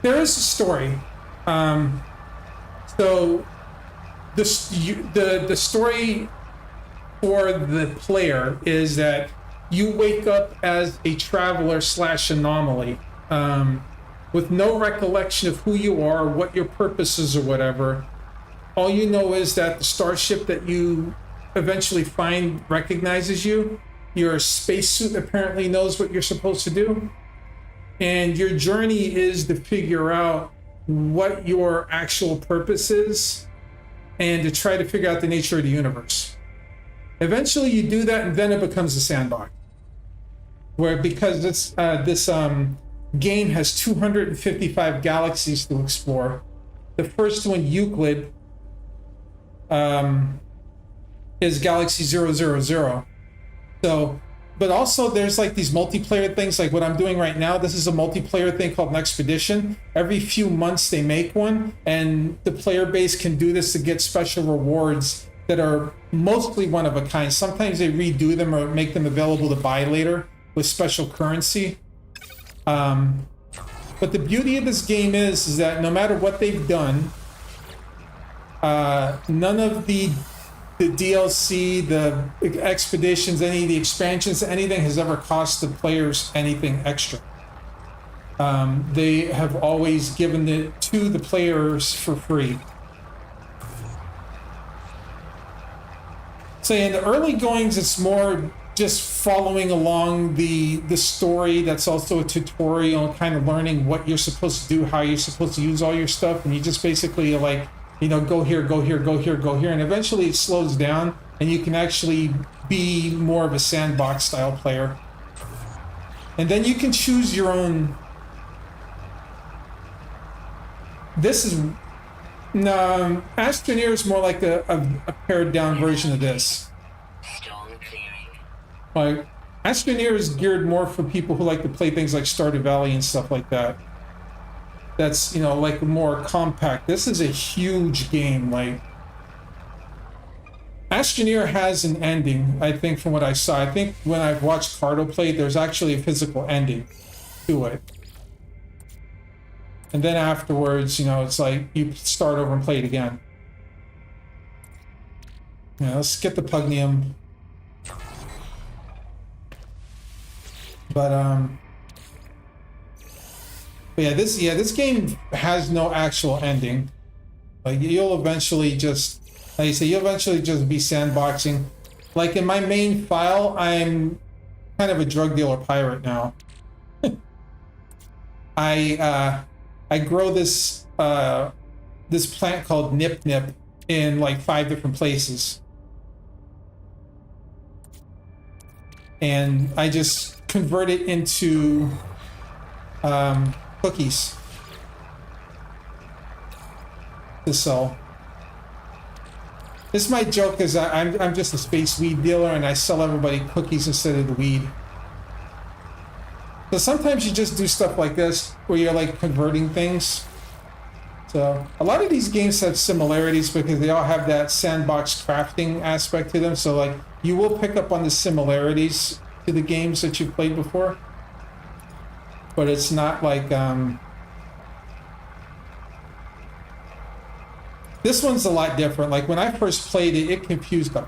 There is a story. So the story for the player is that you wake up as a traveler / anomaly, with no recollection of who you are, what your purpose is, or whatever. All you know is that the starship that you eventually find recognizes you. Your spacesuit apparently knows what you're supposed to do. And your journey is to figure out what your actual purpose is and to try to figure out the nature of the universe. Eventually you do that, and then it becomes a sandbox. Where because this game has 255 galaxies to explore. The first one, Euclid, is Galaxy 000. So, but also there's like these multiplayer things, like what I'm doing right now. This is a multiplayer thing called an expedition. Every few months they make one, and the player base can do this to get special rewards that are mostly one of a kind. Sometimes they redo them or make them available to buy later with special currency. But the beauty of this game is that no matter what they've done, none of the DLC, the expeditions, any of the expansions, anything has ever cost the players anything extra. They have always given it to the players for free. So in the early goings, it's more just following along the story. That's also a tutorial, kind of learning what you're supposed to do, how you're supposed to use all your stuff, and you just basically like, you know, go here, go here, go here, go here, and eventually it slows down, and you can actually be more of a sandbox style player. And then you can choose your own. This is Astroneer is more like a pared down version of this. Storm clearing. Like Astroneer is geared more for people who like to play things like Stardew Valley and stuff like that. That's, you know, like more compact. This is a huge game. Like Astroneer has an ending, I think, from what I saw. I think when I've watched Cardo play, there's actually a physical ending to it. And then afterwards, you know, it's like you start over and play it again. Yeah, let's get the Pugnium. But yeah, this game has no actual ending. Like you'll eventually just, like you say, you'll eventually just be sandboxing. Like in my main file, I'm kind of a drug dealer pirate now. I grow this this plant called Nip Nip in like 5 different places, and I just convert it into cookies to sell. This is my joke, is I'm just a space weed dealer, and I sell everybody cookies instead of the weed. So sometimes you just do stuff like this where you're like converting things. So a lot of these games have similarities because they all have that sandbox crafting aspect to them. So like you will pick up on the similarities to the games that you've played before. But it's not like this one's a lot different. Like when I first played it, it confused the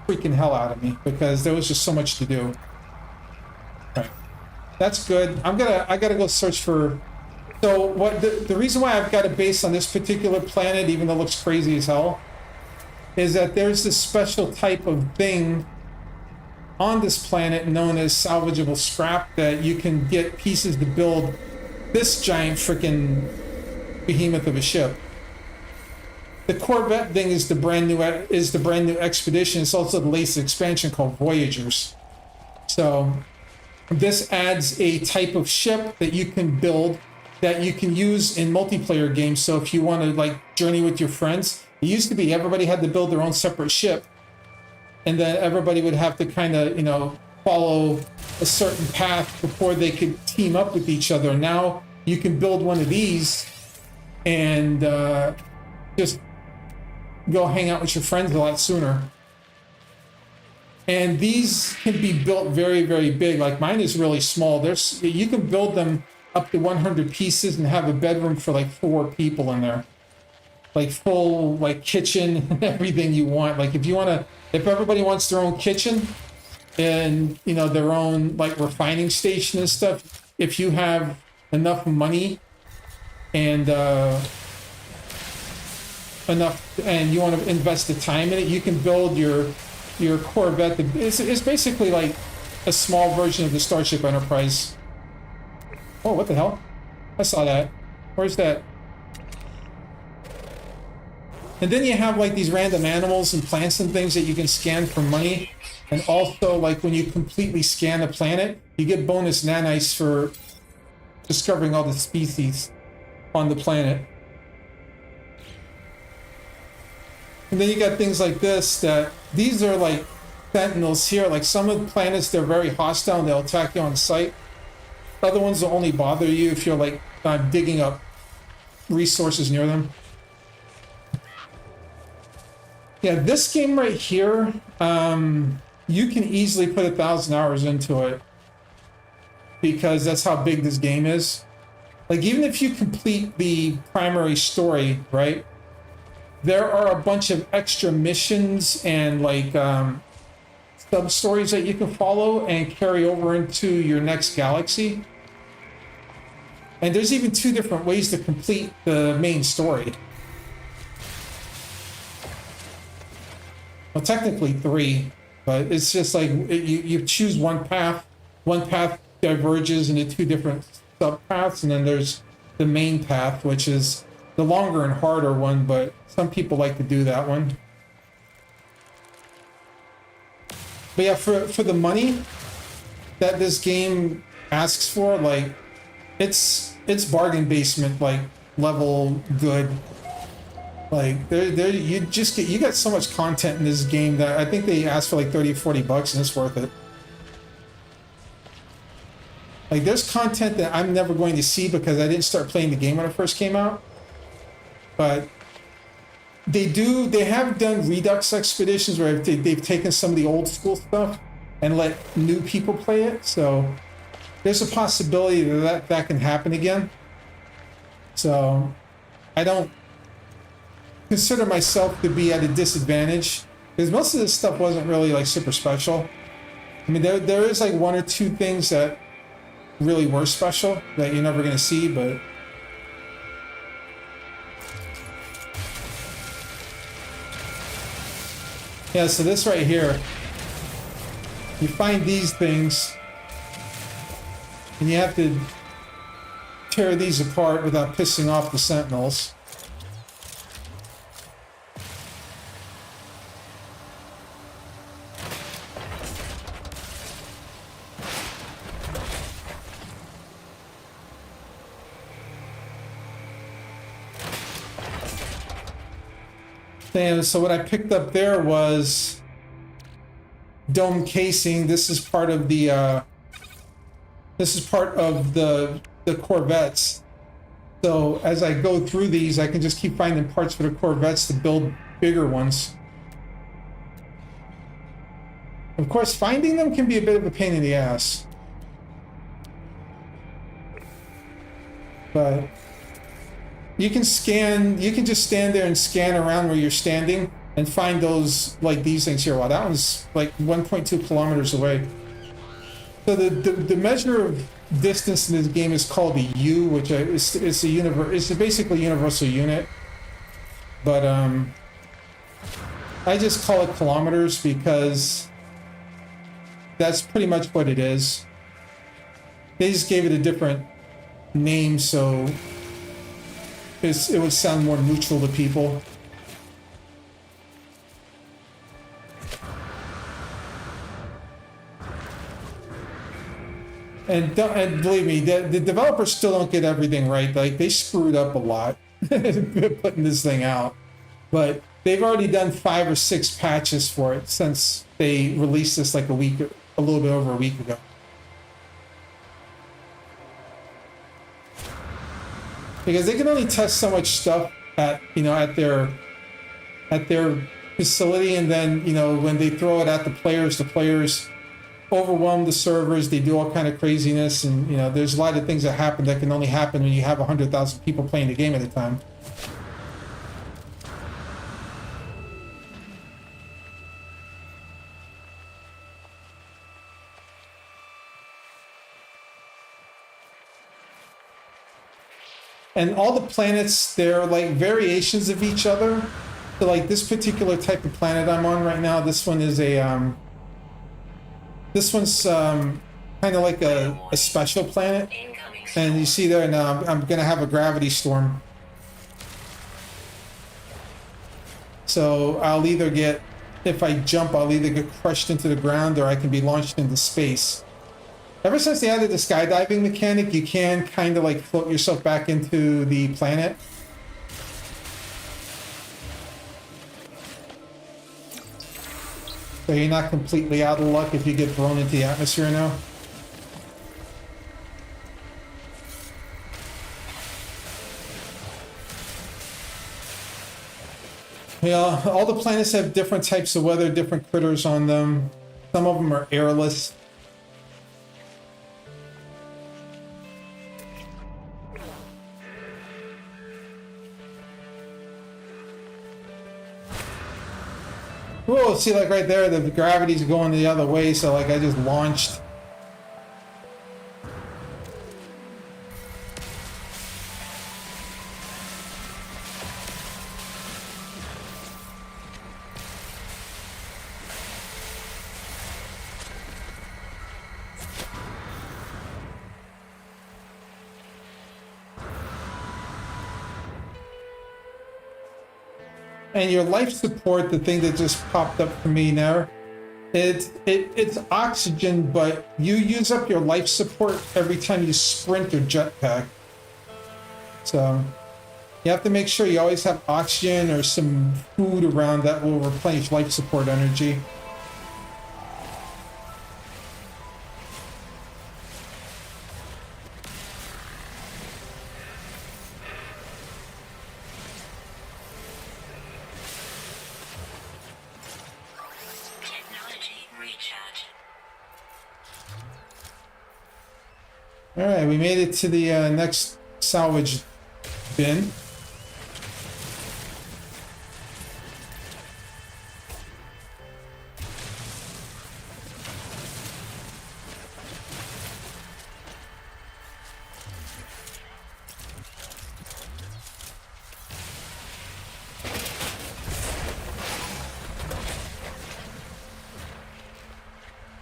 freaking hell out of me because there was just so much to do. Right. That's good. I gotta go search for So what the reason why I've got a base on this particular planet, even though it looks crazy as hell, is that there's this special type of thing on this planet known as salvageable scrap that you can get pieces to build this giant freaking behemoth of a ship. The Corvette thing is the brand new expedition. It's also the latest expansion called Voyagers. So this adds a type of ship that you can build that you can use in multiplayer games. So if you want to like journey with your friends, it used to be everybody had to build their own separate ship, and then everybody would have to kind of, you know, follow a certain path before they could team up with each other. Now you can build one of these and just go hang out with your friends a lot sooner. And these can be built very, very big. Like mine is really small. You can build them up to 100 pieces and have a bedroom for like 4 people in there. Like full like kitchen and everything you want. Like if everybody wants their own kitchen and, you know, their own like refining station and stuff, if you have enough money and you want to invest the time in it, you can build your Corvette. It's basically like a small version of the Starship Enterprise. Oh, what the hell? I saw that. Where's that? And then you have like these random animals and plants and things that you can scan for money. And also, like when you completely scan a planet, you get bonus nanites for discovering all the species on the planet. And then you got things like this, that these are like sentinels here. Like some of the planets, they're very hostile and they'll attack you on sight. Other ones will only bother you if you're like digging up resources near them. Yeah, this game right here, you can easily put 1,000 hours into it because that's how big this game is. Like even if you complete the primary story, right? There are a bunch of extra missions and like sub-stories that you can follow and carry over into your next galaxy. And there's even 2 different ways to complete the main story. Well, technically 3, but it's just like you choose one path. One path diverges into 2 different sub-paths, and then there's the main path, which is the longer and harder one, but some people like to do that one. But yeah, for the money that this game asks for, like it's bargain basement like level good. Like you got so much content in this game that I think they asked for like 30 or 40 bucks and it's worth it. Like there's content that I'm never going to see because I didn't start playing the game when it first came out. But they have done Redux expeditions where they've taken some of the old school stuff and let new people play it. So there's a possibility that can happen again. So I don't consider myself to be at a disadvantage because most of this stuff wasn't really like super special. I mean, there is like 1 or 2 things that really were special that you're never going to see, but yeah, so this right here, you find these things and you have to tear these apart without pissing off the sentinels. And so what I picked up there was dome casing. This is part of the the Corvettes. So as I go through these, I can just keep finding parts for the Corvettes to build bigger ones. Of course, finding them can be a bit of a pain in the ass. But you can just stand there and scan around where you're standing and find those, like these things here. Wow, that one's like 1.2 kilometers away. So the measure of distance in this game is called the U, which it's a it's basically a universal unit. But I just call it kilometers because that's pretty much what it is. They just gave it a different name so it would sound more neutral to people. And believe me, the developers still don't get everything right. Like, they screwed up a lot putting this thing out. But they've already done 5 or 6 patches for it since they released this like a little bit over a week ago. Because they can only test so much stuff at their facility, and then when they throw it at the players overwhelm the servers. They do all kind of craziness, and there's a lot of things that happen that can only happen when you have 100,000 people playing the game at a time. And all the planets, they're like variations of each other. So like this particular type of planet I'm on right now, this one is this one's kind of like a special planet. And you see there now, I'm gonna have a gravity storm. So I'll either get, if I jump, I'll either get crushed into the ground or I can be launched into space. Ever since they added the skydiving mechanic, you can kind of like float yourself back into the planet. So you're not completely out of luck if you get thrown into the atmosphere now. Yeah, all the planets have different types of weather, different critters on them. Some of them are airless. Whoa, see, like right there, the gravity's going the other way, so like I just launched. And your life support, the thing that just popped up for me now, it's oxygen, but you use up your life support every time you sprint or jetpack. So you have to make sure you always have oxygen or some food around that will replenish life support energy. All right, we made it to the next salvage bin.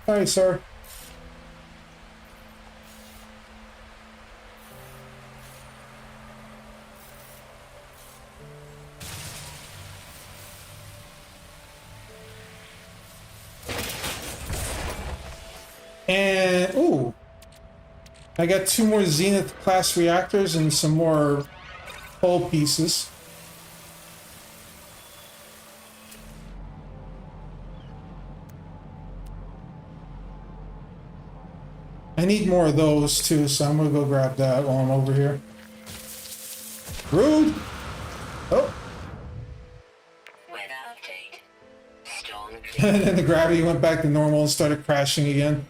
All right, sir. And, ooh, I got 2 more Zenith class reactors and some more hull pieces. I need more of those too, so I'm gonna go grab that while I'm over here. Rude! Oh! Weather update. Storm And then the gravity went back to normal and started crashing again.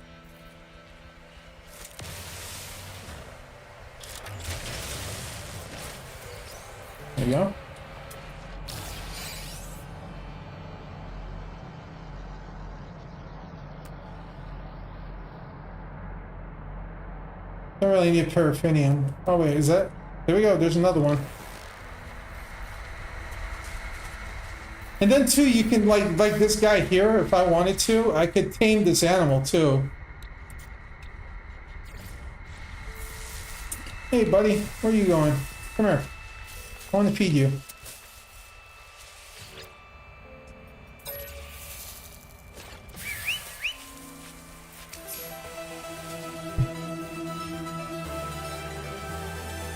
There you go. really need paraffinium. Oh wait, is that? There we go. There's another one. And then too, you can like this guy here. If I wanted to, I could tame this animal too. Hey, buddy, where are you going? Come here. I want to feed you.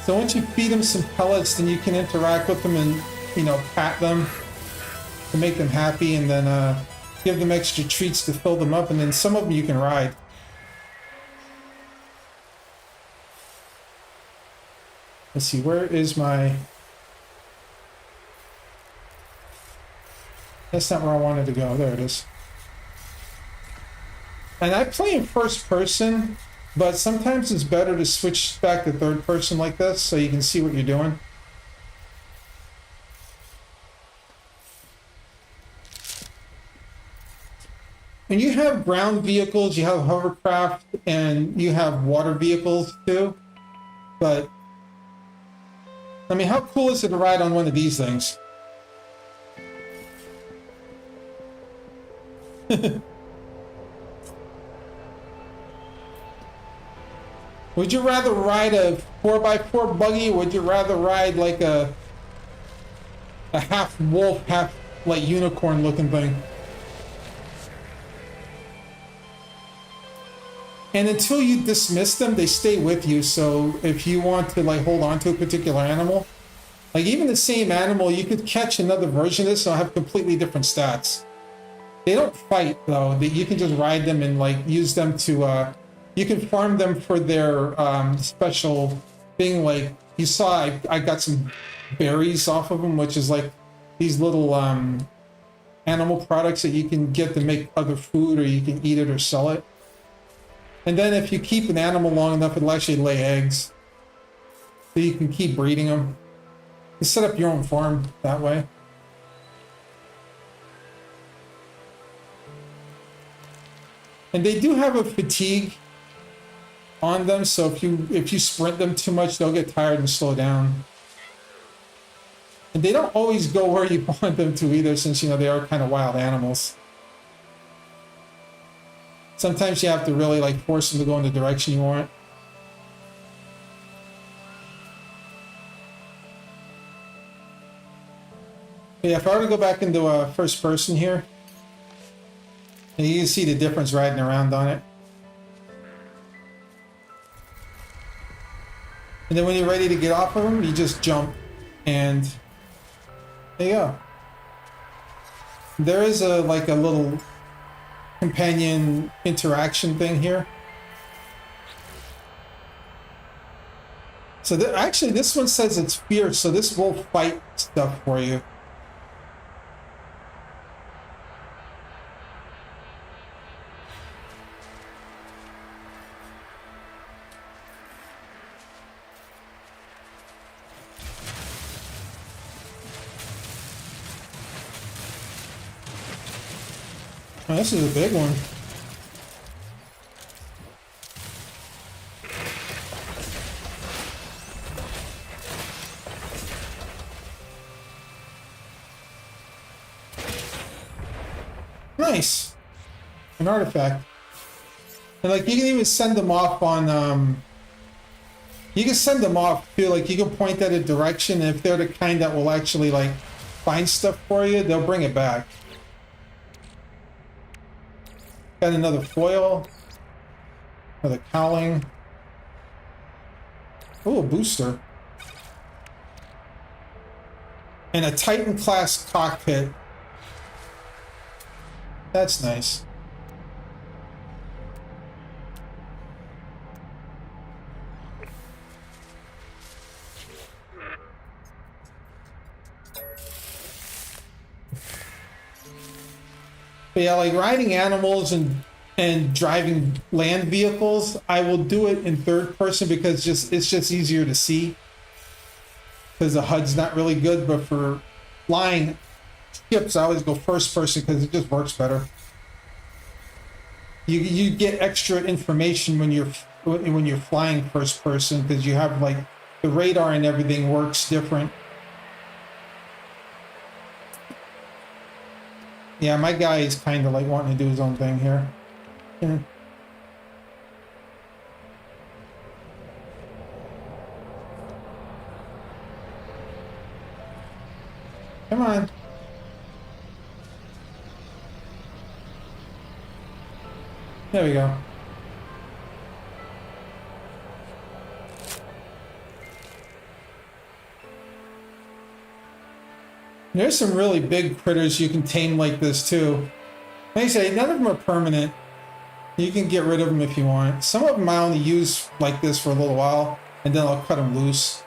So once you feed them some pellets, then you can interact with them and, you know, pat them to make them happy, and then give them extra treats to fill them up, and then some of them you can ride. Let's see, where is my... That's not where I wanted to go. There it is. And I play in first person, but sometimes it's better to switch back to third person like this so you can see what you're doing. When you have ground vehicles, you have hovercraft, and you have water vehicles too. But, I mean, how cool is it to ride on one of these things? Would you rather ride a 4x4 buggy, or would you rather ride like a half wolf, half like unicorn looking thing? And until you dismiss them, they stay with you. So if you want to like hold on to a particular animal, like even the same animal, you could catch another version of this and have completely different stats. They don't fight though. You can just ride them and like use them to, you can farm them for their special thing. Like you saw, I got some berries off of them, which is like these little animal products that you can get to make other food, or you can eat it or sell it. And then if you keep an animal long enough, it'll actually lay eggs. So you can keep breeding them. You set up your own farm that way. And they do have a fatigue on them, so if you sprint them too much, they'll get tired and slow down. And they don't always go where you want them to either, since, you know, they are kind of wild animals. Sometimes you have to really like force them to go in the direction you want. But yeah, if I were to go back into first person here, and you can see the difference riding around on it. And then when you're ready to get off of them, you just jump, and there you go. There is a like a little companion interaction thing here. So actually this one says it's fierce, so this will fight stuff for you. Oh, this is a big one. Nice. An artifact. And like you can even send them off on you can send them off too, like you can point at a direction, and if they're the kind that will actually like find stuff for you, they'll bring it back. Got another foil. Another cowling. Oh, a booster. And a Titan class cockpit. That's nice. But yeah, like riding animals and driving land vehicles, I will do it in third person because it's just easier to see. Because the HUD's not really good, but for flying ships, I always go first person because it just works better. You get extra information when you're when you're flying first person, because you have like the radar and everything works different. Yeah, my guy is kind of like wanting to do his own thing here. Yeah. Come on. There we go. There's some really big critters you can tame like this too. Like I say, none of them are permanent. You can get rid of them if you want. Some of them I only use like this for a little while, and then I'll cut them loose.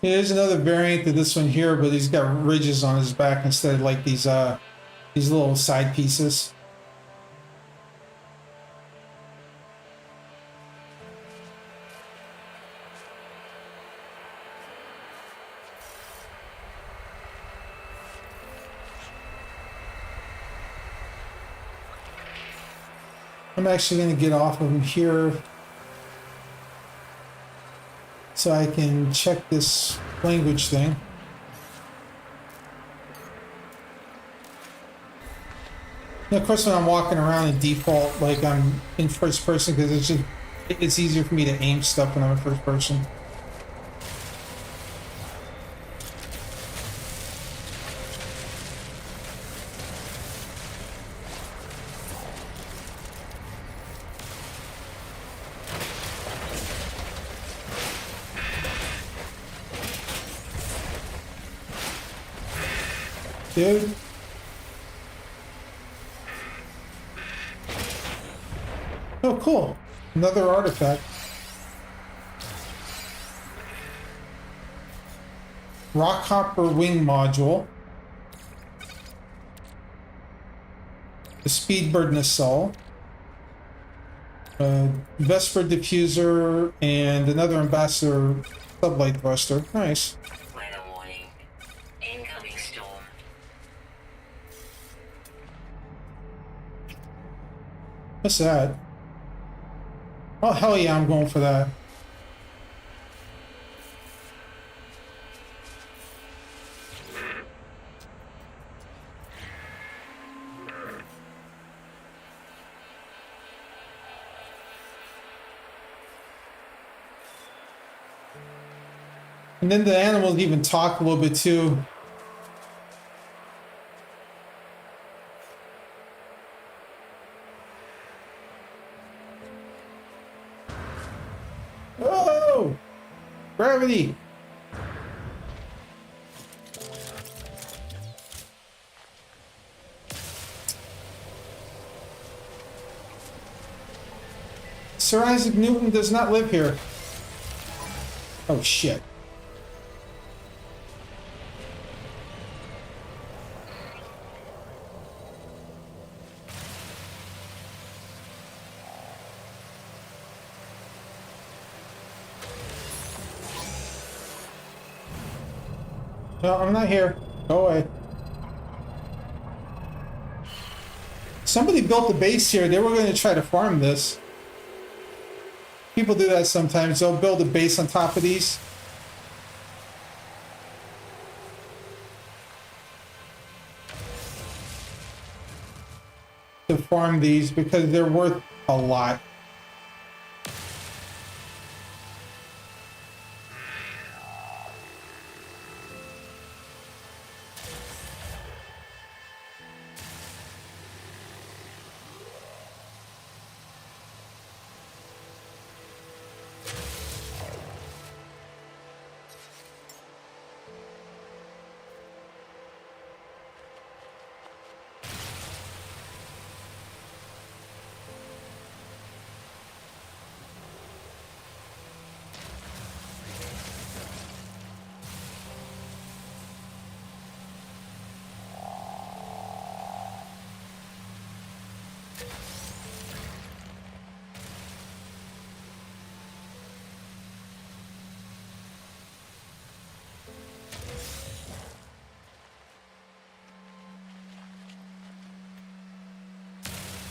Yeah, there's another variant of this one here, but he's got ridges on his back instead of like these little side pieces. I'm actually going to get off of him here so I can check this language thing. And of course, when I'm walking around in default, like I'm in first person because it's easier for me to aim stuff when I'm in first person. Dude. Oh, cool. Another artifact. Rockhopper wing module. The Speedbird nacelle. Vesper diffuser and another ambassador sublight thruster. Nice. Weather warning. Incoming storm. What's that? Oh, hell yeah, I'm going for that. And then the animals even talk a little bit too. Oh! Gravity! Sir Isaac Newton does not live here. Oh shit. No, I'm not here. Go away. Somebody built a base here. They were going to try to farm this. People do that sometimes. They'll build a base on top of these. To farm these because they're worth a lot.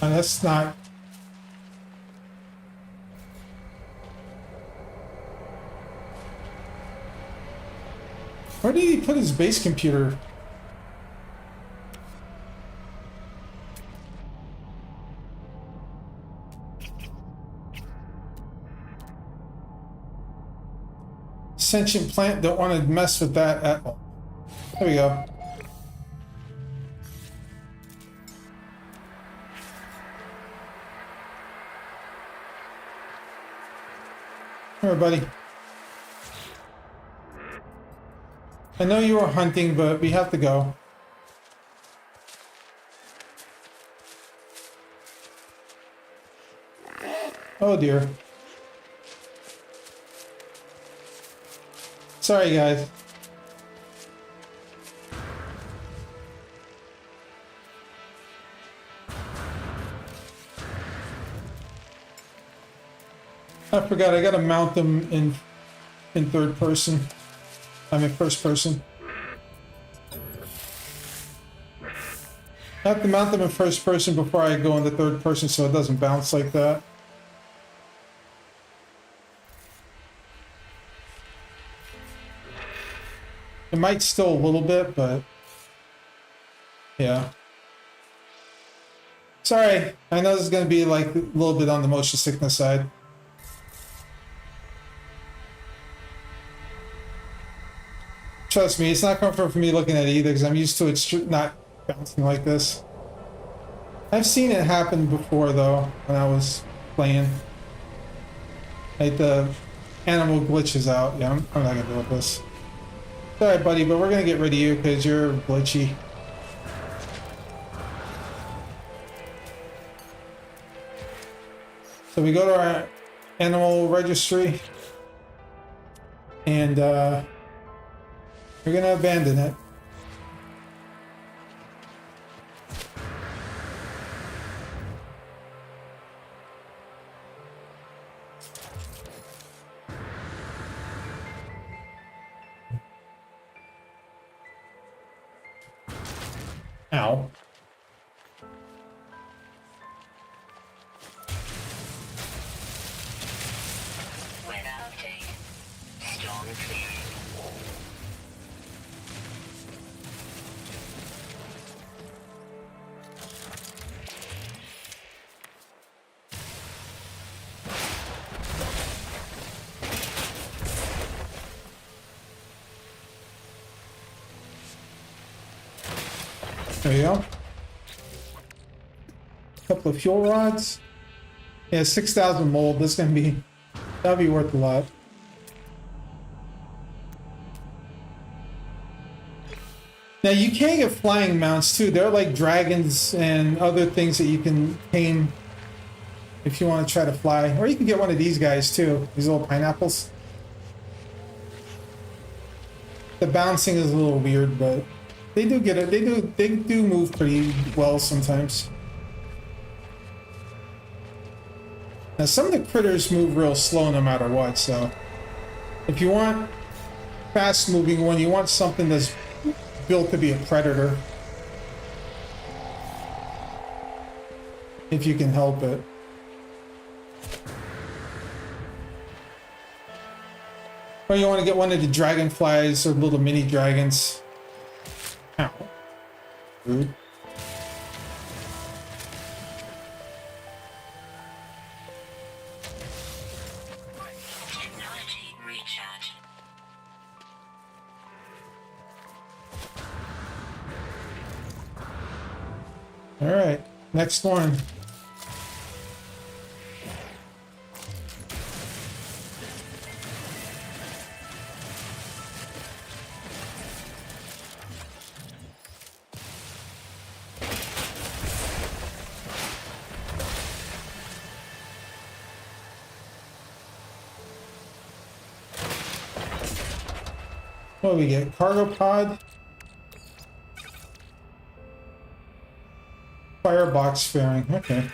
That's not. Where did he put his base computer? Sentient plant, don't want to mess with that at all. There we go. Here, buddy. I know you were hunting, but we have to go. Oh dear. Sorry, guys. I forgot, I gotta mount them in third person. I'm in first person. I have to mount them in first person before I go into third person so it doesn't bounce like that. It might still a little bit, but yeah. Sorry, I know this is going to be like a little bit on the motion sickness side. Trust me, it's not comfortable for me looking at it either because I'm used to it not bouncing like this. I've seen it happen before though when I was playing. Like the animal glitches out. Yeah, I'm not going to deal with this. Sorry, buddy, but we're gonna get rid of you because you're glitchy. So we go to our animal registry, and we're gonna abandon it. Ow. Weather update. Storm clearing. There you go. Couple of fuel rods. Yeah, 6,000 mold. That's gonna be, that'll be worth a lot. Now you can get flying mounts too. They're like dragons and other things that you can tame if you want to try to fly. Or you can get one of these guys too. These little pineapples. The bouncing is a little weird, but they do get it. They do move pretty well sometimes. Now some of the critters move real slow no matter what, so if you want fast moving one, you want something that's built to be a predator. If you can help it. Or you want to get one of the dragonflies or little mini dragons. Ow. Rude. Technology recharge. All right, next one. What do we get? Cargo pod. Firebox fairing. Okay.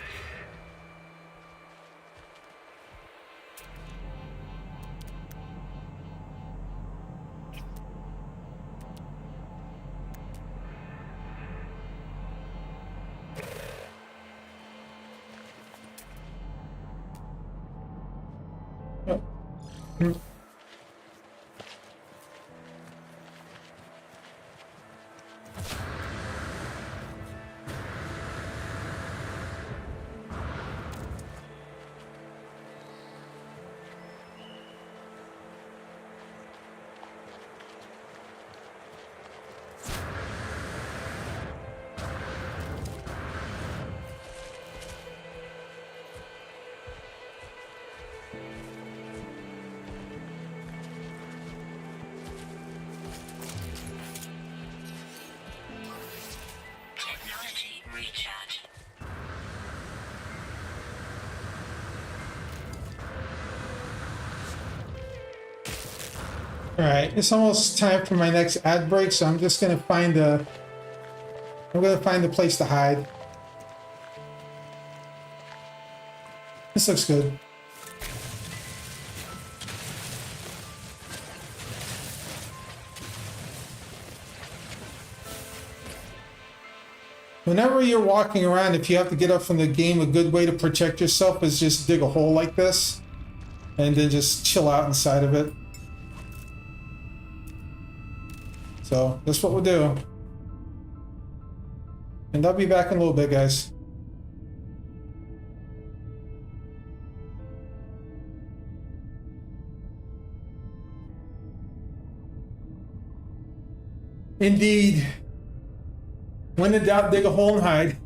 Oh. Hmm. Technology recharge. All right, it's almost time for my next ad break, so I'm just gonna find a. I'm gonna find a place to hide. This looks good. Whenever you're walking around, if you have to get up from the game, a good way to protect yourself is just dig a hole like this and then just chill out inside of it. So that's what we'll do. And I'll be back in a little bit, guys. Indeed. When in doubt, dig a hole and hide.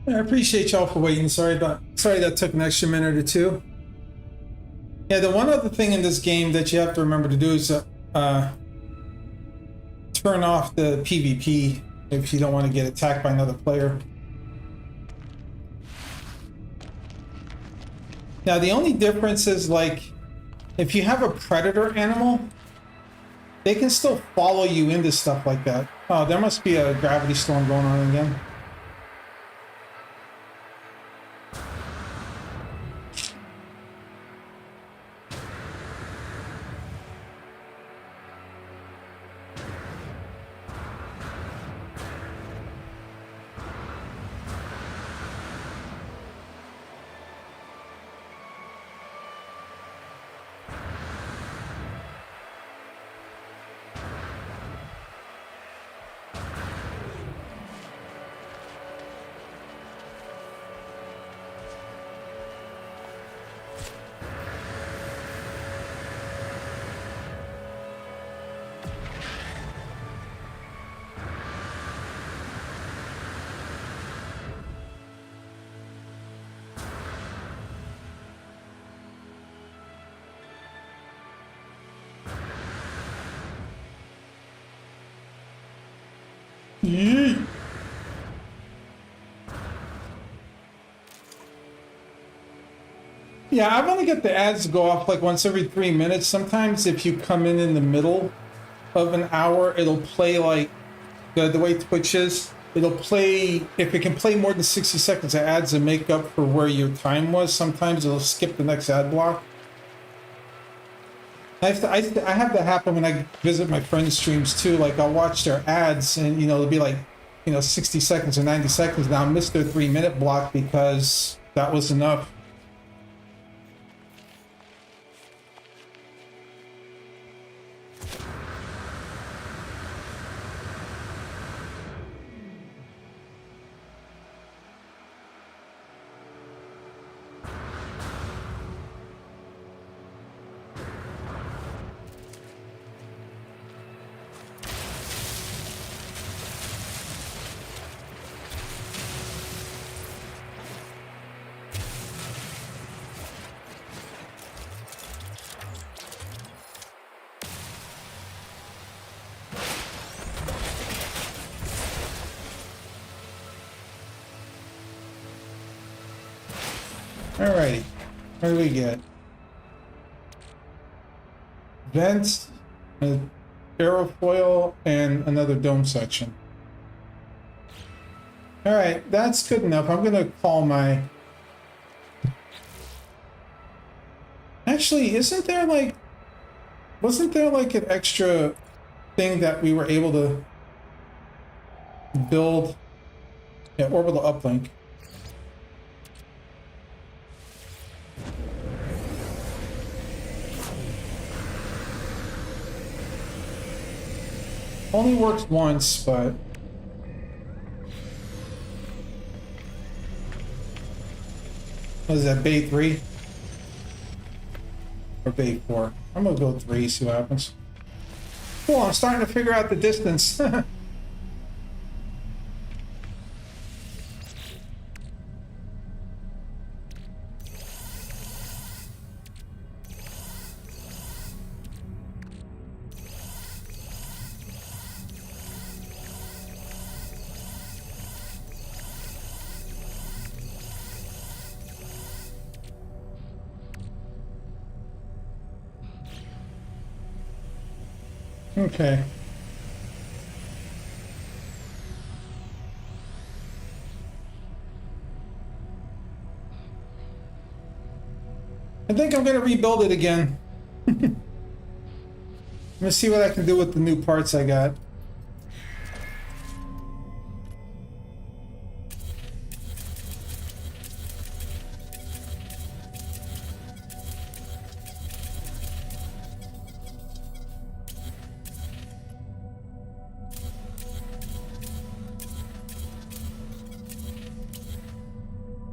I appreciate y'all for waiting. Sorry that took an extra minute or two. Yeah, the one other thing in this game that you have to remember to do is turn off the PvP if you don't want to get attacked by another player. Now, the only difference is, like, if you have a predator animal, they can still follow you into stuff like that. Oh, there must be a gravity storm going on again. Yeet. Yeah, I've only got the ads to go off like once every 3 minutes. Sometimes if you come in the middle of an hour, it'll play like the way Twitch is. It'll play, if it can play more than 60 seconds of ads and make up for where your time was, sometimes it'll skip the next ad block. I have that happen when I visit my friends' streams too. Like, I'll watch their ads and, it'll be like, 60 seconds or 90 seconds. And I'll miss their 3-minute block because that was enough. Alrighty, what do we get? Vents, an aerofoil, and another dome section. Alright, that's good enough. I'm gonna call my... Actually, wasn't there like an extra thing that we were able to build? Yeah, orbital uplink. Only works once, but... What is that, bay 3? Or bay 4? I'm gonna go 3, see what happens. Cool, I'm starting to figure out the distance. Okay. I think I'm gonna rebuild it again. Let's see what I can do with the new parts I got.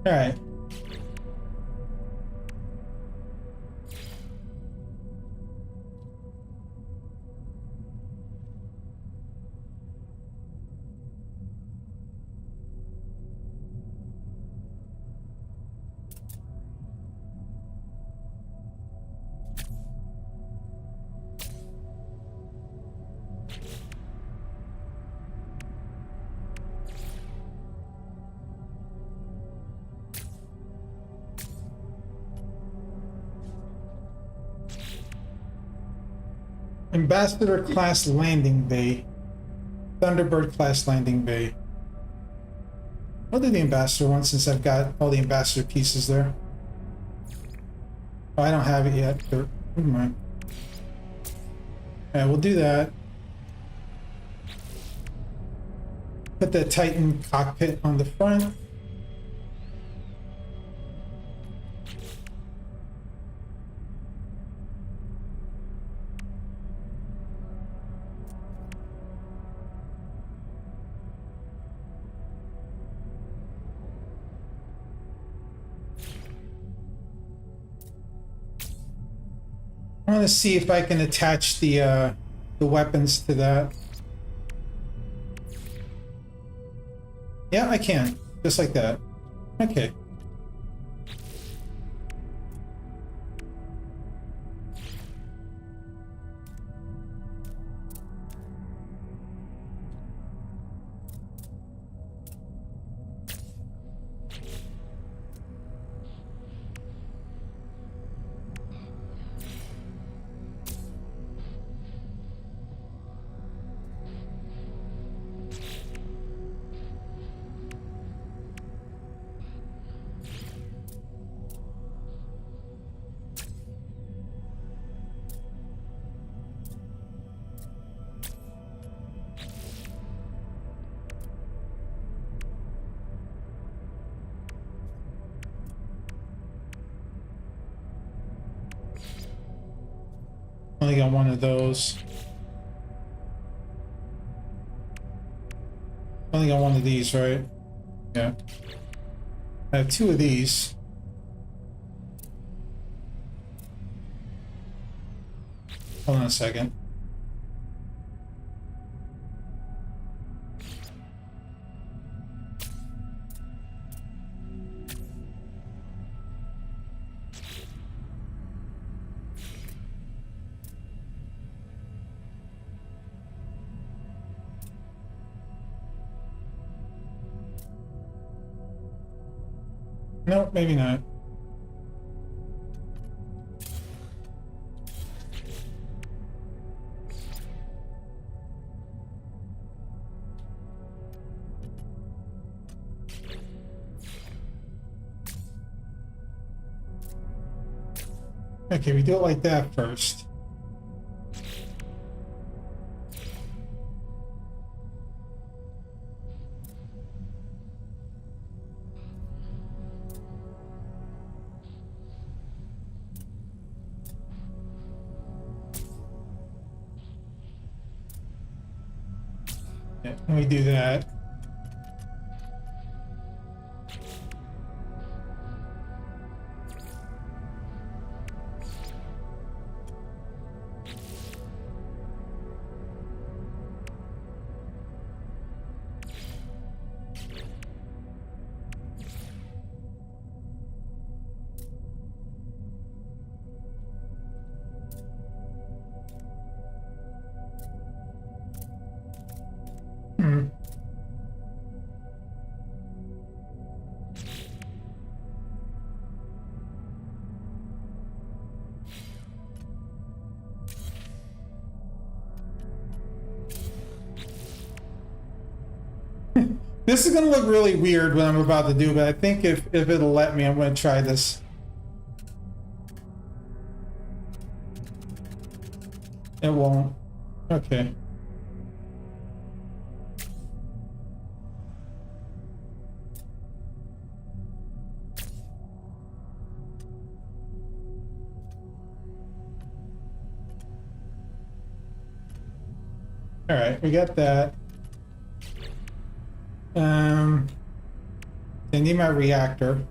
All right. Ambassador class landing bay. Thunderbird class landing bay. I'll do the ambassador one since I've got all the ambassador pieces there. Oh, I don't have it yet. Never mind. Alright, we'll do that. Put the Titan cockpit on the front. I want to see if I can attach the weapons to that. Yeah, I can. Just like that. Okay. Only got one of those. Only got one of these, right? Yeah. I have two of these. Hold on a second. No, maybe not. Okay, we do it like that first. Yeah, let me do that. This is gonna look really weird what I'm about to do, but I think if it'll let me, I'm gonna try this. It won't. Okay. All right, we got that. I need my reactor.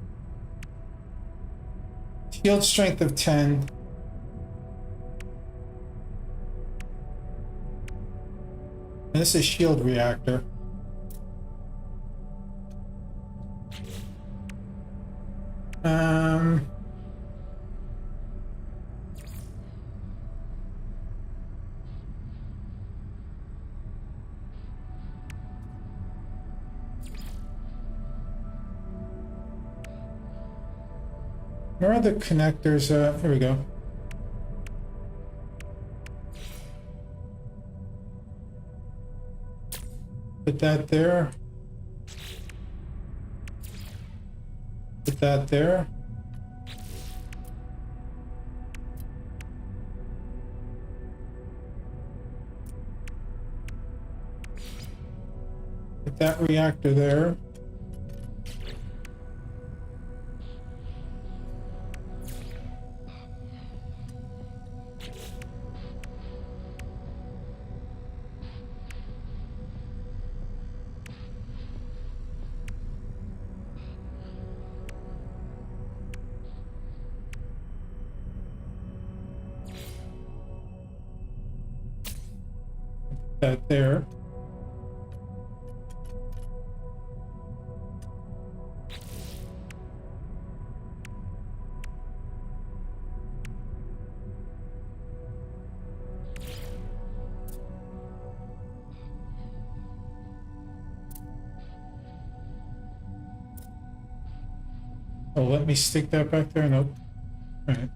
Shield strength of 10. And this is shield reactor. Where are the connectors? Here we go. Put that there. Put that there. Put that reactor there. That there. Oh, let me stick that back there. Nope. All right.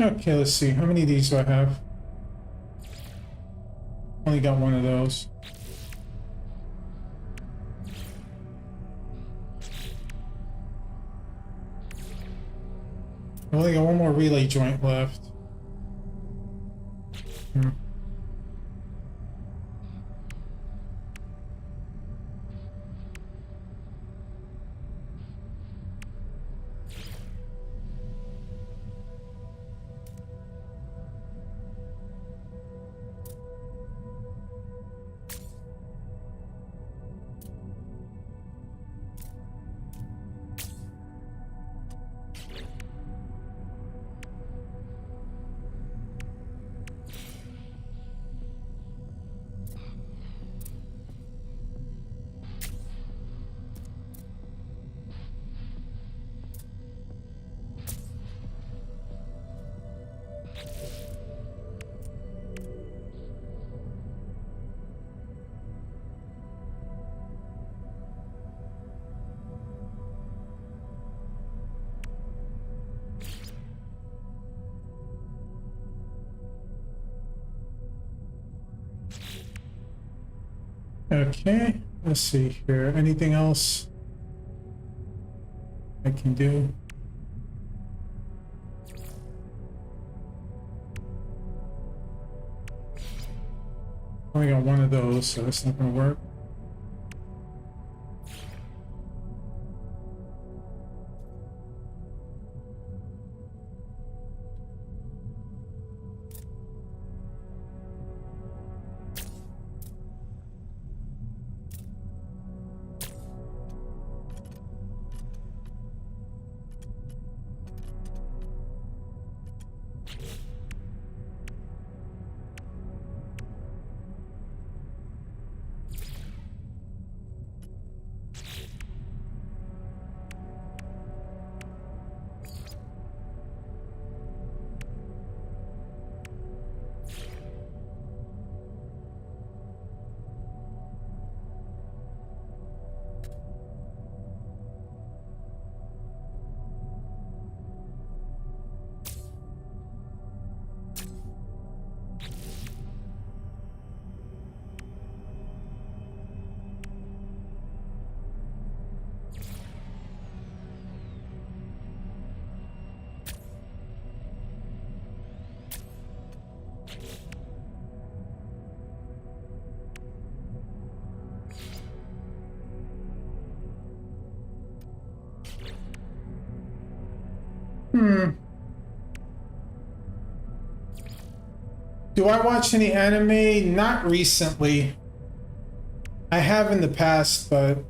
Okay, let's see. How many of these do I have? Only got one of those. I only got one more relay joint left. Hmm. Okay, let's see here. Anything else I can do? Only got one of those, so that's not gonna work. Do I watch any anime? Not recently. I have in the past, but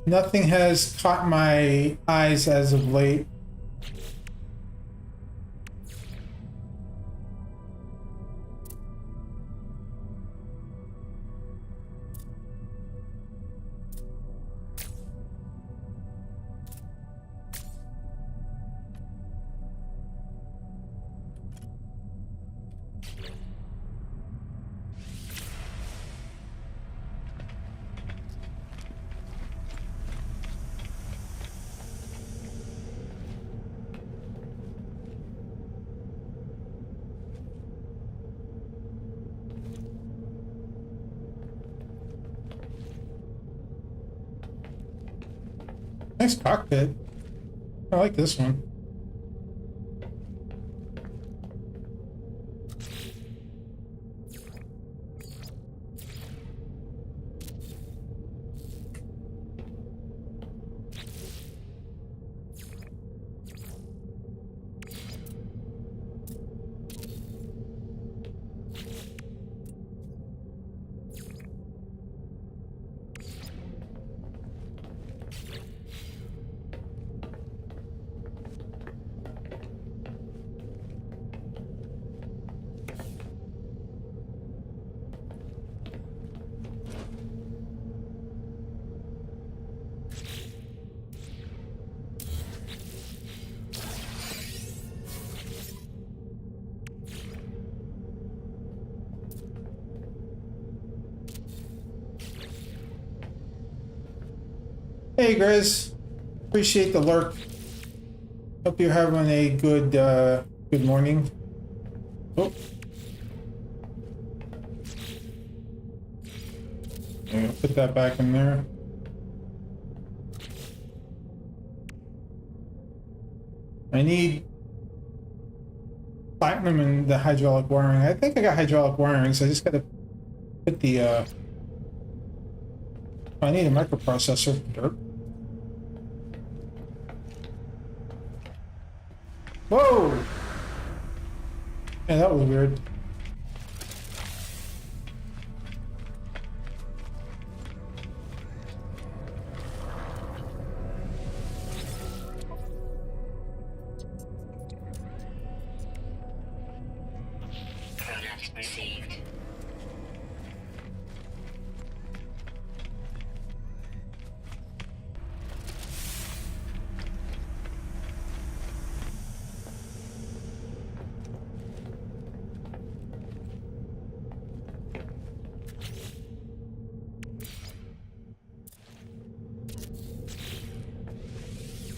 nothing has caught my eyes as of late. Nice cockpit. I like this one. Hey, Grizz. Appreciate the lurk. Hope you're having a good morning. Oh. I'm gonna put that back in there. I need platinum in the hydraulic wiring. I think I got hydraulic wiring, so I just gotta put the I need a microprocessor. Dirt. Whoa! Yeah, that was weird. Product received.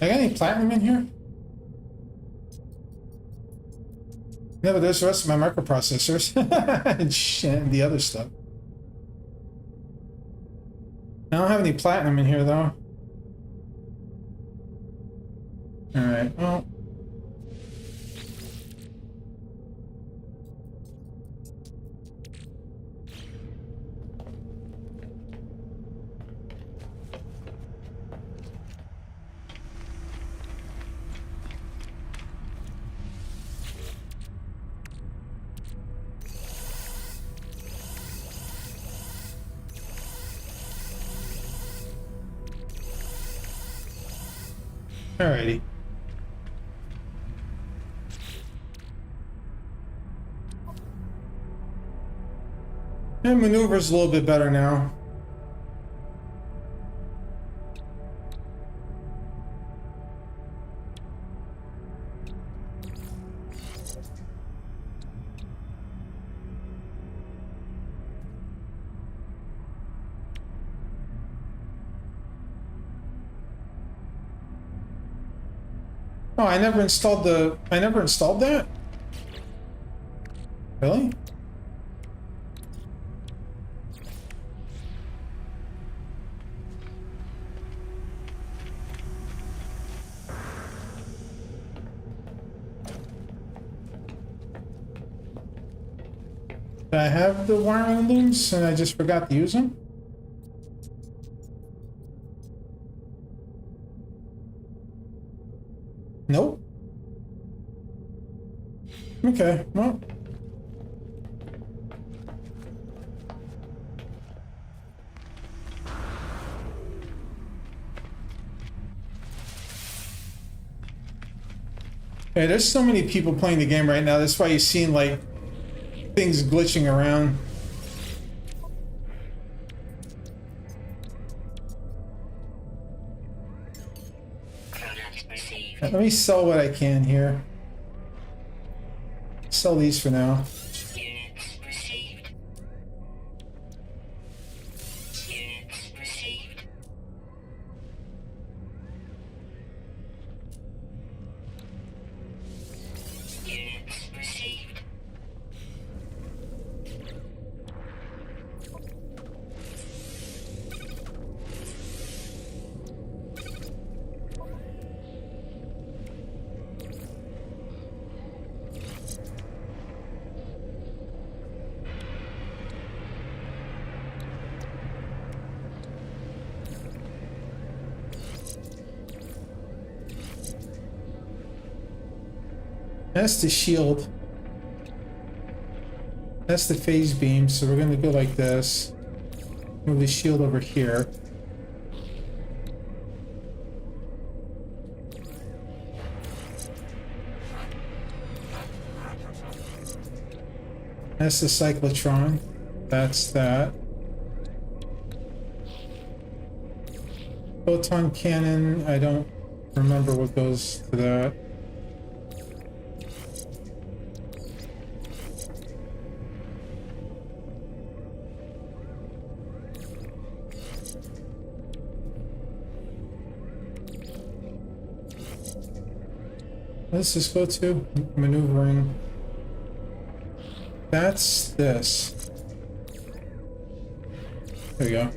I got any platinum in here? Yeah, but there's the rest of my microprocessors and the other stuff. I don't have any platinum in here though. Alright, well. Alrighty. And maneuver's a little bit better now. Oh, I never installed that? Really? Did I have the wiring looms and I just forgot to use them? Nope. Okay, well. Yeah, there's so many people playing the game right now. That's why you're seeing like things glitching around. Let me sell what I can here. Sell these for now. Units received. Units received. Units received. That's the shield. That's the phase beam, so we're gonna go like this. Move the shield over here. That's the cyclotron. That's that. Photon cannon, I don't remember what goes to that. Let's just go to maneuvering. That's this. There we go.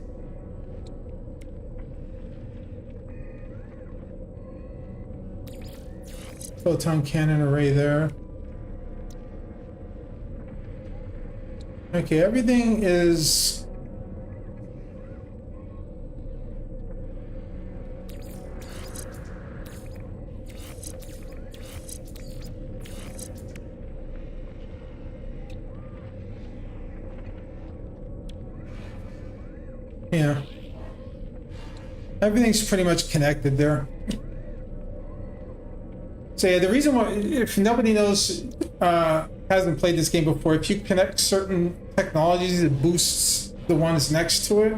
Photon cannon array there. Okay, everything is... Yeah. Everything's pretty much connected there. So yeah, the reason why, if nobody knows, hasn't played this game before, if you connect certain technologies, it boosts the ones next to it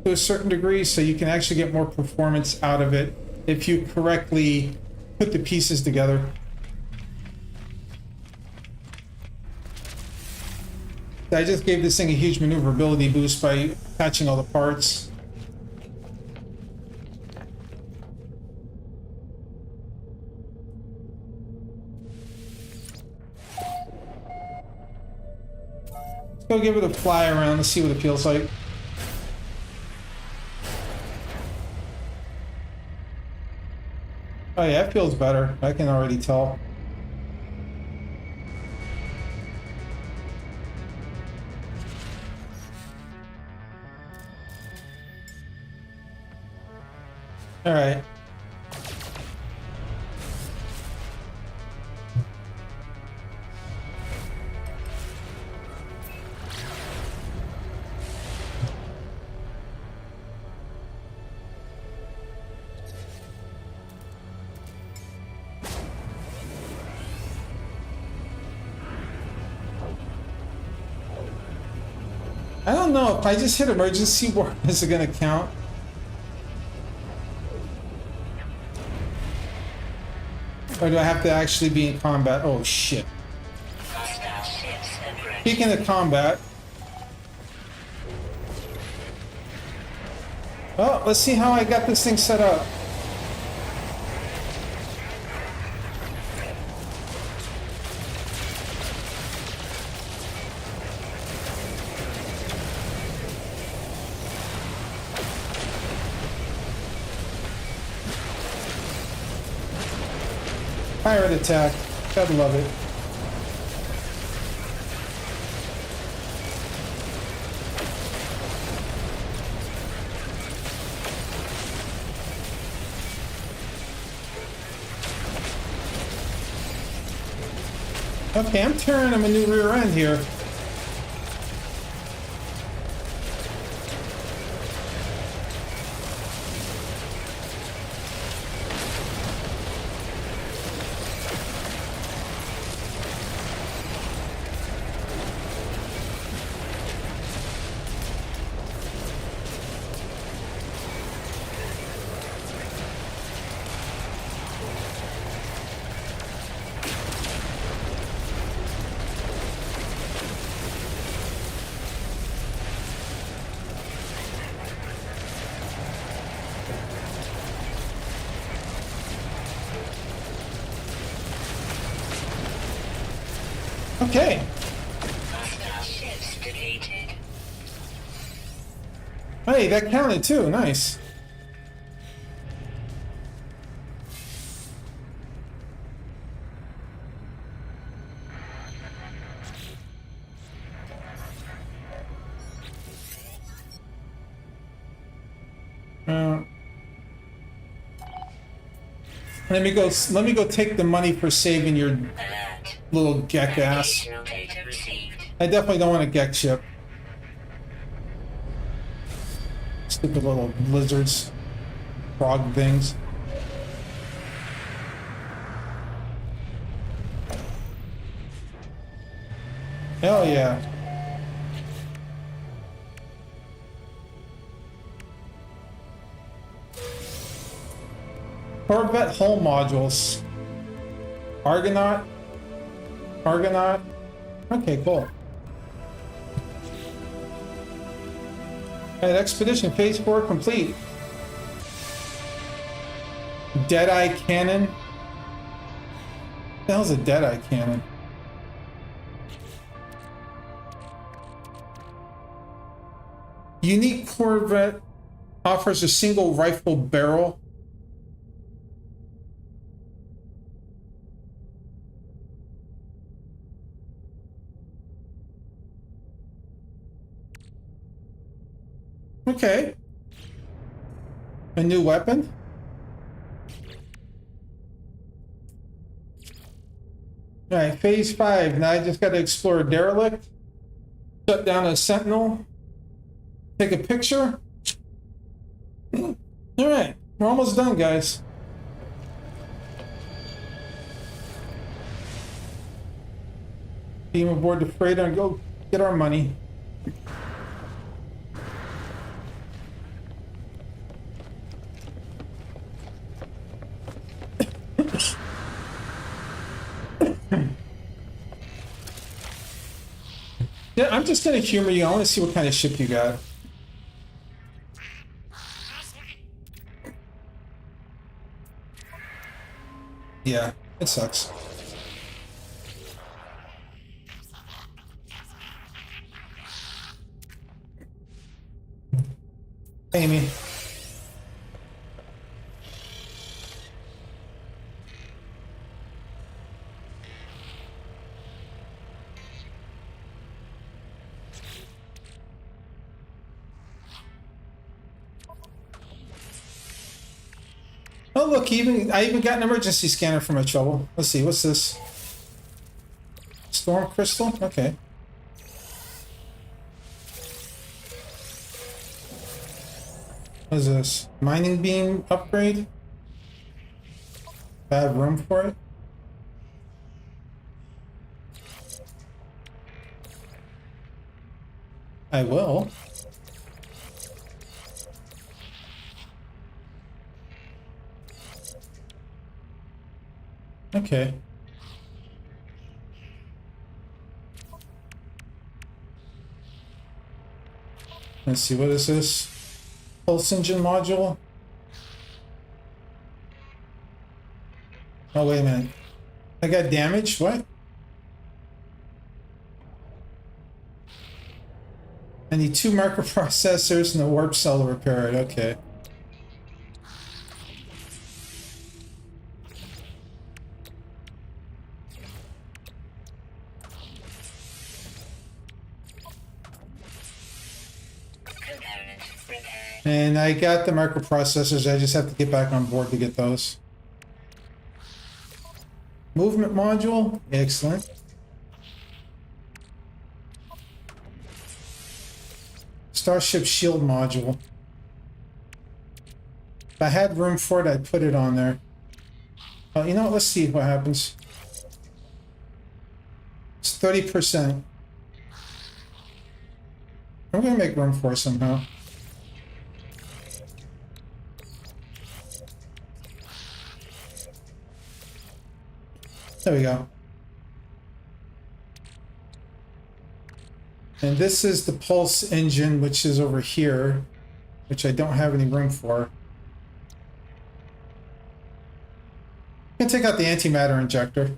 to a certain degree, so you can actually get more performance out of it if you correctly put the pieces together. I just gave this thing a huge maneuverability boost by patching all the parts. Let's go give it a fly around and see what it feels like. Oh yeah, it feels better. I can already tell. All right. I don't know if I just hit emergency warp, is it gonna count? Or do I have to actually be in combat? Oh shit. Speaking of combat. Well, let's see how I got this thing set up. Pirate attack. Gotta love it. Okay, I'm turning him a new rear end here. Okay. Hey, that counted too. Nice. Let me go take the money for saving your Alert. Little geck ass. Additional data received. I definitely don't want a geck ship. Stupid little lizards. Frog things. Hell yeah. Corvette hull modules. Argonaut. Argonaut. Okay, cool. Alright, expedition phase 4 complete. Deadeye cannon. What the hell's a deadeye cannon? Unique Corvette offers a single rifle barrel. Okay. A new weapon? Alright, phase 5. Now I just gotta explore a derelict. Shut down a sentinel. Take a picture. Alright, we're almost done, guys. Beam aboard the freighter and go get our money. Yeah, I'm just gonna humor you. I want to see what kind of ship you got. Yeah, it sucks. Amy. Oh look, I even got an emergency scanner for my trouble. Let's see, what's this? Storm crystal? Okay. What is this? Mining beam upgrade? I have room for it? I will. Okay. Let's see, what is this? Pulse engine module? Oh, wait a minute. I got damaged? What? I need 2 microprocessors and a warp cell to repair it. Okay. And I got the microprocessors. I just have to get back on board to get those. Movement module. Excellent. Starship shield module. If I had room for it, I'd put it on there. Oh, you know what? Let's see what happens. It's 30%. I'm going to make room for it somehow. There we go. And this is the pulse engine, which is over here, which I don't have any room for. I can take out the antimatter injector.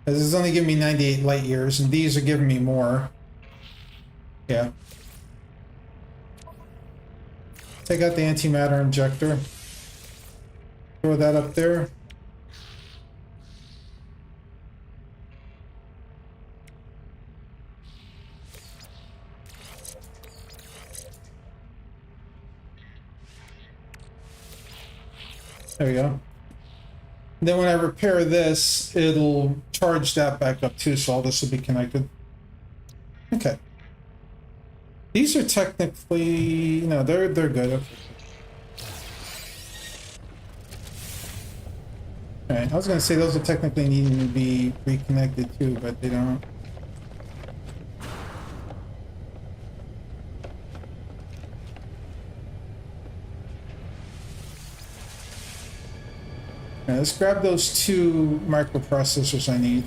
This is only giving me 98 light years, and these are giving me more. Yeah. Take out the antimatter injector. Throw that up there. There we go. Then when I repair this, it'll charge that back up too, so all this will be connected. Okay. These are technically, no, they're good. Okay. Alright, I was gonna say those are technically needing to be reconnected too, but they don't. Alright, let's grab those two microprocessors I need.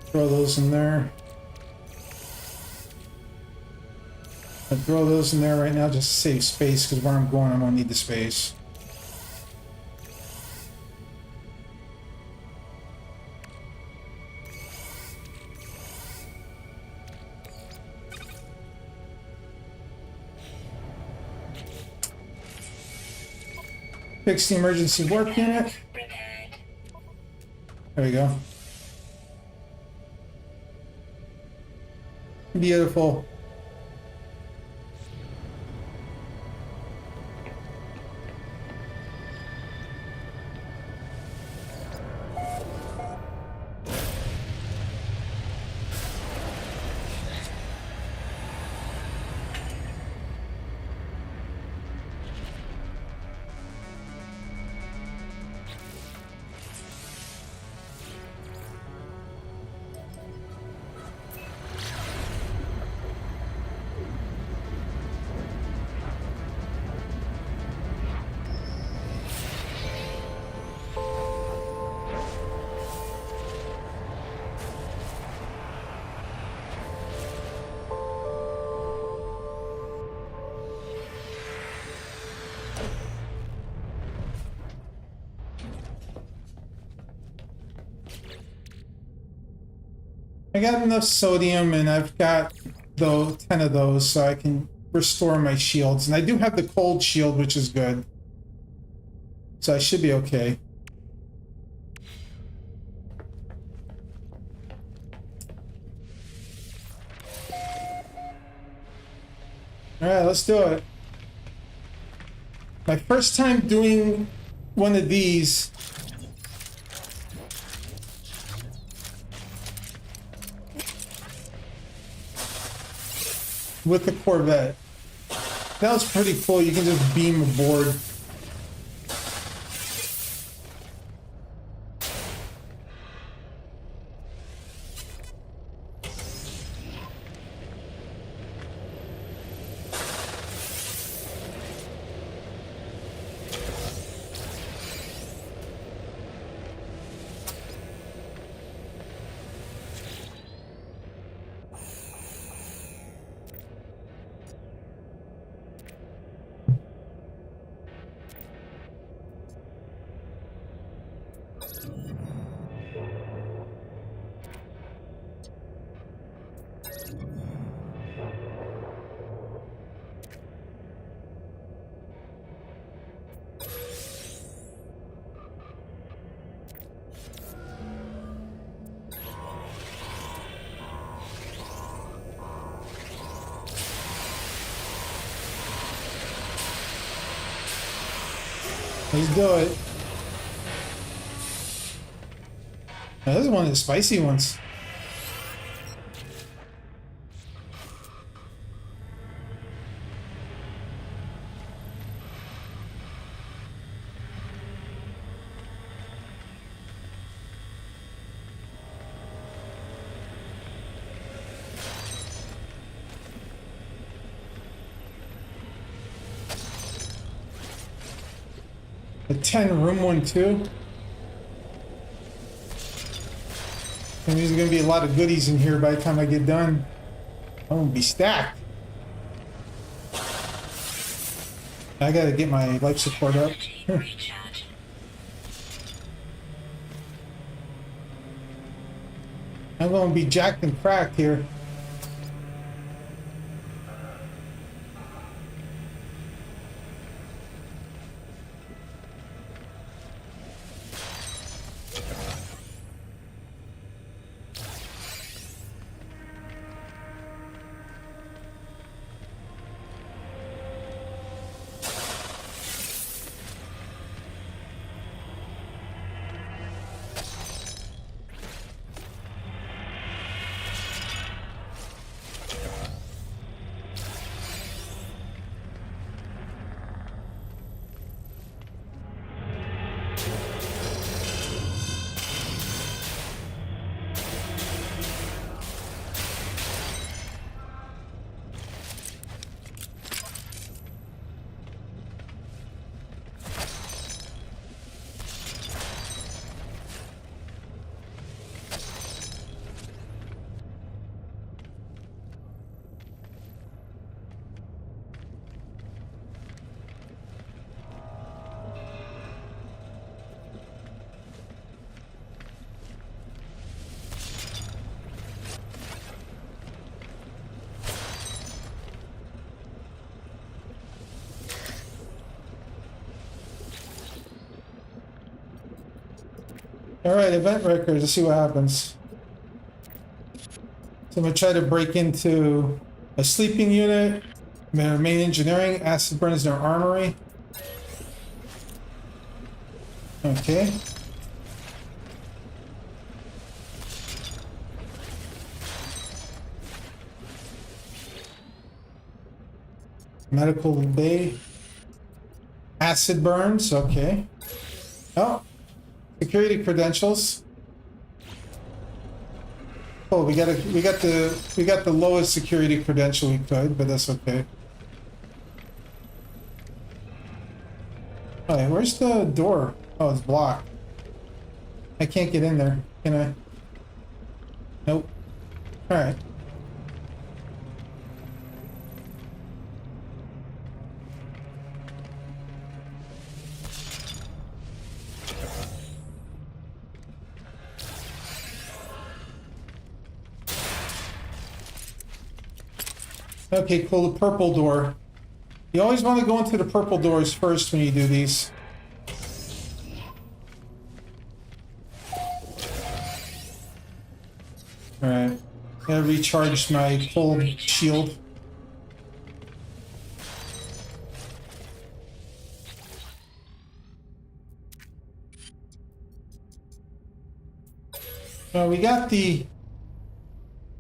Throw those in there. I throw those in there right now just to save space, because where I'm going I won't need the space. Fix the emergency warp unit. Repaired. There we go. Beautiful. I got enough sodium and I've got 10 of those so I can restore my shields. And I do have the cold shield, which is good. So I should be okay. Alright, let's do it. My first time doing one of these. With the Corvette. That was pretty cool. You can just beam aboard. Let's do it. Now, this is one of the spicy ones. A 10 room one too. And there's gonna be a lot of goodies in here by the time I get done. I'm gonna be stacked. I gotta get my life support up. Recharge. I'm gonna be jacked and cracked here. Alright, event records. Let's see what happens. So I'm going to try to break into a sleeping unit. Their main engineering. Acid burns their armory. Okay. Medical bay. Acid burns. Okay. Oh. Security credentials. Oh, we got the lowest security credential we could, but that's okay. Alright, where's the door? Oh, it's blocked. I can't get in there, can I? Nope. Alright. Okay, cool. The purple door. You always want to go into the purple doors first when you do these. Alright. Gotta recharge my full shield.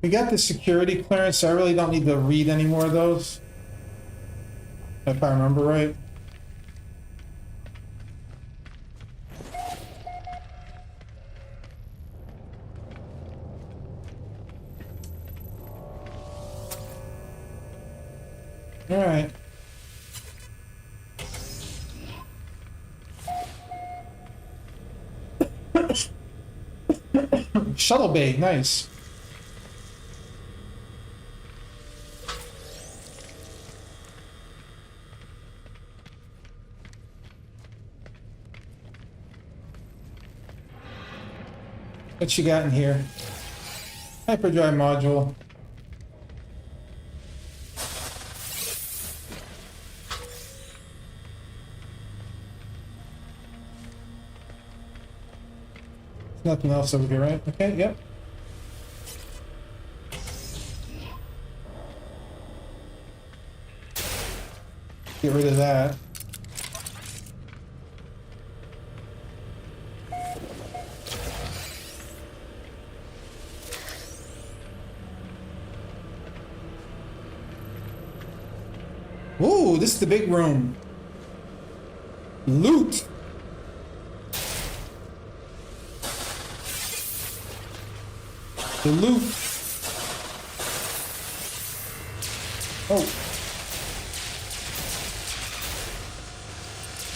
We got the security clearance, so I really don't need to read any more of those. If I remember right. All right. Shuttle bay, nice. What you got in here? Hyperdrive module. Nothing else over here, right? Okay, yep. Get rid of that. Ooh, this is the big room. Loot. The loot. Oh.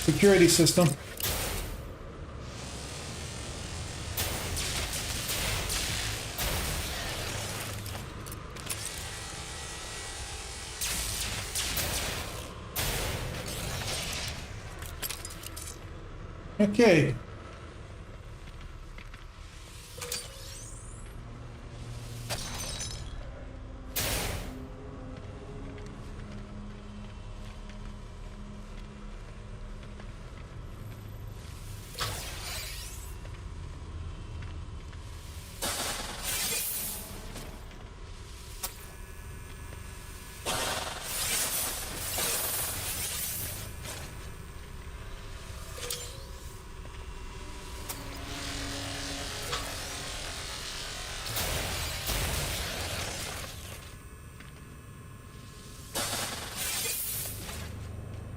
Security system. Okay.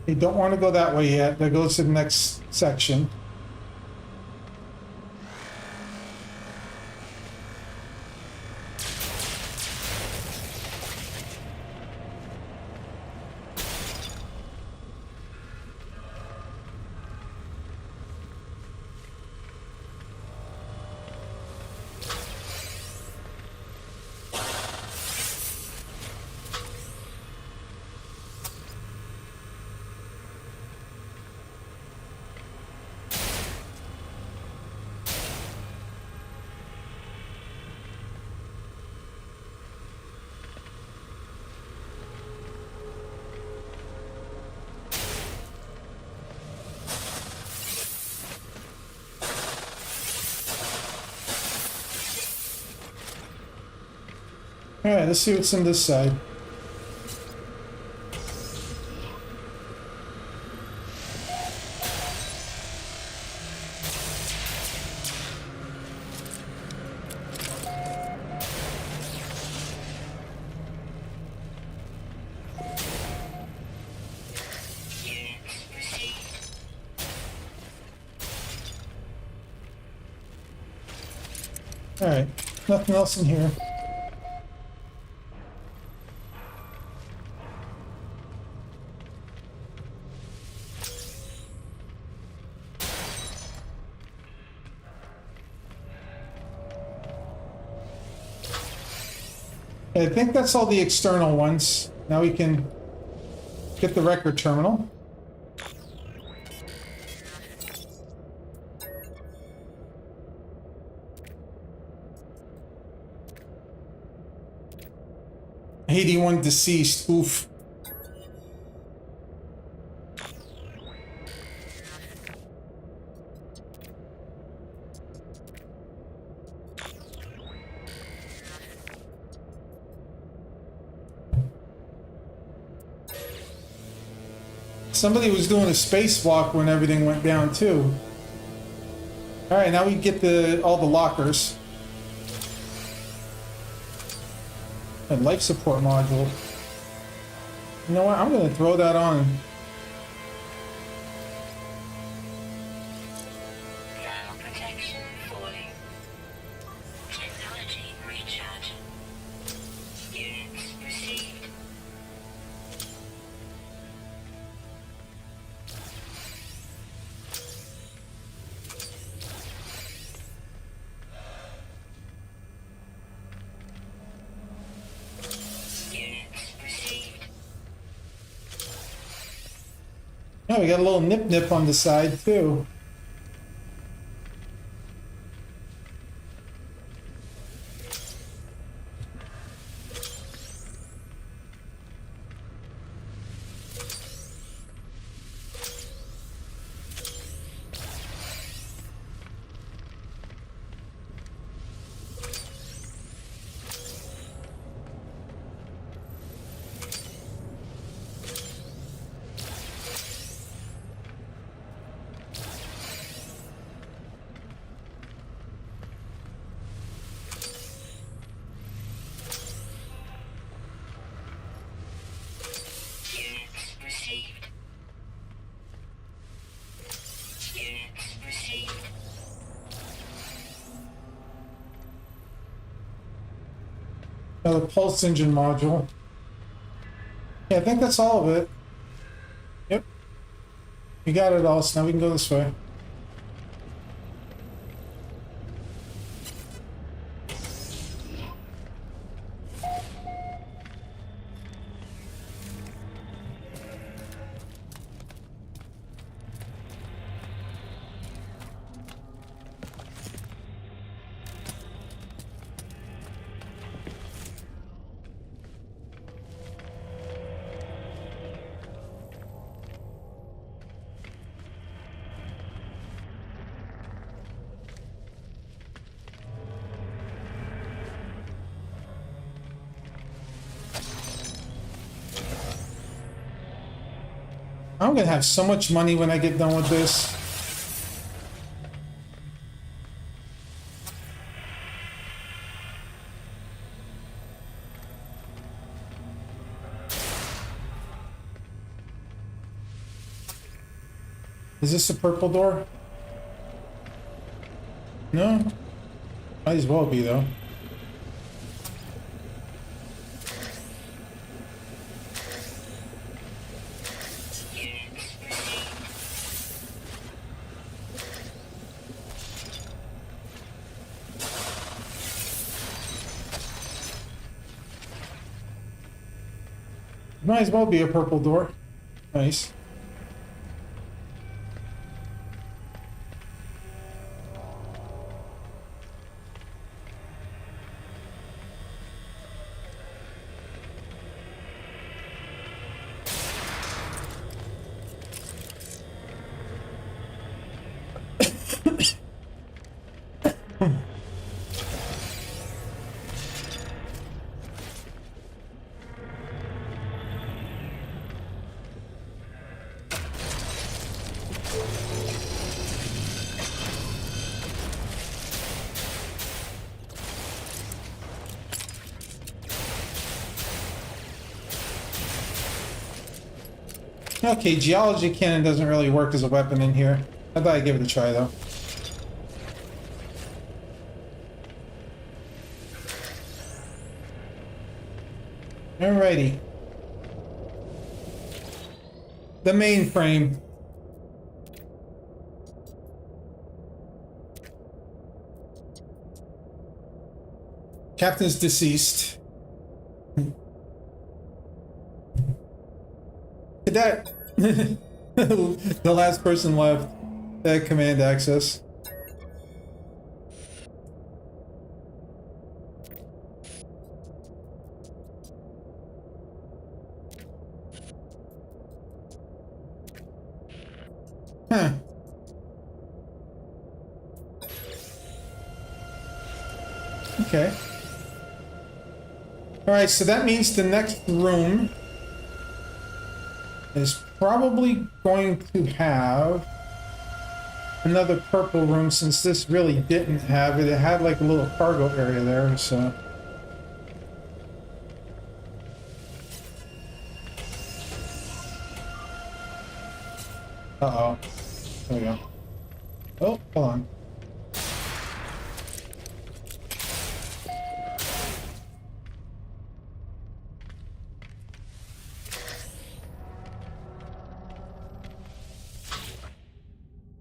You don't want to go that way yet. That goes to the next section. Alright, let's see what's on this side. Units received. Alright, nothing else in here. I think that's all the external ones. Now we can get the record terminal. "81 deceased. Oof. Somebody was doing a spacewalk when everything went down too. All right, now we get all the lockers. And life support module. You know what? I'm going to throw that on. Thermal protection falling. Technology recharge. Units received. Units received. Yeah, we got a little nip on the side too. Units received. Units received. Now the pulse engine module. Yeah, I think that's all of it. Yep. We got it all, so now we can go this way. I'm gonna have so much money when I get done with this. Is this a purple door? No? Might as well be though. Units received. Might as well be a purple door. Nice. Okay, geology cannon doesn't really work as a weapon in here. I thought I'd give it a try though. Alrighty. The mainframe. Captain's deceased. Cadet. The last person left. That command access. Huh. Okay. Alright, so that means the next room is probably going to have another purple room, since this really didn't have it. It had like a little cargo area there, so. Uh-oh. There we go. Oh, hold on.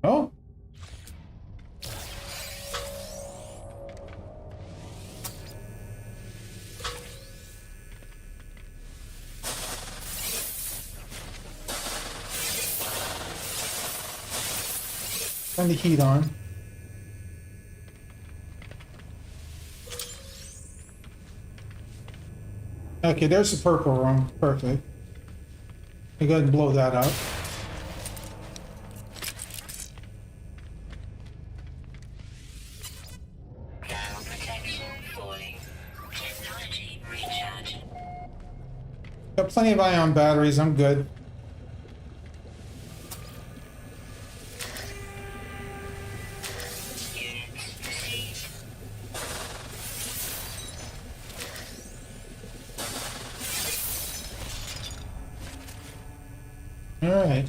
Oh. Turn the heat on. Okay, there's the purple room. Perfect. You go ahead and blow that out. Ground protection falling. Technology recharge. Got plenty of ion batteries. I'm good. Units received. All right.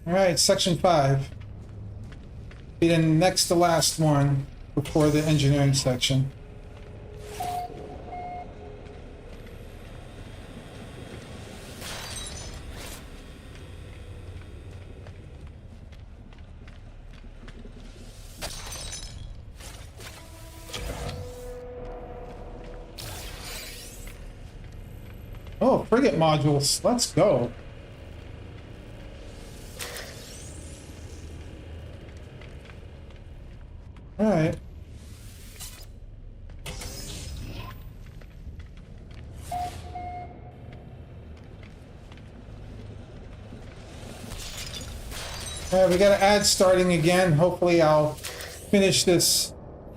All right, section 5. Be the next to last one before the engineering section. Oh, frigate modules. Let's go. All right. All right, we got an ad starting again. Hopefully I'll finish this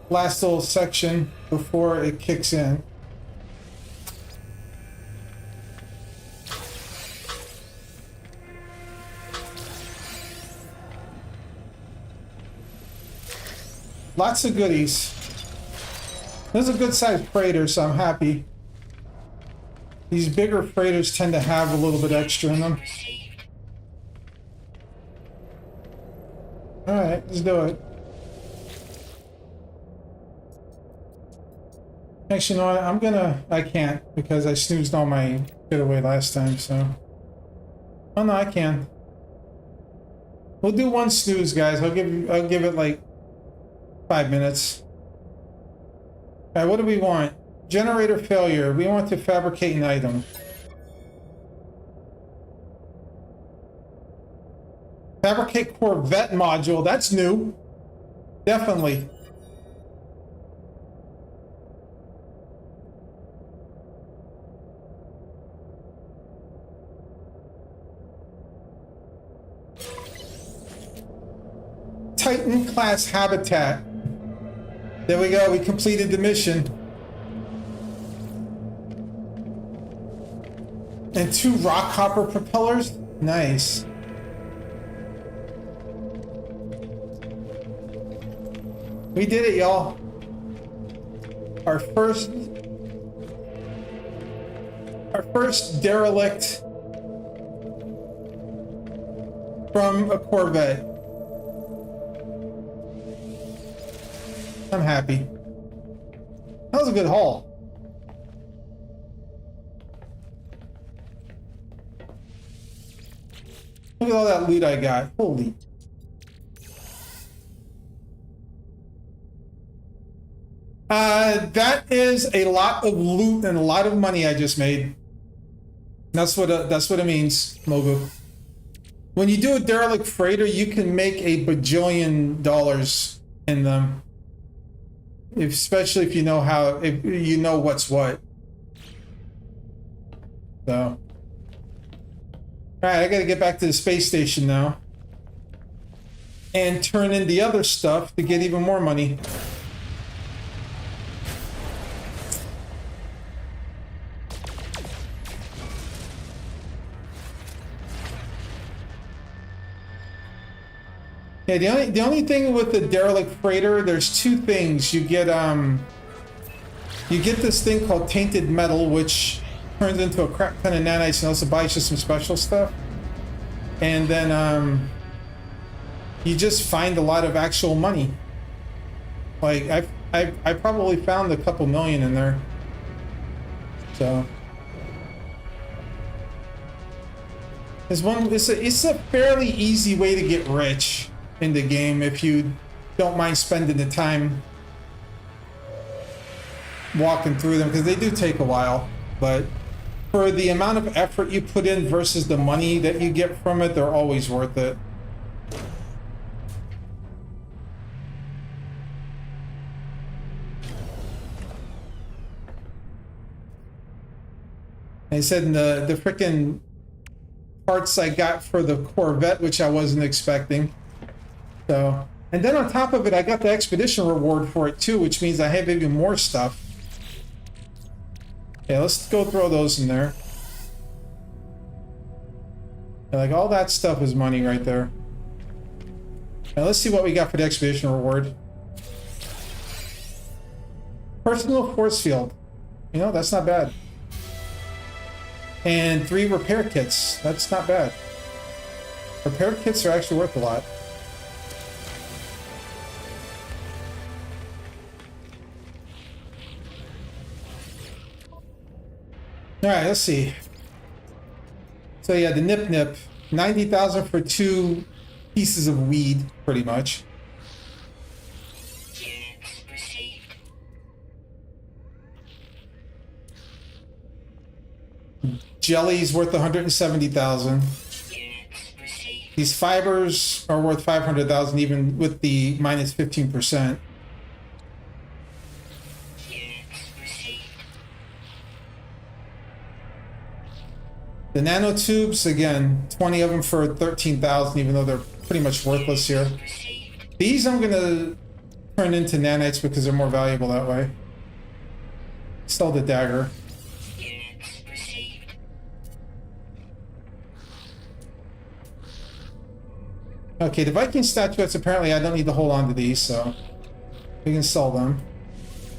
last little section before it kicks in. Lots of goodies. This is a good sized freighter, so I'm happy. These bigger freighters tend to have a little bit extra in them. Received. Alright, let's do it. Actually, you know what? I can't, because I snoozed all my getaway last time, so. Oh no, I can. We'll do one snooze, guys. I'll give it like 5 minutes. Alright, what do we want? Generator failure. We want to fabricate an item. Fabricate Corvette module. That's new. Definitely. Titan class habitat. There we go. We completed the mission. And 2 rock hopper propellers. Nice. We did it, y'all. Our first derelict from a Corvette. I'm happy. That was a good haul. Look at all that loot I got. Holy. That is a lot of loot and a lot of money I just made. That's what it means, Mogu. When you do a derelict freighter, you can make a bajillion dollars in them. Especially if you know what's what. So. Alright, I gotta get back to the space station now. And turn in the other stuff to get even more money. Yeah, the only thing with the derelict freighter, there's two things. You get this thing called tainted metal, which turns into a crap ton of nanites and also buys you some special stuff. And then you just find a lot of actual money. Like I probably found a couple million in there. So it's a fairly easy way to get rich in the game if you don't mind spending the time walking through them, because they do take a while, but for the amount of effort you put in versus the money that you get from it, they're always worth it. I said in the freaking parts I got for the Corvette, which I wasn't expecting. So, and then on top of it, I got the expedition reward for it too, which means I have even more stuff. Okay, let's go throw those in there. Yeah, like all that stuff is money right there. Now let's see what we got for the expedition reward. Personal force field. You know, that's not bad. And 3 repair kits. That's not bad. Repair kits are actually worth a lot. Alright, let's see. So yeah, the nip, 90,000 for 2 pieces of weed, pretty much. Units received. Jelly's worth 170,000. Units received. These fibers are worth 500,000 even with the minus 15%. The nanotubes, again, 20 of them for 13,000, even though they're pretty much worthless here. These I'm gonna turn into nanites because they're more valuable that way. Sell the dagger. Okay, the Viking statuettes, apparently I don't need to hold on to these, so we can sell them.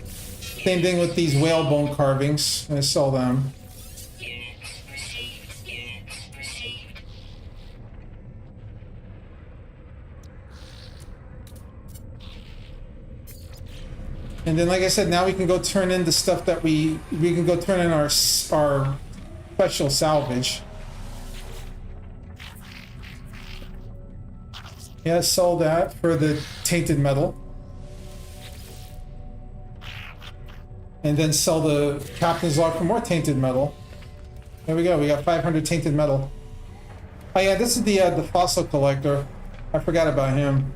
Same thing with these whalebone carvings. I'm gonna sell them. And then, like I said, now we can go turn in the stuff that we can go turn in our special salvage. Yeah, sell that for the tainted metal. And then sell the captain's log for more tainted metal. There we go. We got 500 tainted metal. Oh yeah, this is the fossil collector. I forgot about him.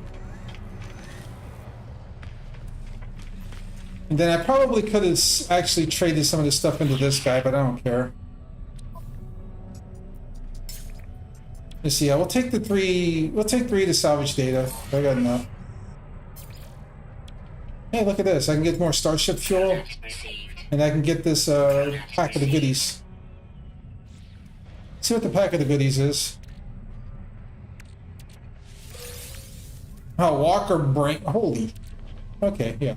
And then I probably could have actually traded some of this stuff into this guy, but I don't care. Let's see. Yeah, we'll take the 3. We'll take 3 to salvage data. I got enough. Hey, look at this! I can get more starship fuel, and I can get this pack of the goodies. Let's see what the pack of the goodies is. Oh, Walker brain. Holy. Okay, yeah.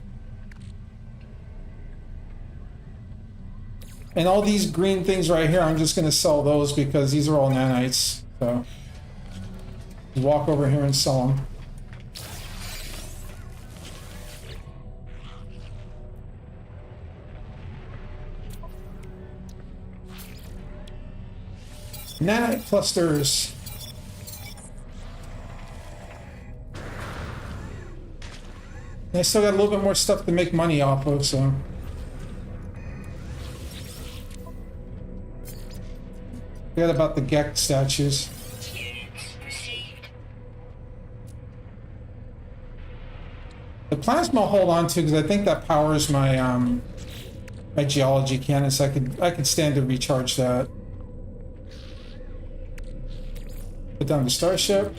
And all these green things right here, I'm just going to sell those because these are all nanites. So walk over here and sell them. Nanite clusters. And I still got a little bit more stuff to make money off of, so. Forget about the Gek statues. Units received. The plasma I'll hold on to because I think that powers my my geology cannon, so I could stand to recharge that. Put down the starship.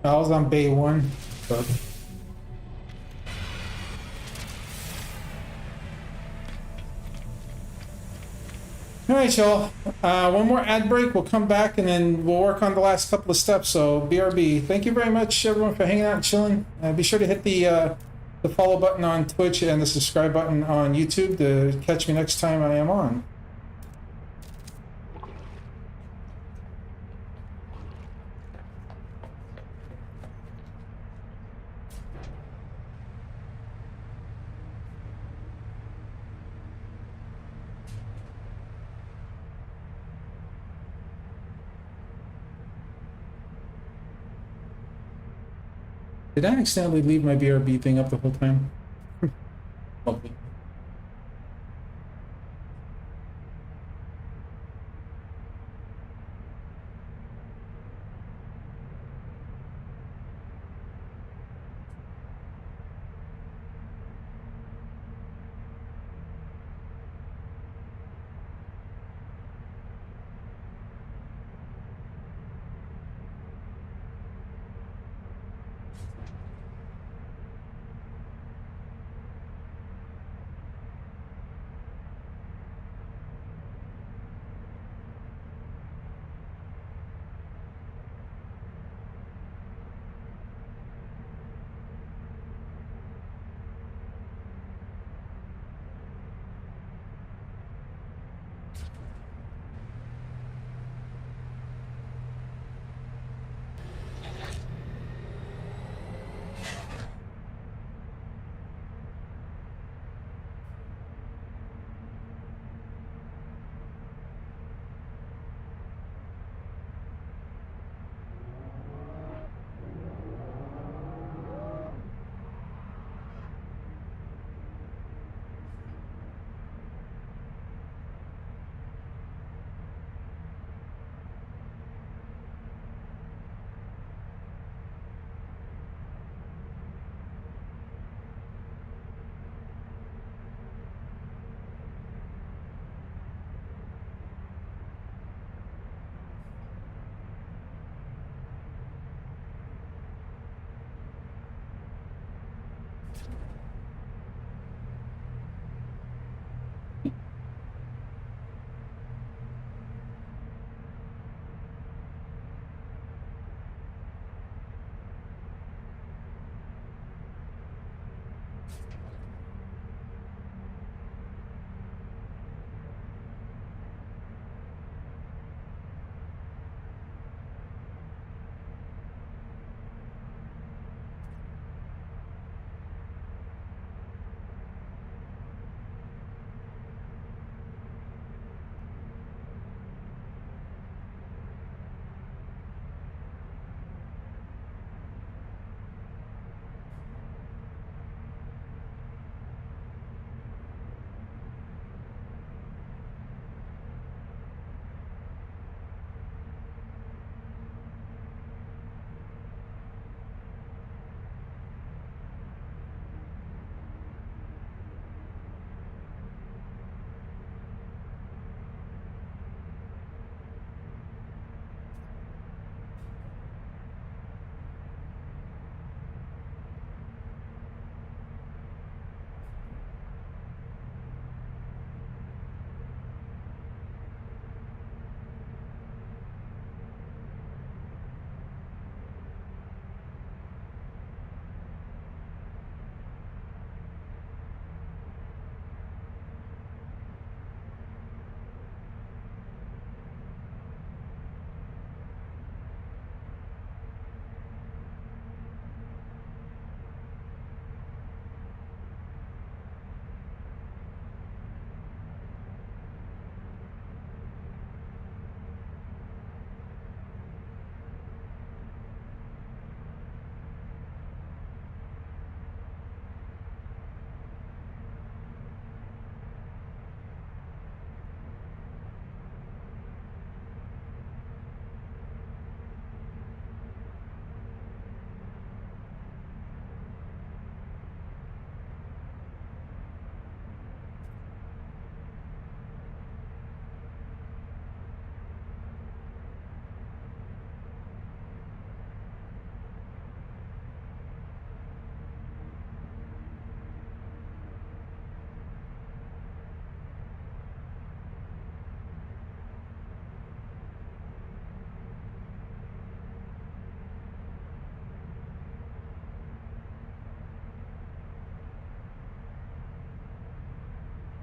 I was on Bay 1. But... All right, y'all. One more ad break. We'll come back and then we'll work on the last couple of steps. So, BRB, thank you very much, everyone, for hanging out and chilling. Be sure to hit the follow button on Twitch and the subscribe button on YouTube to catch me next time I am on. Did I accidentally leave my BRB thing up the whole time? Okay.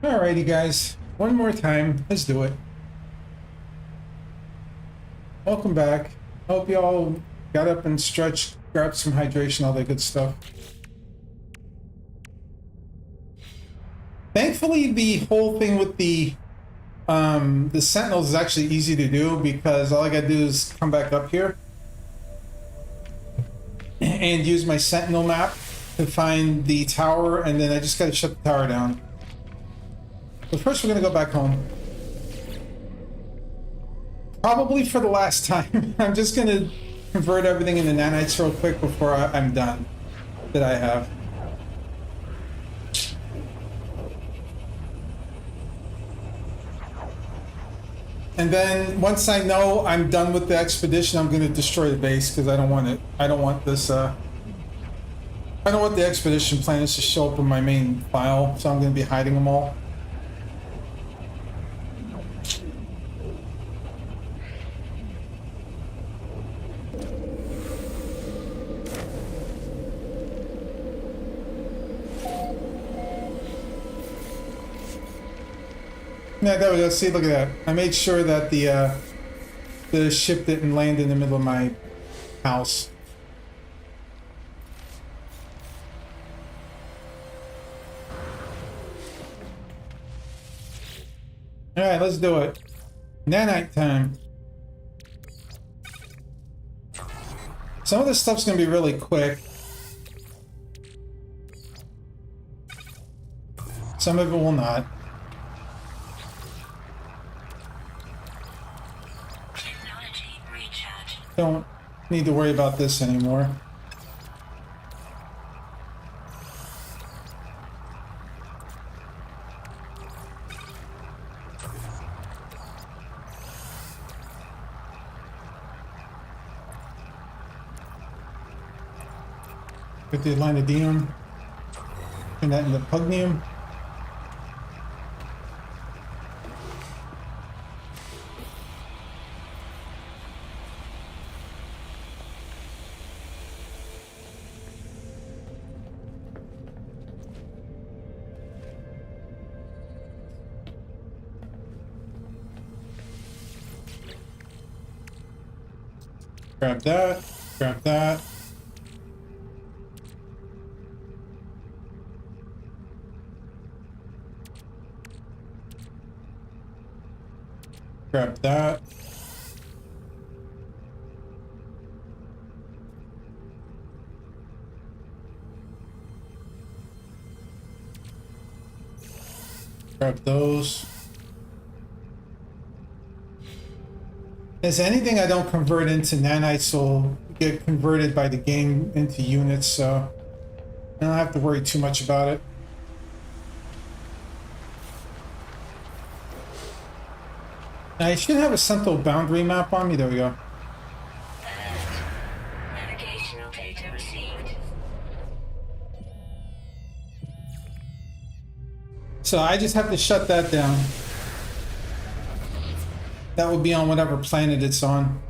Alrighty, guys. One more time. Let's do it. Welcome back. Hope y'all got up and stretched, grabbed some hydration, all that good stuff. Thankfully, the whole thing with the Sentinels is actually easy to do because all I gotta do is come back up here and use my Sentinel map to find the tower, and then I just gotta shut the tower down. But first, we're gonna go back home. Probably for the last time. I'm just gonna convert everything into nanites real quick before I'm done. That I have. And then once I know I'm done with the expedition, I'm gonna destroy the base because I don't want it. I don't want this. I don't want the expedition plans to show up in my main file, so I'm gonna be hiding them all. Yeah, there we go. See, look at that. I made sure that the ship didn't land in the middle of my house. All right, let's do it. Nanite time. Some of this stuff's gonna be really quick. Some of it will not. Don't need to worry about this anymore. Get the linodium. Turn that into pugnium. Grab that, grab that. Grab that. Grab those. As anything I don't convert into nanites will get converted by the game into units, so I don't have to worry too much about it. I should have a Sentinel boundary map on me. There we go. Navigational data received. So I just have to shut that down. That would be on whatever planet it's on.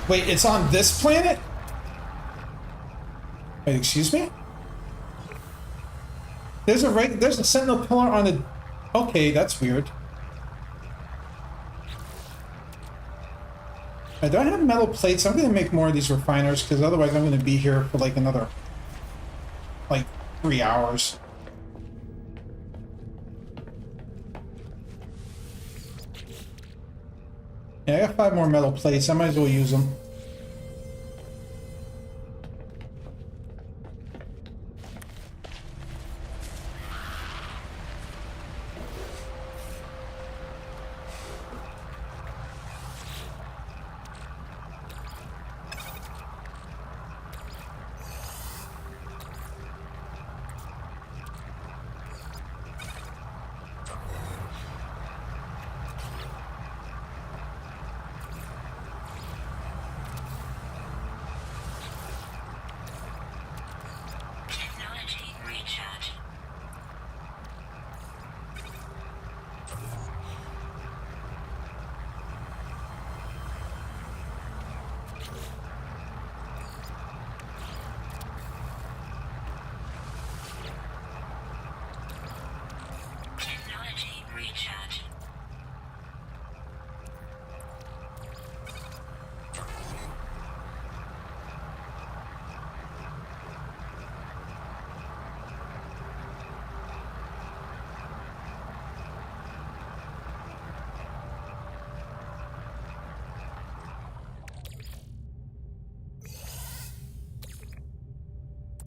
Wait, it's on this planet? Wait, excuse me? There's a Sentinel pillar on the... Okay, that's weird. Do I have metal plates? I'm gonna make more of these refiners because otherwise I'm gonna be here for like another 3 hours. Yeah, I got 5 more metal plates. I might as well use them.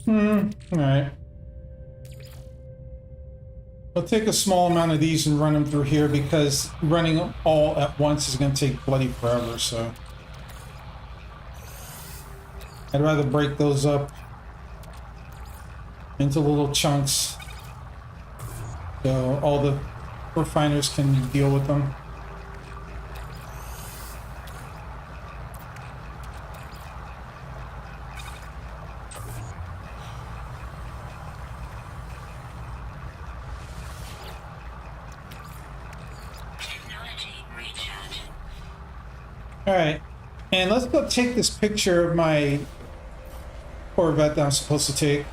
Alright. I'll take a small amount of these and run them through here because running them all at once is going to take bloody forever, so. I'd rather break those up into little chunks so all the refiners can deal with them. Alright, and let's go take this picture of my Corvette that I'm supposed to take.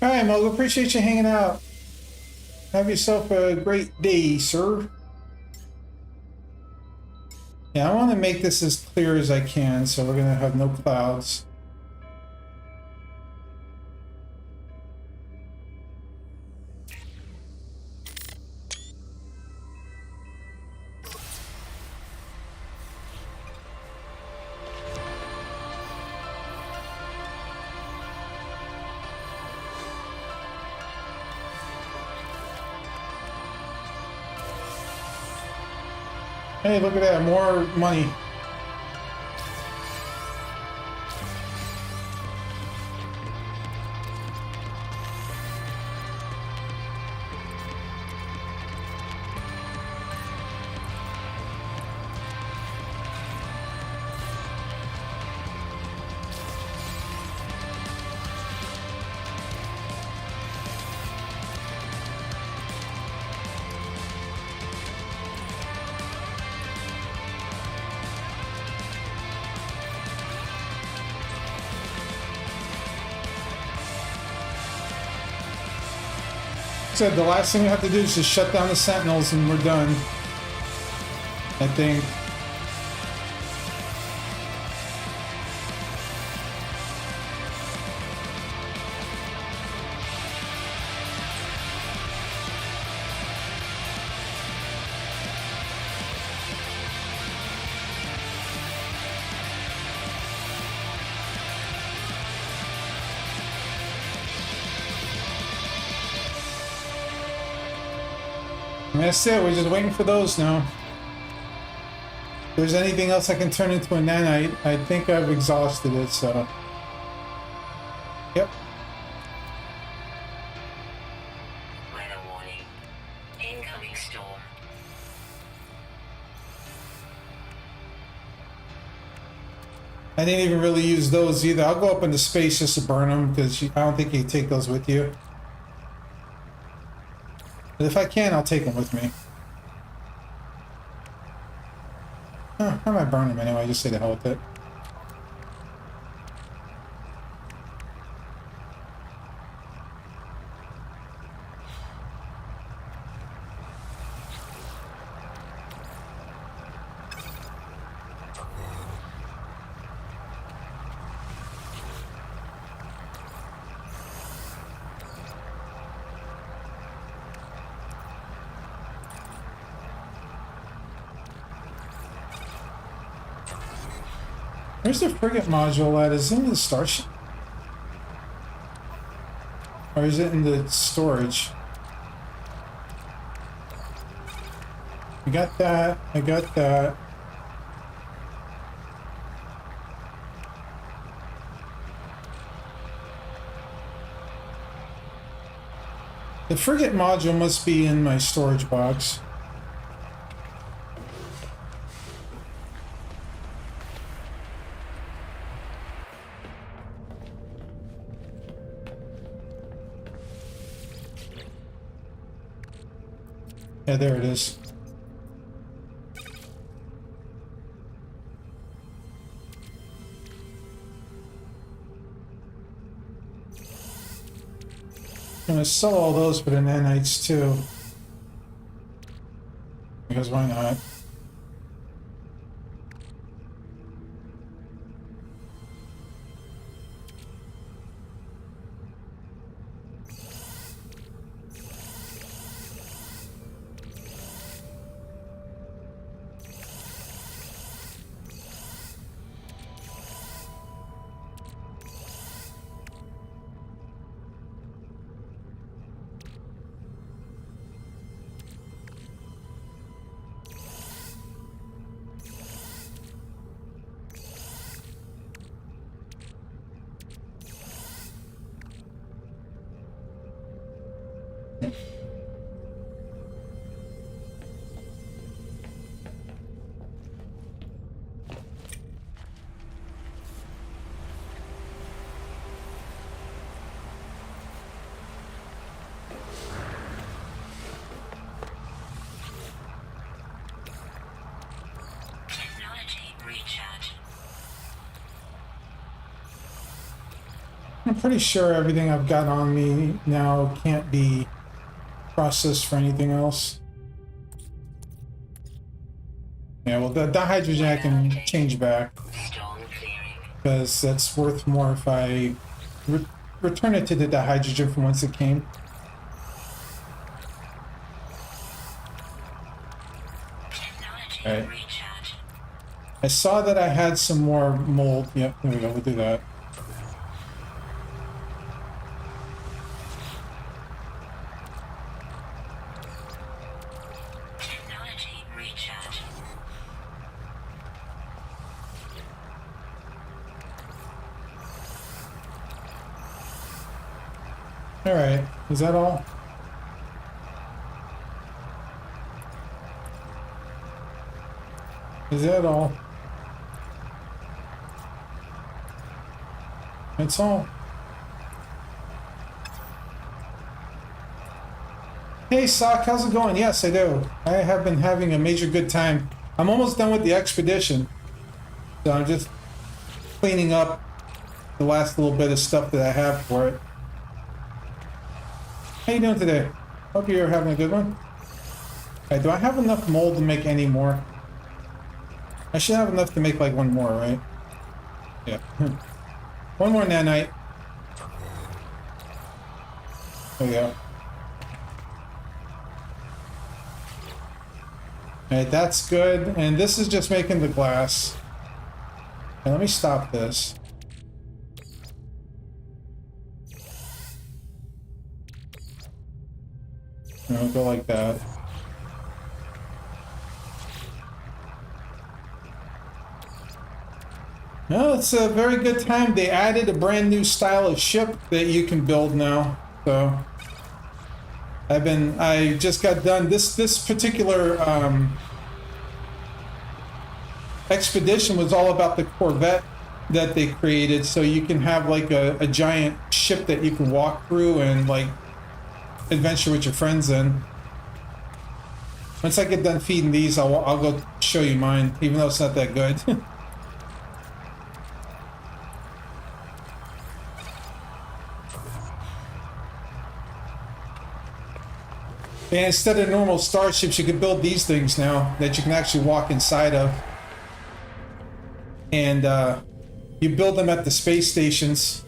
All right, Mogo, appreciate you hanging out. Have yourself a great day, sir. Yeah, I want to make this as clear as I can, so we're going to have no clouds. Hey, look at that, more money. Said the last thing we have to do is just shut down the sentinels and we're done, I think. And that's it, we're just waiting for those now. If there's anything else I can turn into a nanite, I think I've exhausted it, so. Yep. Weather warning. Incoming storm. I didn't even really use those either. I'll go up into space just to burn them, because I don't think you can take those with you. But if I can, I'll take them with me. Huh, I might burn them anyway, just say the hell with it. Where's the frigate module at? Is it in the starship? Or is it in the storage? I got that. I got that. The frigate module must be in my storage box. Yeah, there it is. I'm gonna sell all those for the nanites too. Because why not? Technology recharge. I'm pretty sure everything I've got on me now can't be processed for anything else. Yeah, well, the hydrogen I can change back Storm clearing. because that's worth more if I return it to the dihydrogen from whence it came. Technology Right. recharge. I saw that I had some more mold. Yep, there we go. We'll do that. Technology recharge. All right. Is that all? Is that all? That's all. Hey, Sock, how's it going? Yes, I do. I have been having a major good time. I'm almost done with the expedition. So I'm just cleaning up the last little bit of stuff that I have for it. How you doing today? Hope you're having a good one. Alright, do I have enough mold to make any more? I should have enough to make like one more, right? Yeah. One more nanite. There we go. Alright, that's good. And this is just making the glass. Okay, let me stop this. And I'll go like that. No, it's a very good time. They added a brand new style of ship that you can build now. So I just got done this particular expedition was all about the Corvette that they created, so you can have like a giant ship that you can walk through and like adventure with your friends in. Once I get done feeding these, I'll go show you mine, even though it's not that good. And instead of normal starships, you can build these things now that you can actually walk inside of. And you build them at the space stations.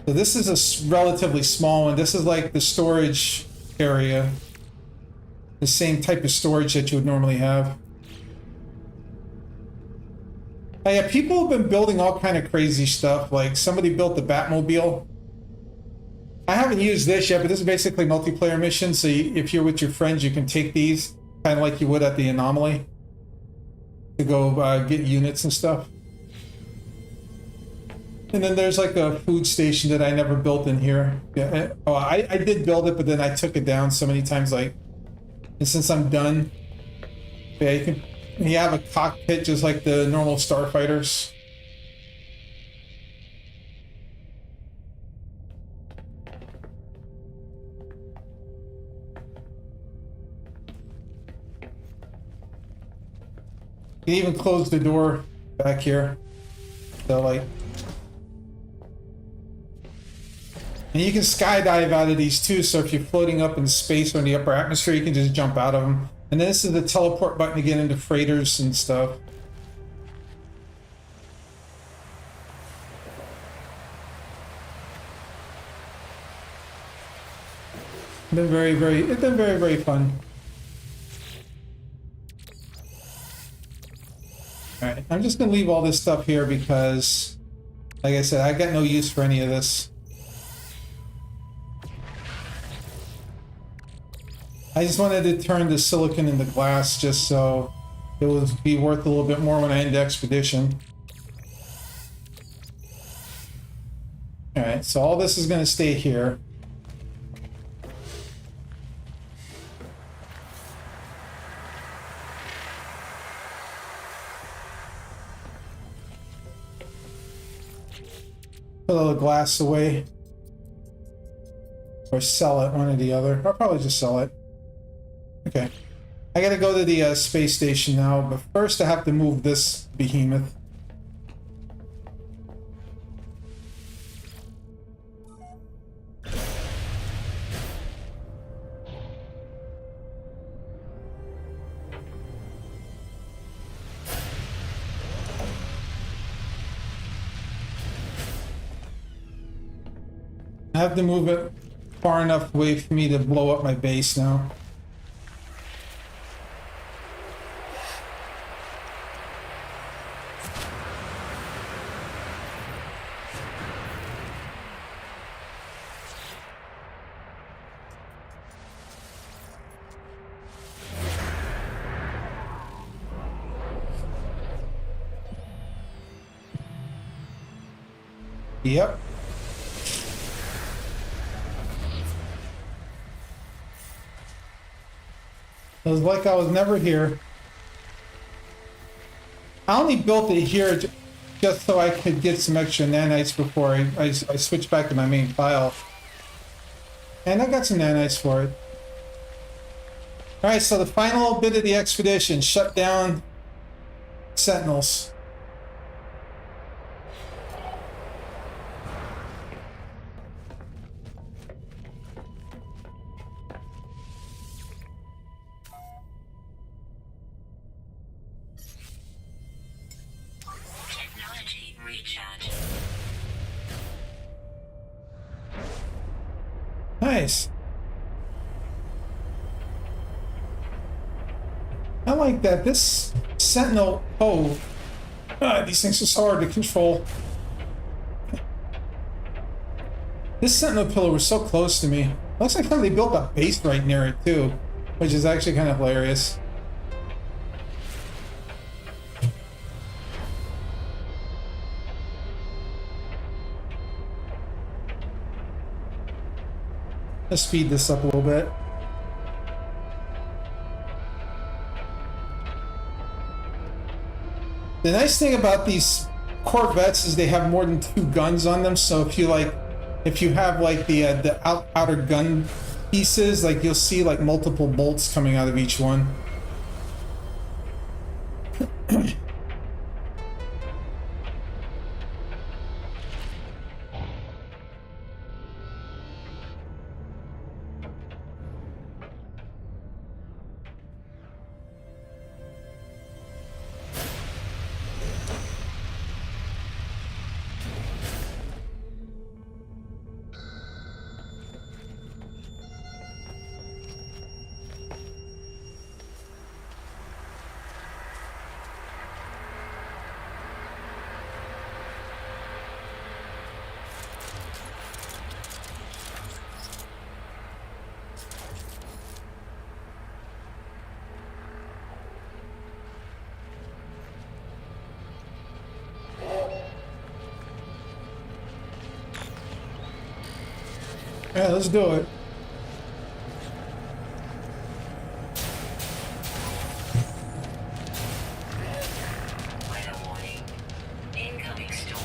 So this is a relatively small one. This is like the storage area. The same type of storage that you would normally have. Oh yeah, people have been building all kind of crazy stuff. Like somebody built the Batmobile. I haven't used this yet, but this is basically multiplayer mission. So if you're with your friends, you can take these kind of like you would at the Anomaly to go get units and stuff. And then there's like a food station that I never built in here. Yeah, oh, I did build it, but then I took it down so many times. Like, and since I'm done, yeah, you have a cockpit just like the normal starfighters. You can even close the door back here. So like, And you can skydive out of these too, so if you're floating up in space or in the upper atmosphere, you can just jump out of them. And then this is the teleport button to get into freighters and stuff. It's been very fun. Alright, I'm just gonna leave all this stuff here because, like I said, I got no use for any of this. I just wanted to turn the silicon into glass just so it would be worth a little bit more when I end the expedition. Alright, so all this is going to stay here. Put all the glass away. Or sell it, one or the other. I'll probably just sell it. Okay. I gotta go to the space station now, but first I have to move this behemoth. I have to move it far enough away for me to blow up my base now. Yep. It was like I was never here. I only built it here just so I could get some extra nanites before I switch back to my main file. And I got some nanites for it. Alright, so the final bit of the expedition, shut down Sentinels. Technology recharge. Nice. I like that. This Sentinel... Oh. These things are so hard to control. This Sentinel pillar was so close to me. Looks like somebody built a base right near it too, which is actually kind of hilarious. Let's speed this up a little bit. The nice thing about these Corvettes is they have more than 2 guns on them, so if you have like the outer gun pieces, like you'll see like multiple bolts coming out of each one. Yeah, let's do it. Weather warning. Incoming storm.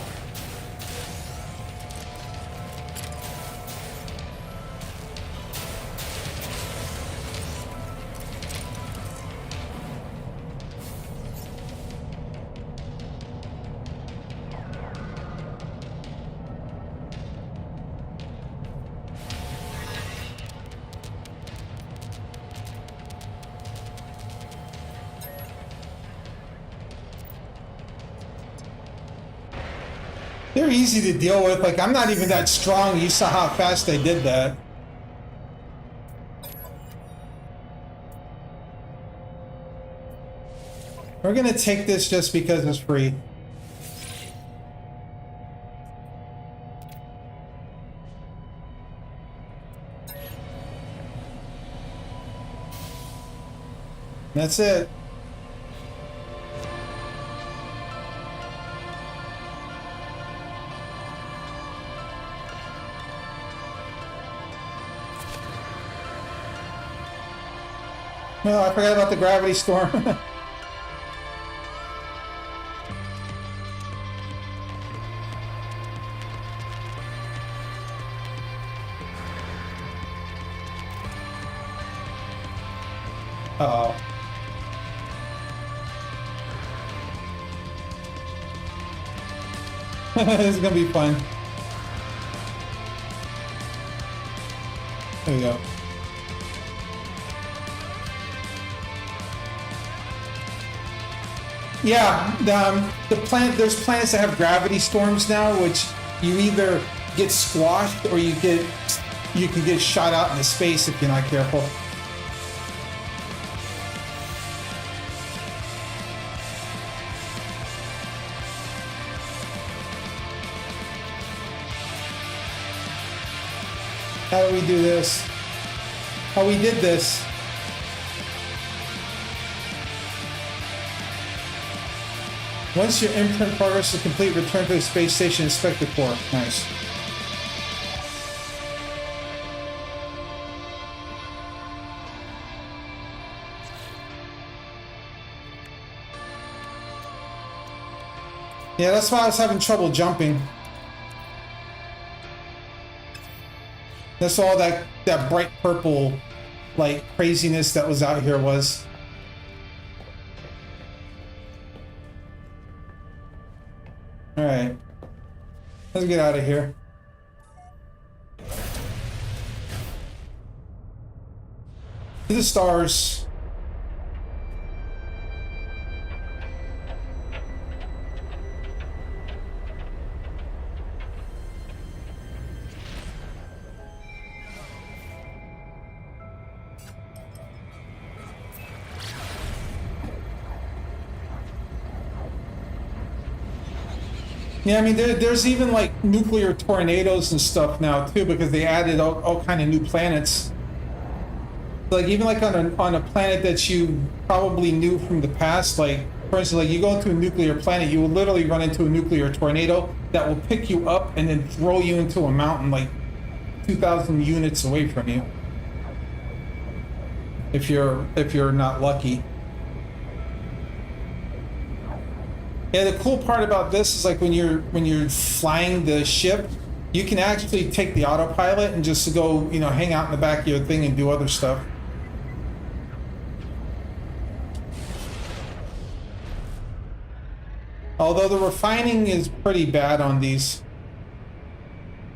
They're easy to deal with. Like, I'm not even that strong. You saw how fast I did that. We're gonna take this just because it's free. That's it. No, I forgot about the gravity storm. Uh-oh. This is gonna be fun. There we go. Yeah, there's planets that have gravity storms now, which you either get squashed or you can get shot out into space if you're not careful. How do we do this? How we did this? Once your imprint progress is complete, return to the space station and inspect the core. Nice. Yeah, that's why I was having trouble jumping. That's all that bright purple, like, craziness that was out here was. Alright. Let's get out of here. To the stars. Yeah, I mean, there's even like nuclear tornadoes and stuff now too, because they added all kind of new planets. Like even like on a planet that you probably knew from the past, like for instance, like you go into a nuclear planet, you will literally run into a nuclear tornado that will pick you up and then throw you into a mountain like 2,000 units away from you. If you're not lucky. Yeah, the cool part about this is like when you're flying the ship, you can actually take the autopilot and just go, you know, hang out in the back of your thing and do other stuff. Although the refining is pretty bad on these.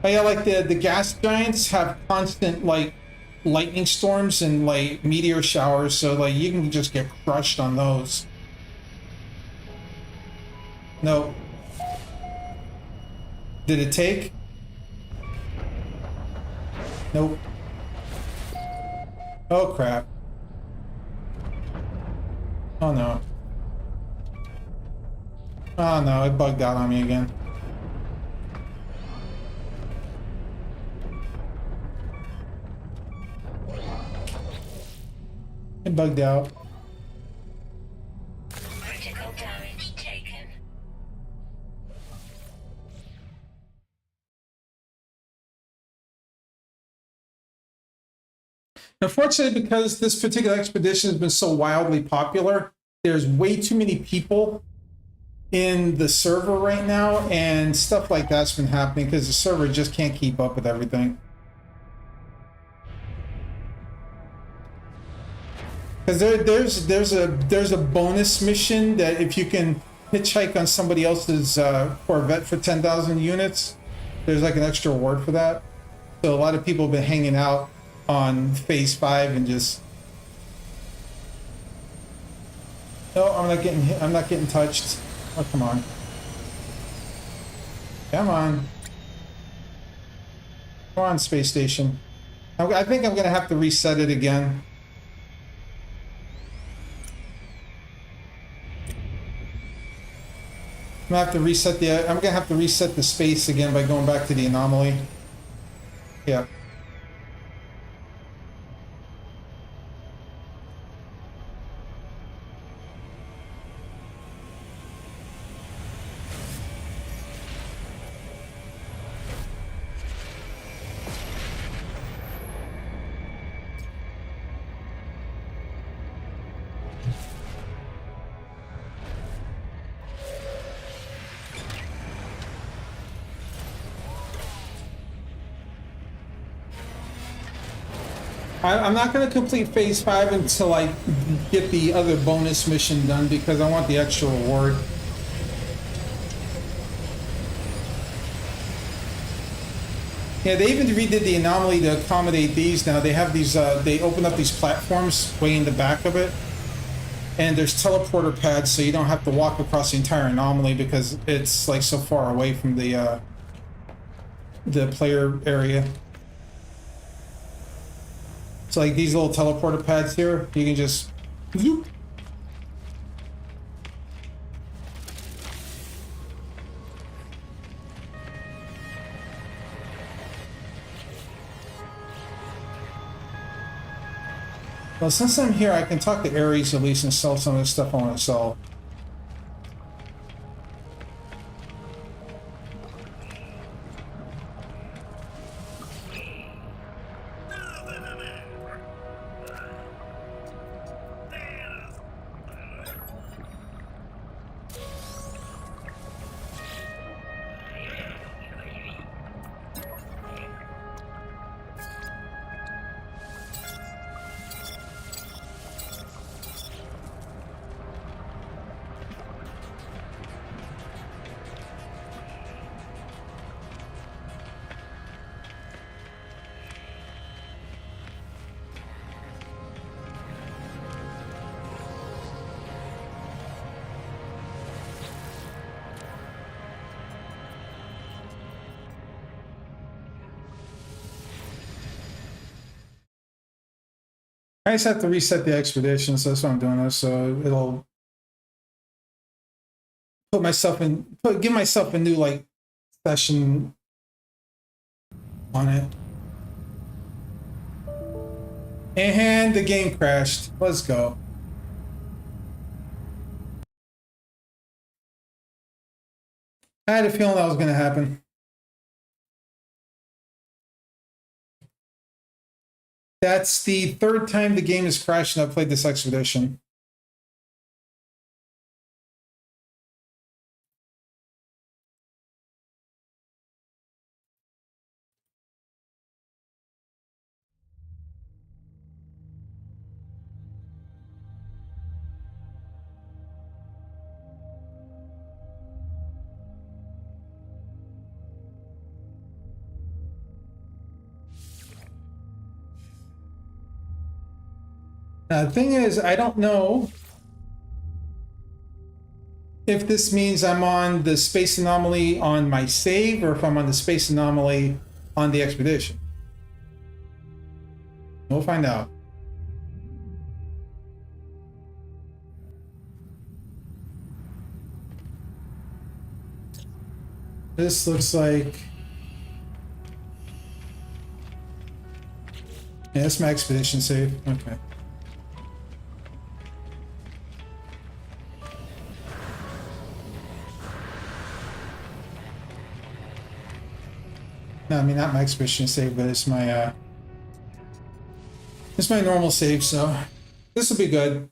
But yeah, like the gas giants have constant like lightning storms and like meteor showers, so like you can just get crushed on those. No. Did it take? Nope. Oh crap. Oh no. Oh no, it bugged out on me again. It bugged out. Critical damage taken. Unfortunately, because this particular expedition has been so wildly popular, there's way too many people in the server right now, and stuff like that's been happening because the server just can't keep up with everything. Because there's a bonus mission that if you can hitchhike on somebody else's Corvette for 10,000 units, there's like an extra reward for that. So a lot of people have been hanging out on phase 5 and just, no, I'm not getting hit. I'm not getting touched. Oh, come on. Come on. Come on, space station. I think I'm gonna have to reset it again. I'm gonna have to reset the space again by going back to the anomaly. Yeah. I'm not going to complete phase 5 until I get the other bonus mission done because I want the extra reward. Yeah, they even redid the anomaly to accommodate these now. They have these, they open up these platforms way in the back of it. And there's teleporter pads so you don't have to walk across the entire anomaly because it's like so far away from the player area. So like these little teleporter pads here, you can just zoop. Well, since I'm here, I can talk to Ares at least and sell some of the stuff I want to sell. I just have to reset the expedition, so that's why I'm doing this. So it'll give myself a new like session on it. And the game crashed. Let's go. I had a feeling that was going to happen. That's the third time the game has crashed and I've played this expedition. The thing is, I don't know if this means I'm on the space anomaly on my save or if I'm on the space anomaly on the expedition. We'll find out. This looks like... Yeah, that's my expedition save. Okay. No, I mean not my expedition save, but it's my normal save, so this will be good.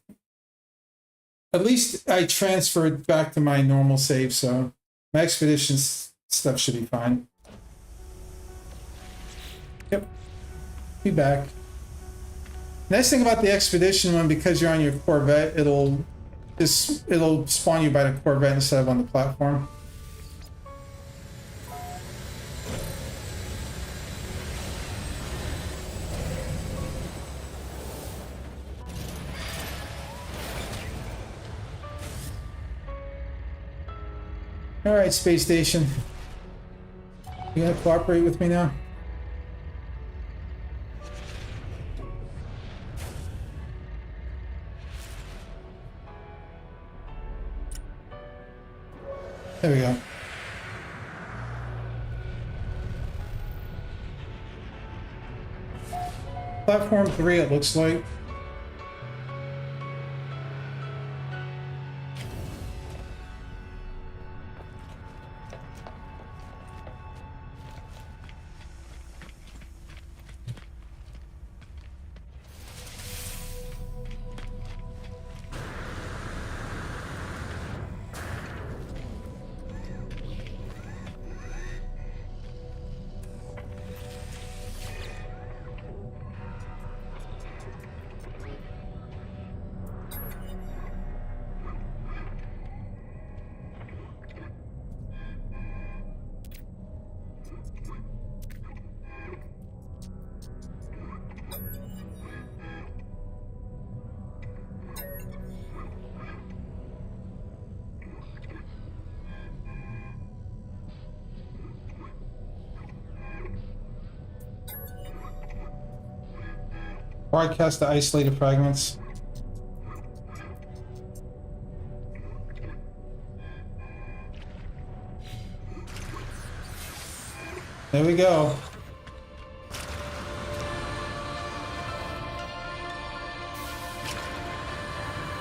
At least I transferred back to my normal save, so my expedition stuff should be fine. Yep. Be back. Nice thing about the expedition one, because you're on your Corvette, it'll spawn you by the Corvette instead of on the platform. All right, space station. You gotta cooperate with me now? There we go. Platform 3, it looks like. Broadcast the isolated fragments. There we go.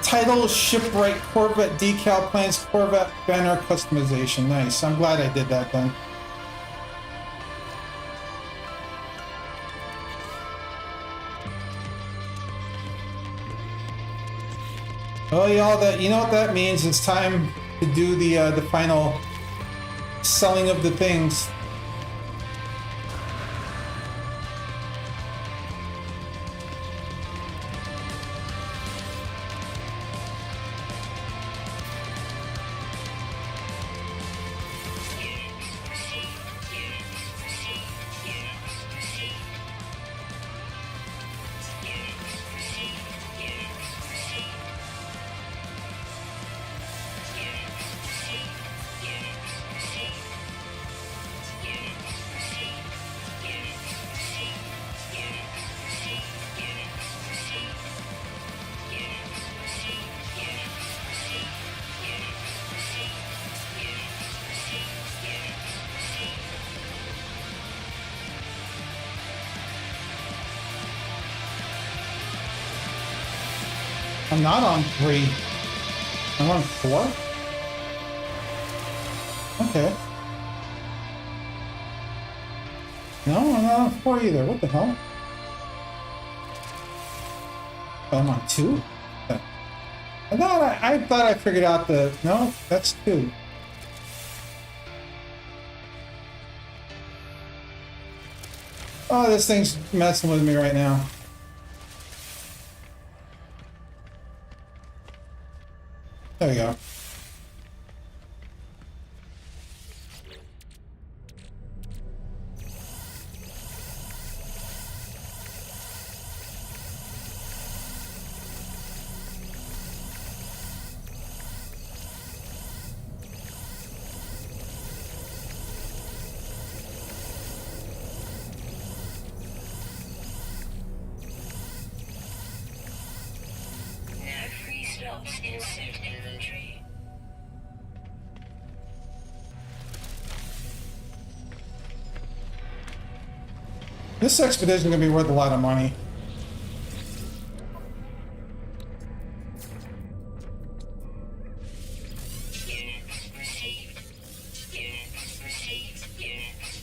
Title Shipwright Corvette decal plans Corvette banner customization. Nice. I'm glad I did that then. Oh, y'all, that you know what that means? It's time to do the final selling of the things. I'm not on 3. I'm on 4? Okay. No, I'm not on 4 either. What the hell? Oh, I'm on 2? I thought I figured out the... No, that's 2. Oh, this thing's messing with me right now. There we go. Insert inventory. This expedition is going to be worth a lot of money. Units received. Units received. Units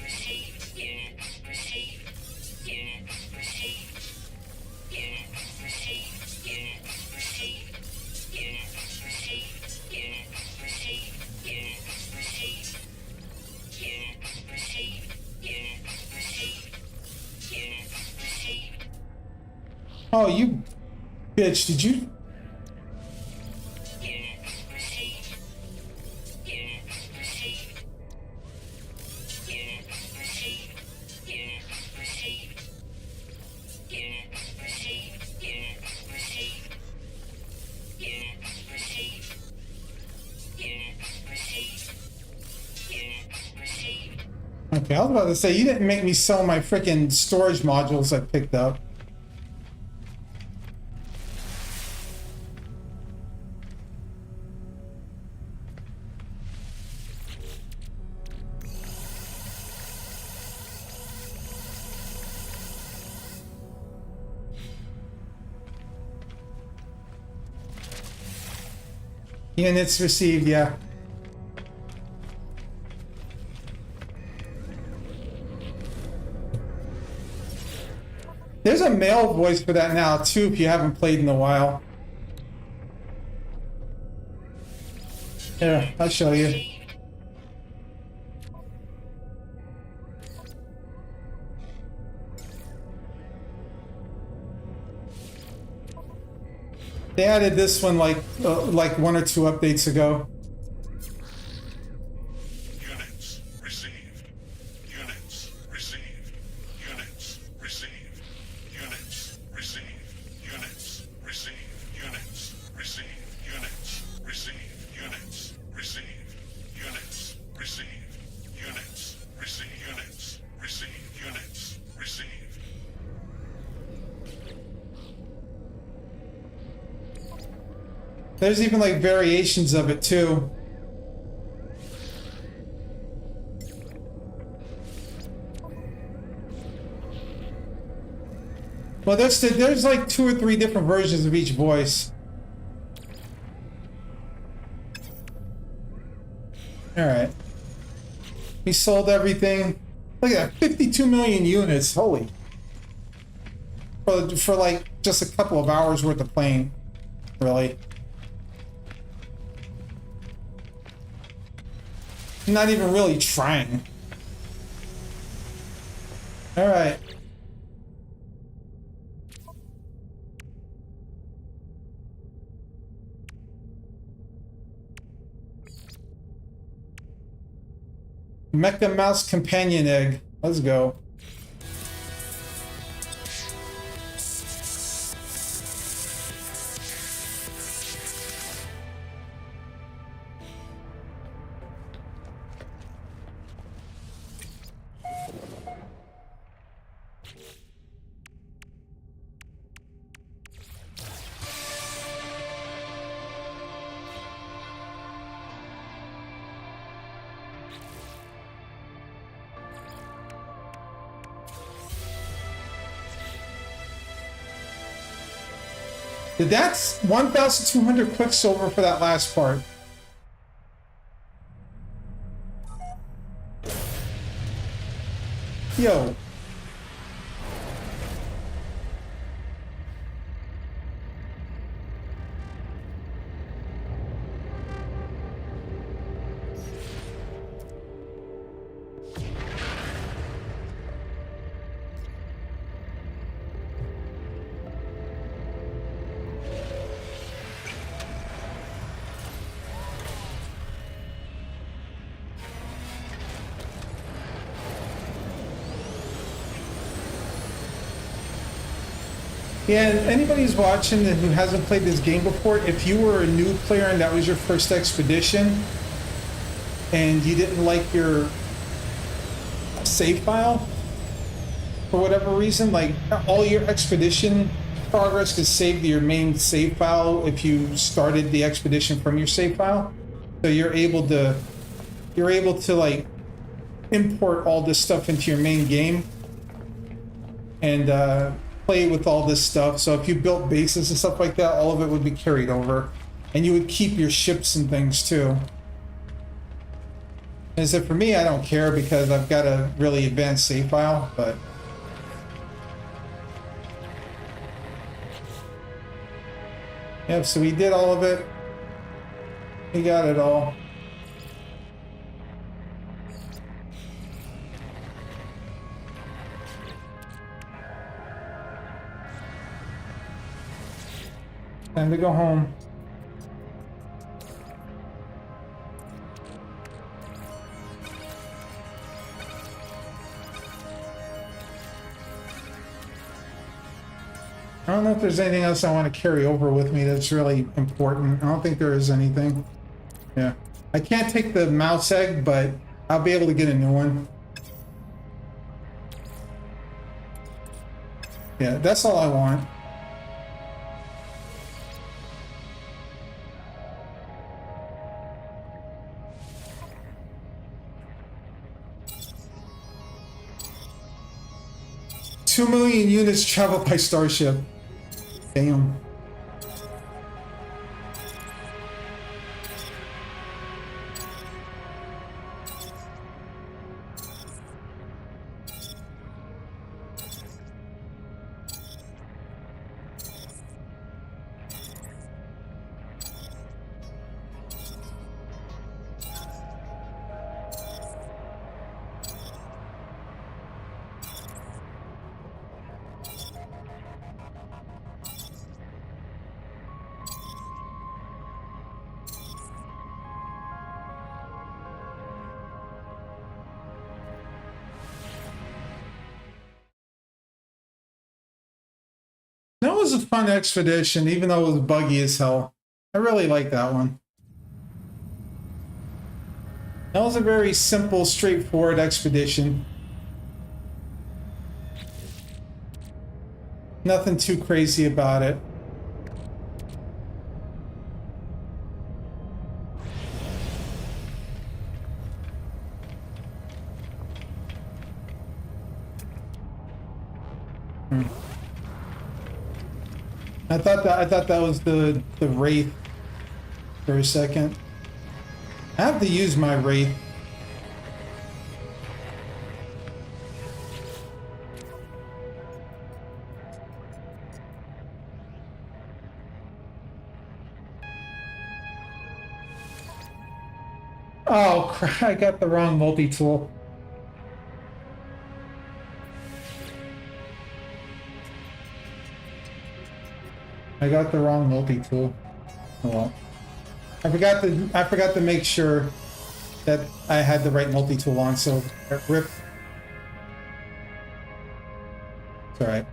received. Units received. Units received. Units received. Units received. Units received. Units received. Units received. Units received. Units received. Units received. Units received. Oh, you bitch, did you? Units received. Units received. Units received. Units received. Units received. Units received. Units received. Units received. Units Okay, I was about to say, you didn't make me sell my freaking storage modules I picked up. Units received, yeah. There's a male voice for that now, too, if you haven't played in a while. Here, I'll show you. They added this one like 1 or 2 updates ago. Units received. Units received. Units received. Units received. Units received. Units received. Units received. Units received. Units received. Units received. Units received. Units received. There's even like variations of it too. Well, there's like 2 or 3 different versions of each voice. All right. We sold everything. Look at that, 52 million units. Holy. For like just a couple of hours worth of playing, really. Not even really trying. All right. Mecha Mouse Companion Egg. Let's go. That's 1,200 Quicksilver for that last part. Yo. Yeah, and anybody who's watching who hasn't played this game before, if you were a new player and that was your first expedition, and you didn't like your save file, for whatever reason, like all your expedition progress is saved to your main save file if you started the expedition from your save file. So you're able to like import all this stuff into your main game and play with all this stuff. So if you built bases and stuff like that, all of it would be carried over, and you would keep your ships and things too. As if for me, I don't care because I've got a really advanced save file, but yep, so we did all of it. We got it all. Time to go home. I don't know if there's anything else I want to carry over with me that's really important. I don't think there is anything. Yeah. I can't take the mouse egg, but I'll be able to get a new one. Yeah, that's all I want. Two million units travel by starship. Damn. That was a fun expedition, even though it was buggy as hell. I really like that one. That was a very simple, straightforward expedition. Nothing too crazy about it. I thought that was the Wraith for a second. I have to use my Wraith. Oh crap, I got the wrong multi-tool. I got the wrong multi-tool. Oh well. I forgot to make sure that I had the right multi-tool on, so rip. It's alright.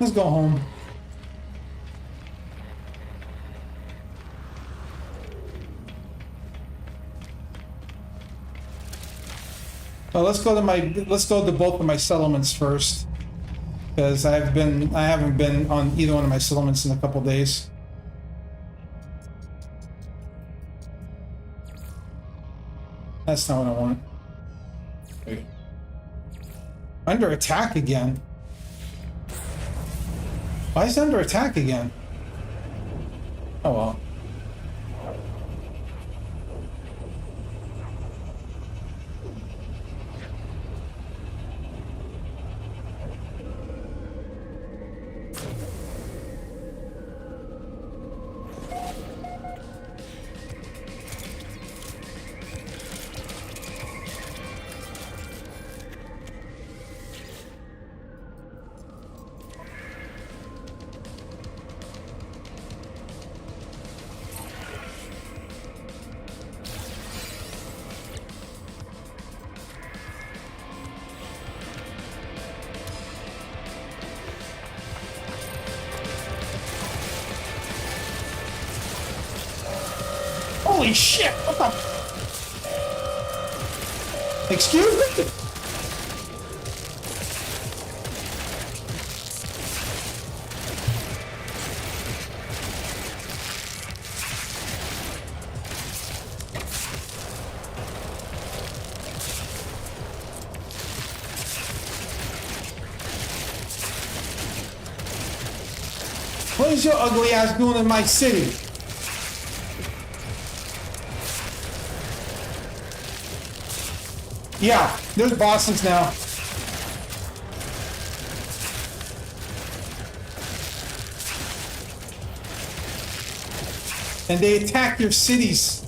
Let's go home. Well, let's go to both of my settlements first, because I haven't been on either one of my settlements in a couple days. That's not what I want. Wait. Under attack again. Why is it under attack again? Oh well. Holy shit! What the? Excuse me? What is your ugly ass doing in my city? Yeah, there's bosses now. And they attack your cities.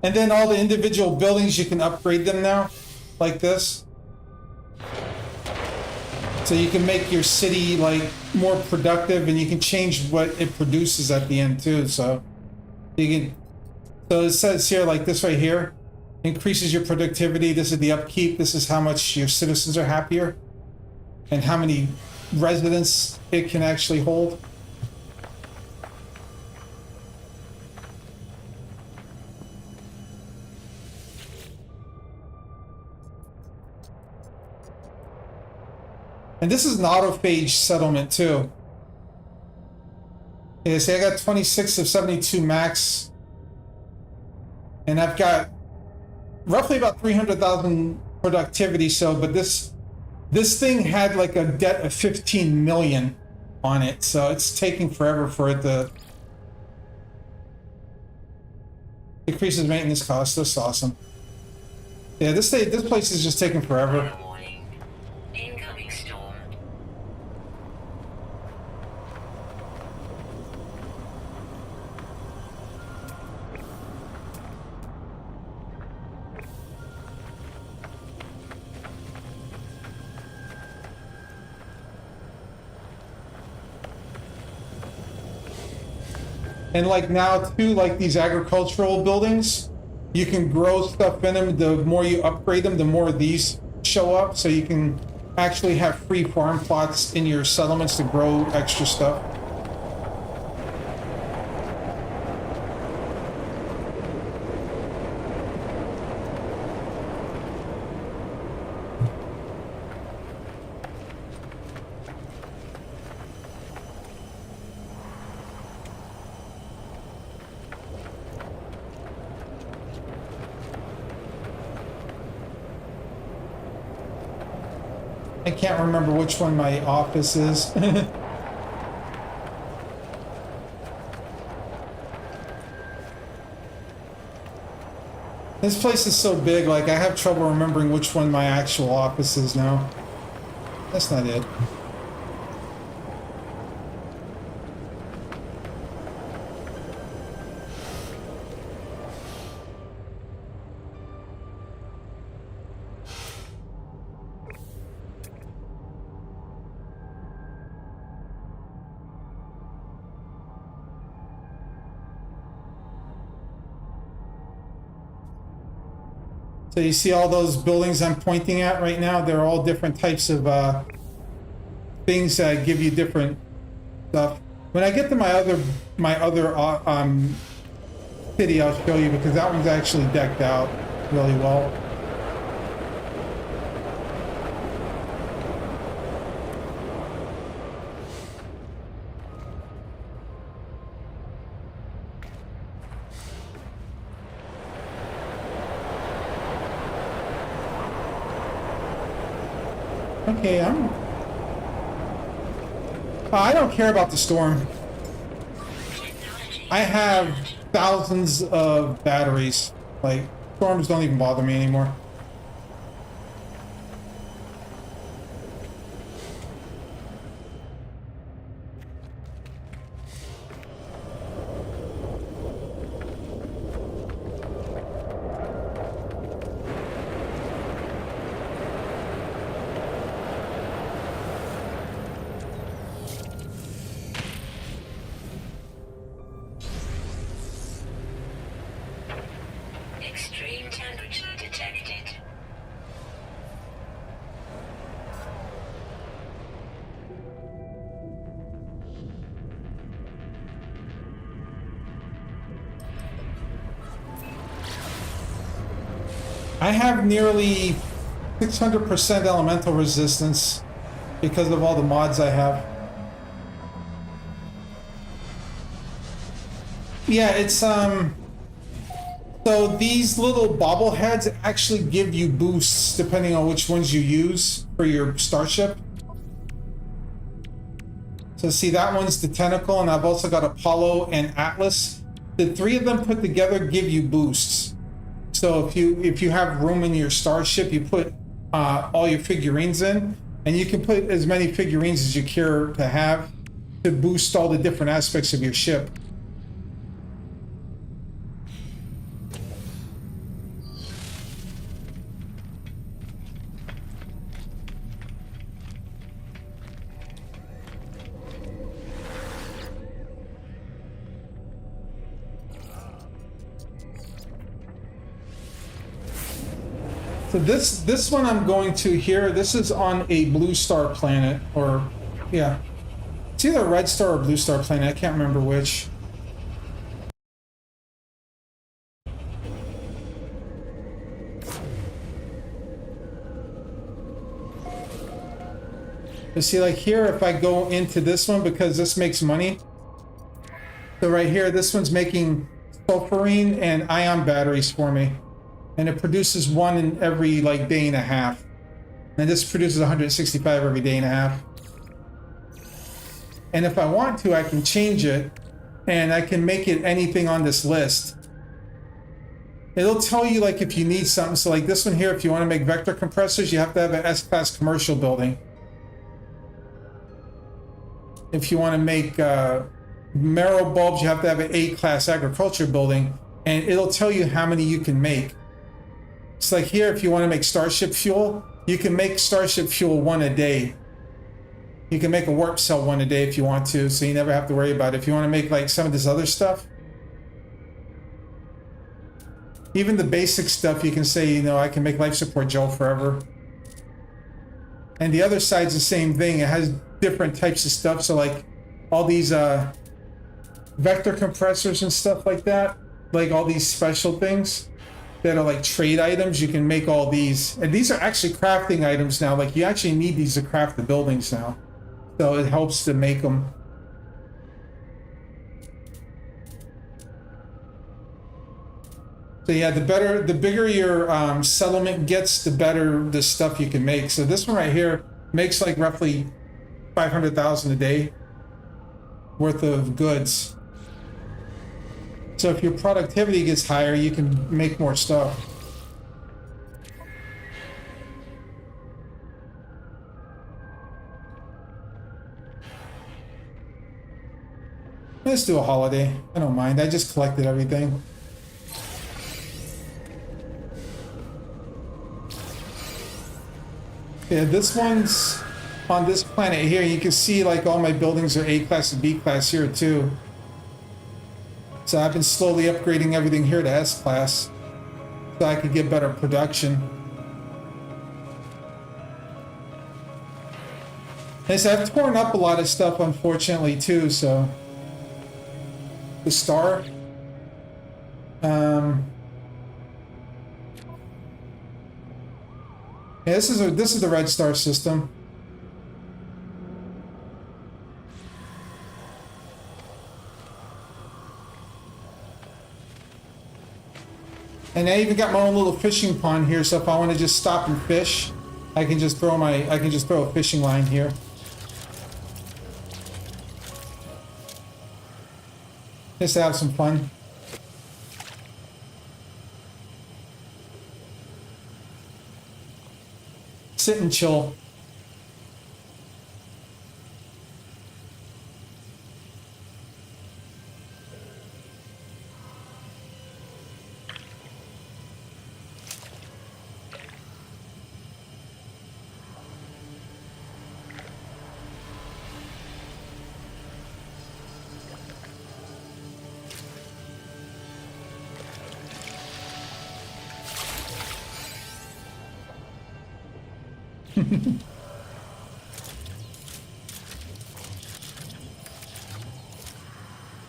And then all the individual buildings, you can upgrade them now, like this. So you can make your city like more productive, and you can change what it produces at the end too. So you can. So it says here, like this right here, increases your productivity. This is the upkeep. This is how much your citizens are happier, and how many residents it can actually hold. And this is an autophage settlement too. Yeah, see, I got 26 of 72 max. And I've got roughly about 300,000 productivity, so, but this thing had like a debt of 15 million on it, so it's taking forever for it to... Decreases maintenance costs, that's awesome. Yeah, this place is just taking forever. Warning. Incoming storm. And like now too, like these agricultural buildings, you can grow stuff in them. The more you upgrade them, the more these show up. So you can actually have free farm plots in your settlements to grow extra stuff. I can't remember which one my office is. This place is so big, like I have trouble remembering which one my actual office is now. That's not it. So you see all those buildings I'm pointing at right now? They're all different types of things that give you different stuff. When I get to my other city, I'll show you, because that one's actually decked out really well. Okay, I don't care about the storm. I have thousands of batteries. Like, storms don't even bother me anymore. Extreme temperature detected. I have nearly 600% elemental resistance because of all the mods I have. Yeah, it's so these little bobbleheads actually give you boosts depending on which ones you use for your starship. So see, that one's the Tentacle, and I've also got Apollo and Atlas. The three of them put together give you boosts. So if you have room in your starship, you put all your figurines in, and you can put as many figurines as you care to have to boost all the different aspects of your ship. So this one I'm going to here, this is on a blue star planet, or yeah. It's either a red star or blue star planet, I can't remember which. You see, like here, if I go into this one, because this makes money. So right here, this one's making sulfurine and ion batteries for me. And it produces one in every like day and a half. And this produces 165 every day and a half. And if I want to, I can change it and I can make it anything on this list. It'll tell you like if you need something. So like this one here, if you want to make vector compressors, you have to have an S-class commercial building. If you want to make marrow bulbs, you have to have an A-class agriculture building, and it'll tell you how many you can make. It's like here, if you want to make Starship fuel, you can make Starship fuel one a day. You can make a warp cell one a day if you want to, so you never have to worry about it. If you want to make like some of this other stuff, even the basic stuff, you can say, you know, I can make life support gel forever. And the other side's the same thing. It has different types of stuff. So like all these vector compressors and stuff like that, like all these special things that are like trade items, you can make all these. And these are actually crafting items now. Like you actually need these to craft the buildings now. So it helps to make them. So yeah, the bigger your settlement gets, the better the stuff you can make. So this one right here makes like roughly 500,000 a day worth of goods. So if your productivity gets higher, you can make more stuff. Let's do a holiday. I don't mind. I just collected everything. Yeah, this one's on this planet here. You can see like all my buildings are A-class and B-class here too. So I've been slowly upgrading everything here to S-class so I could get better production. And so I've torn up a lot of stuff, unfortunately, too, so... The star. Yeah, this is the red star system. And I even got my own little fishing pond here, so if I want to just stop and fish, I can just throw a fishing line here. Just to have some fun. Sit and chill.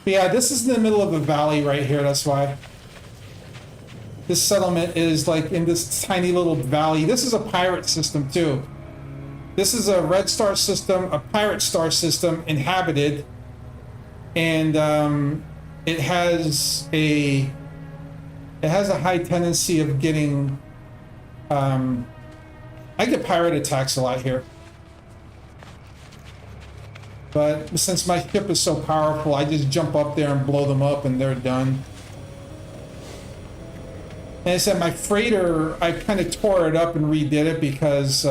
Yeah, this is in the middle of a valley right here, that's why. This settlement is like in this tiny little valley. This is a pirate system too. This is a red star system, a pirate star system, inhabited. And it has a high tendency of getting I get pirate attacks a lot here. But since my ship is so powerful, I just jump up there and blow them up and they're done. And I said my freighter, I kind of tore it up and redid it because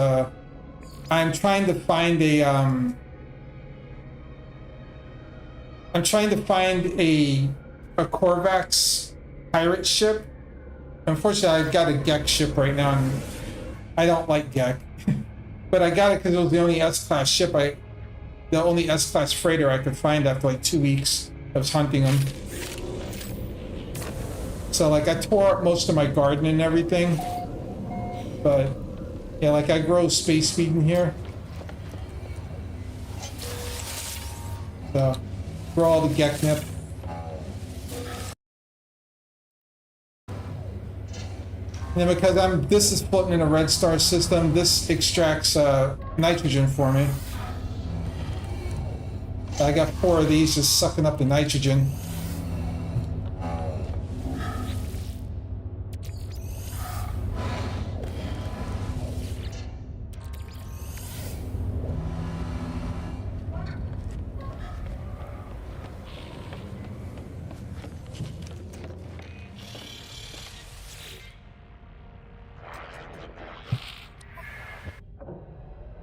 I'm trying to find a Corvettes pirate ship. Unfortunately, I've got a GEC ship right now, and I don't like GEC. But I got it because it was the only S-class ship the only S-class freighter I could find after like 2 weeks of hunting them. So like I tore up most of my garden and everything. but yeah, like I grow space feed in here. So, grow all the Geknip. And then because this is floating in a red star system, this extracts nitrogen for me. I got 4 of these just sucking up the nitrogen.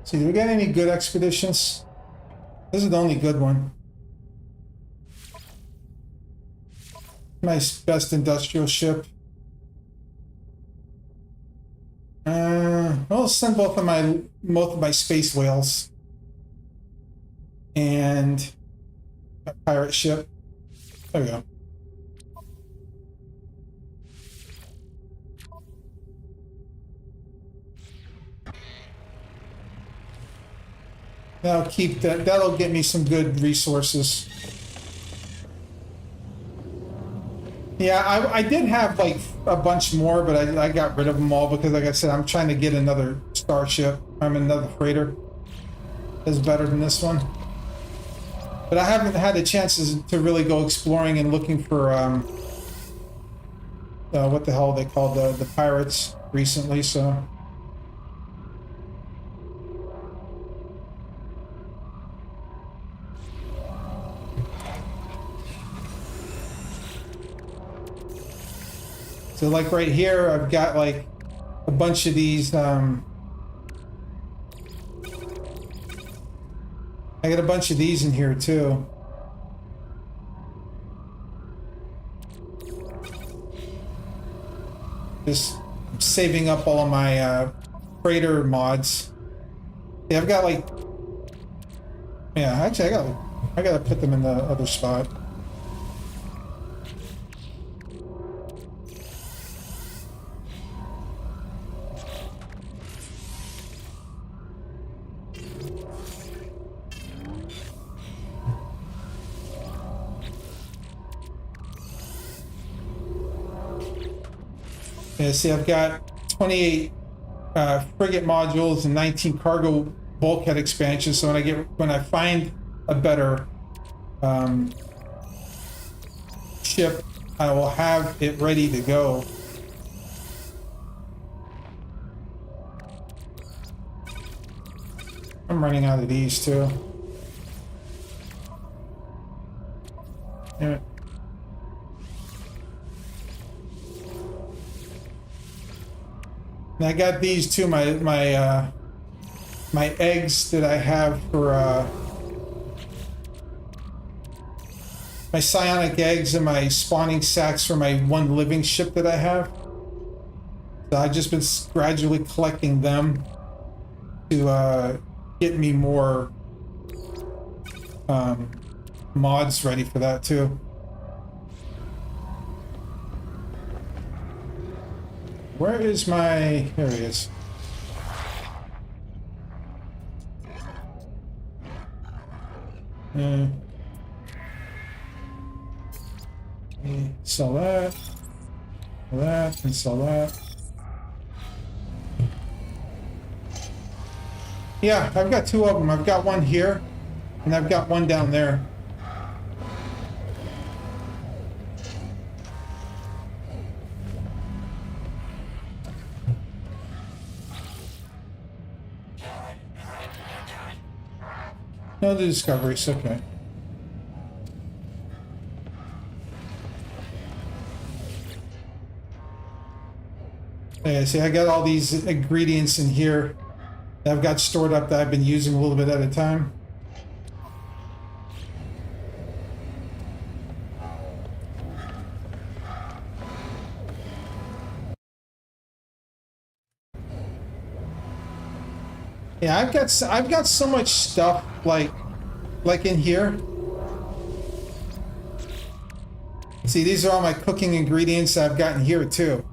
See, do we get any good expeditions? This is the only good one. Nice, best industrial ship. I'll send both of my space whales and a pirate ship. There we go. That'll keep that. That'll get me some good resources. Yeah, I did have like a bunch more, but I got rid of them all because, like I said, I'm trying to get another starship. Another freighter that's better than this one. But I haven't had the chances to really go exploring and looking for what the hell they call the pirates recently. So. So like right here, I've got like a bunch of these, I got a bunch of these in here too. Just saving up all of my freighter mods. Yeah, I've got like, yeah, actually I gotta put them in the other spot. Yeah, see, I've got 28 frigate modules and 19 cargo bulkhead expansions. So when I find a better ship, I will have it ready to go. I'm running out of these too. Yeah. And I got these too, my eggs that I have for my psionic eggs and my spawning sacs for my one living ship that I have. So I've just been gradually collecting them to get me more mods ready for that too. Where is my... Here he is. Sell that, and sell that. Yeah, I've got 2 of them. I've got one here, and I've got one down there. No, the discoveries, okay. Yeah, see, I got all these ingredients in here that I've got stored up that I've been using a little bit at a time. Yeah, I've got so much stuff like in here. See, these are all my cooking ingredients that I've got in here too.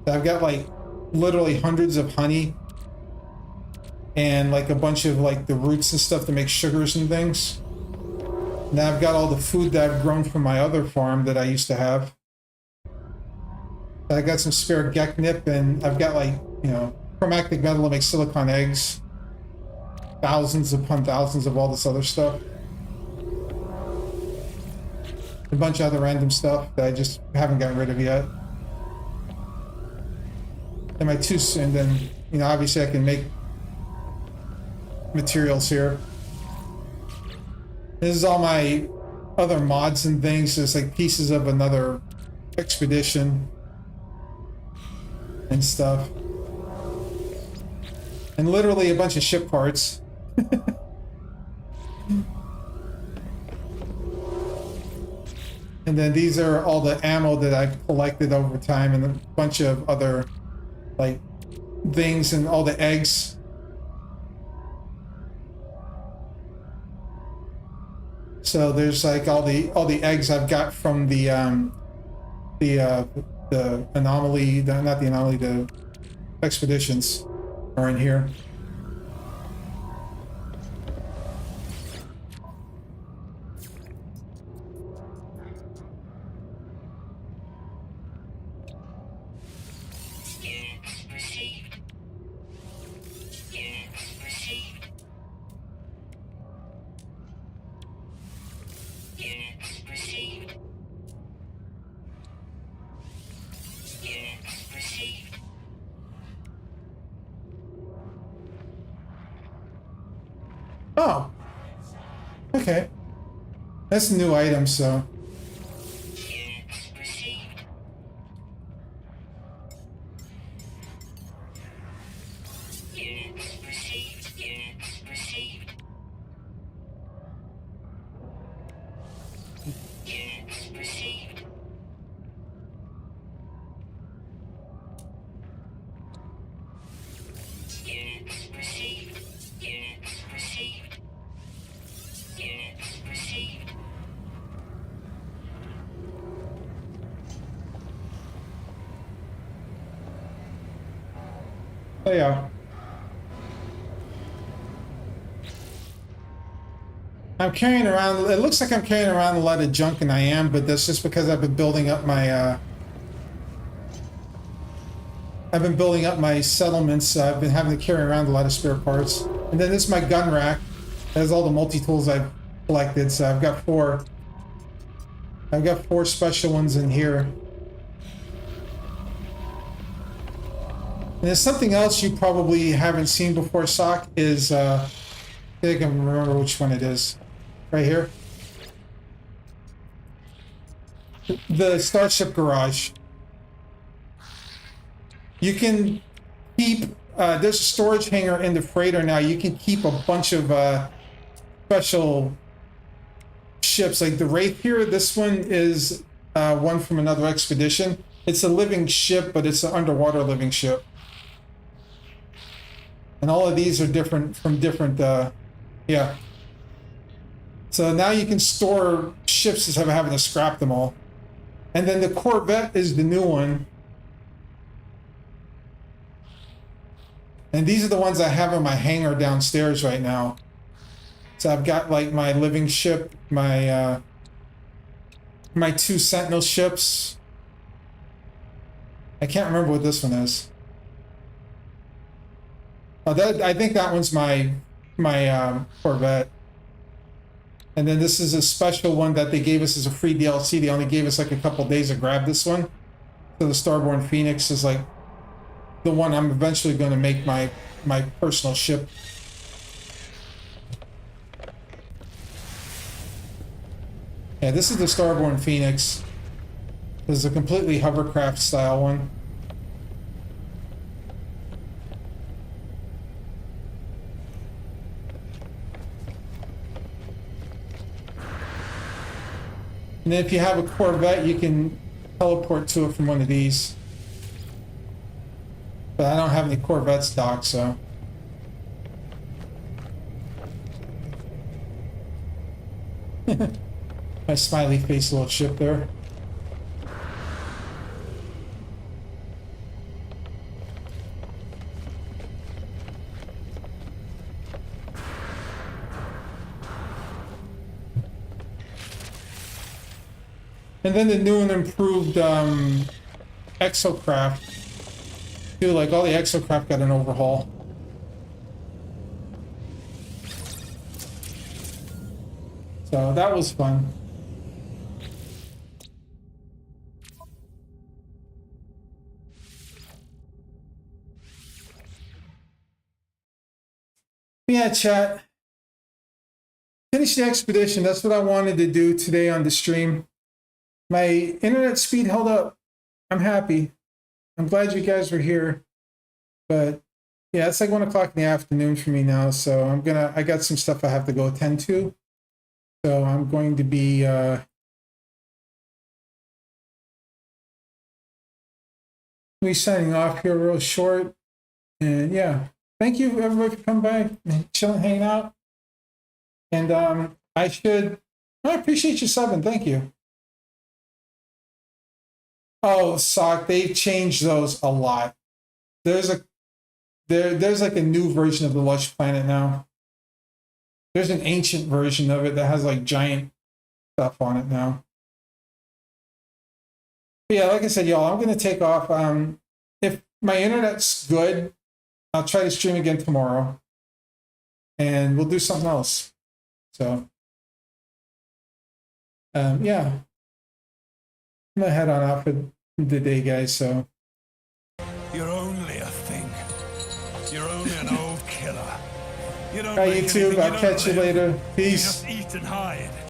I've got like literally hundreds of honey and like a bunch of like the roots and stuff to make sugars and things. Now I've got all the food that I've grown from my other farm that I used to have. I got some spare geknip, and I've got like, you know, chromactic metal to make silicon eggs. Thousands upon thousands of all this other stuff. A bunch of other random stuff that I just haven't gotten rid of yet. And and then, you know, obviously I can make materials here. This is all my other mods and things. There's like pieces of another expedition and stuff. And literally a bunch of ship parts. And then these are all the ammo that I've collected over time, and a bunch of other like things, and all the eggs. So there's like all the eggs I've got from the anomaly, not the anomaly, the expeditions are in here. Units received. Units received. Units received. Units received. Oh, okay. That's a new item, so. Units received. Units received. Units received. Units received. Units received. Units received. Units received. Oh yeah. I'm carrying around, it looks like I'm carrying around a lot of junk, and I am, but that's just because I've been building up my settlements. I've been having to carry around a lot of spare parts. And then this is my gun rack. It has all the multi-tools I've collected, so I've got four special ones in here. And there's something else you probably haven't seen before, Sock, is, I think I can remember which one it is. Right here. The Starship Garage. You can keep, there's a storage hangar in the freighter now. You can keep a bunch of special ships. Like the Wraith here, this one is one from another expedition. It's a living ship, but it's an underwater living ship. And all of these are different from different, yeah. So now you can store ships instead of having to scrap them all. And then the Corvette is the new one. And these are the ones I have in my hangar downstairs right now. So I've got like my living ship, my my two Sentinel ships. I can't remember what this one is. Oh, I think that one's my Corvette. And then this is a special one that they gave us as a free DLC. They only gave us like a couple days to grab this one. So the Starborn Phoenix is like the one I'm eventually going to make my personal ship. Yeah, this is the Starborn Phoenix. This is a completely hovercraft style one. And then if you have a Corvette, you can teleport to it from one of these. But I don't have any Corvettes docked, so. My smiley face little ship there. And then the new and improved exocraft. Dude, like all the exocraft got an overhaul. So that was fun. Yeah, chat. Finish the expedition. That's what I wanted to do today on the stream. My internet speed held up. I'm happy. I'm glad you guys were here. But yeah, it's like 1 o'clock in the afternoon for me now. So I got some stuff I have to go attend to. So I'm going to be signing off here real short. And yeah, thank you everybody for coming by and chilling, hanging out. And I appreciate you subbing. Thank you. Oh, Sock, they've changed those a lot. There's like a new version of the Lush Planet now. There's an ancient version of it that has like giant stuff on it now. But yeah, like I said, y'all, I'm gonna take off. If my internet's good, I'll try to stream again tomorrow, and we'll do something else. So, yeah, I'm gonna head on off for the day, guys. So, You're only a thing. You're only an old killer. You don't bye, make YouTube. anything, I'll don't catch you live. later. You Peace. just eat and hide.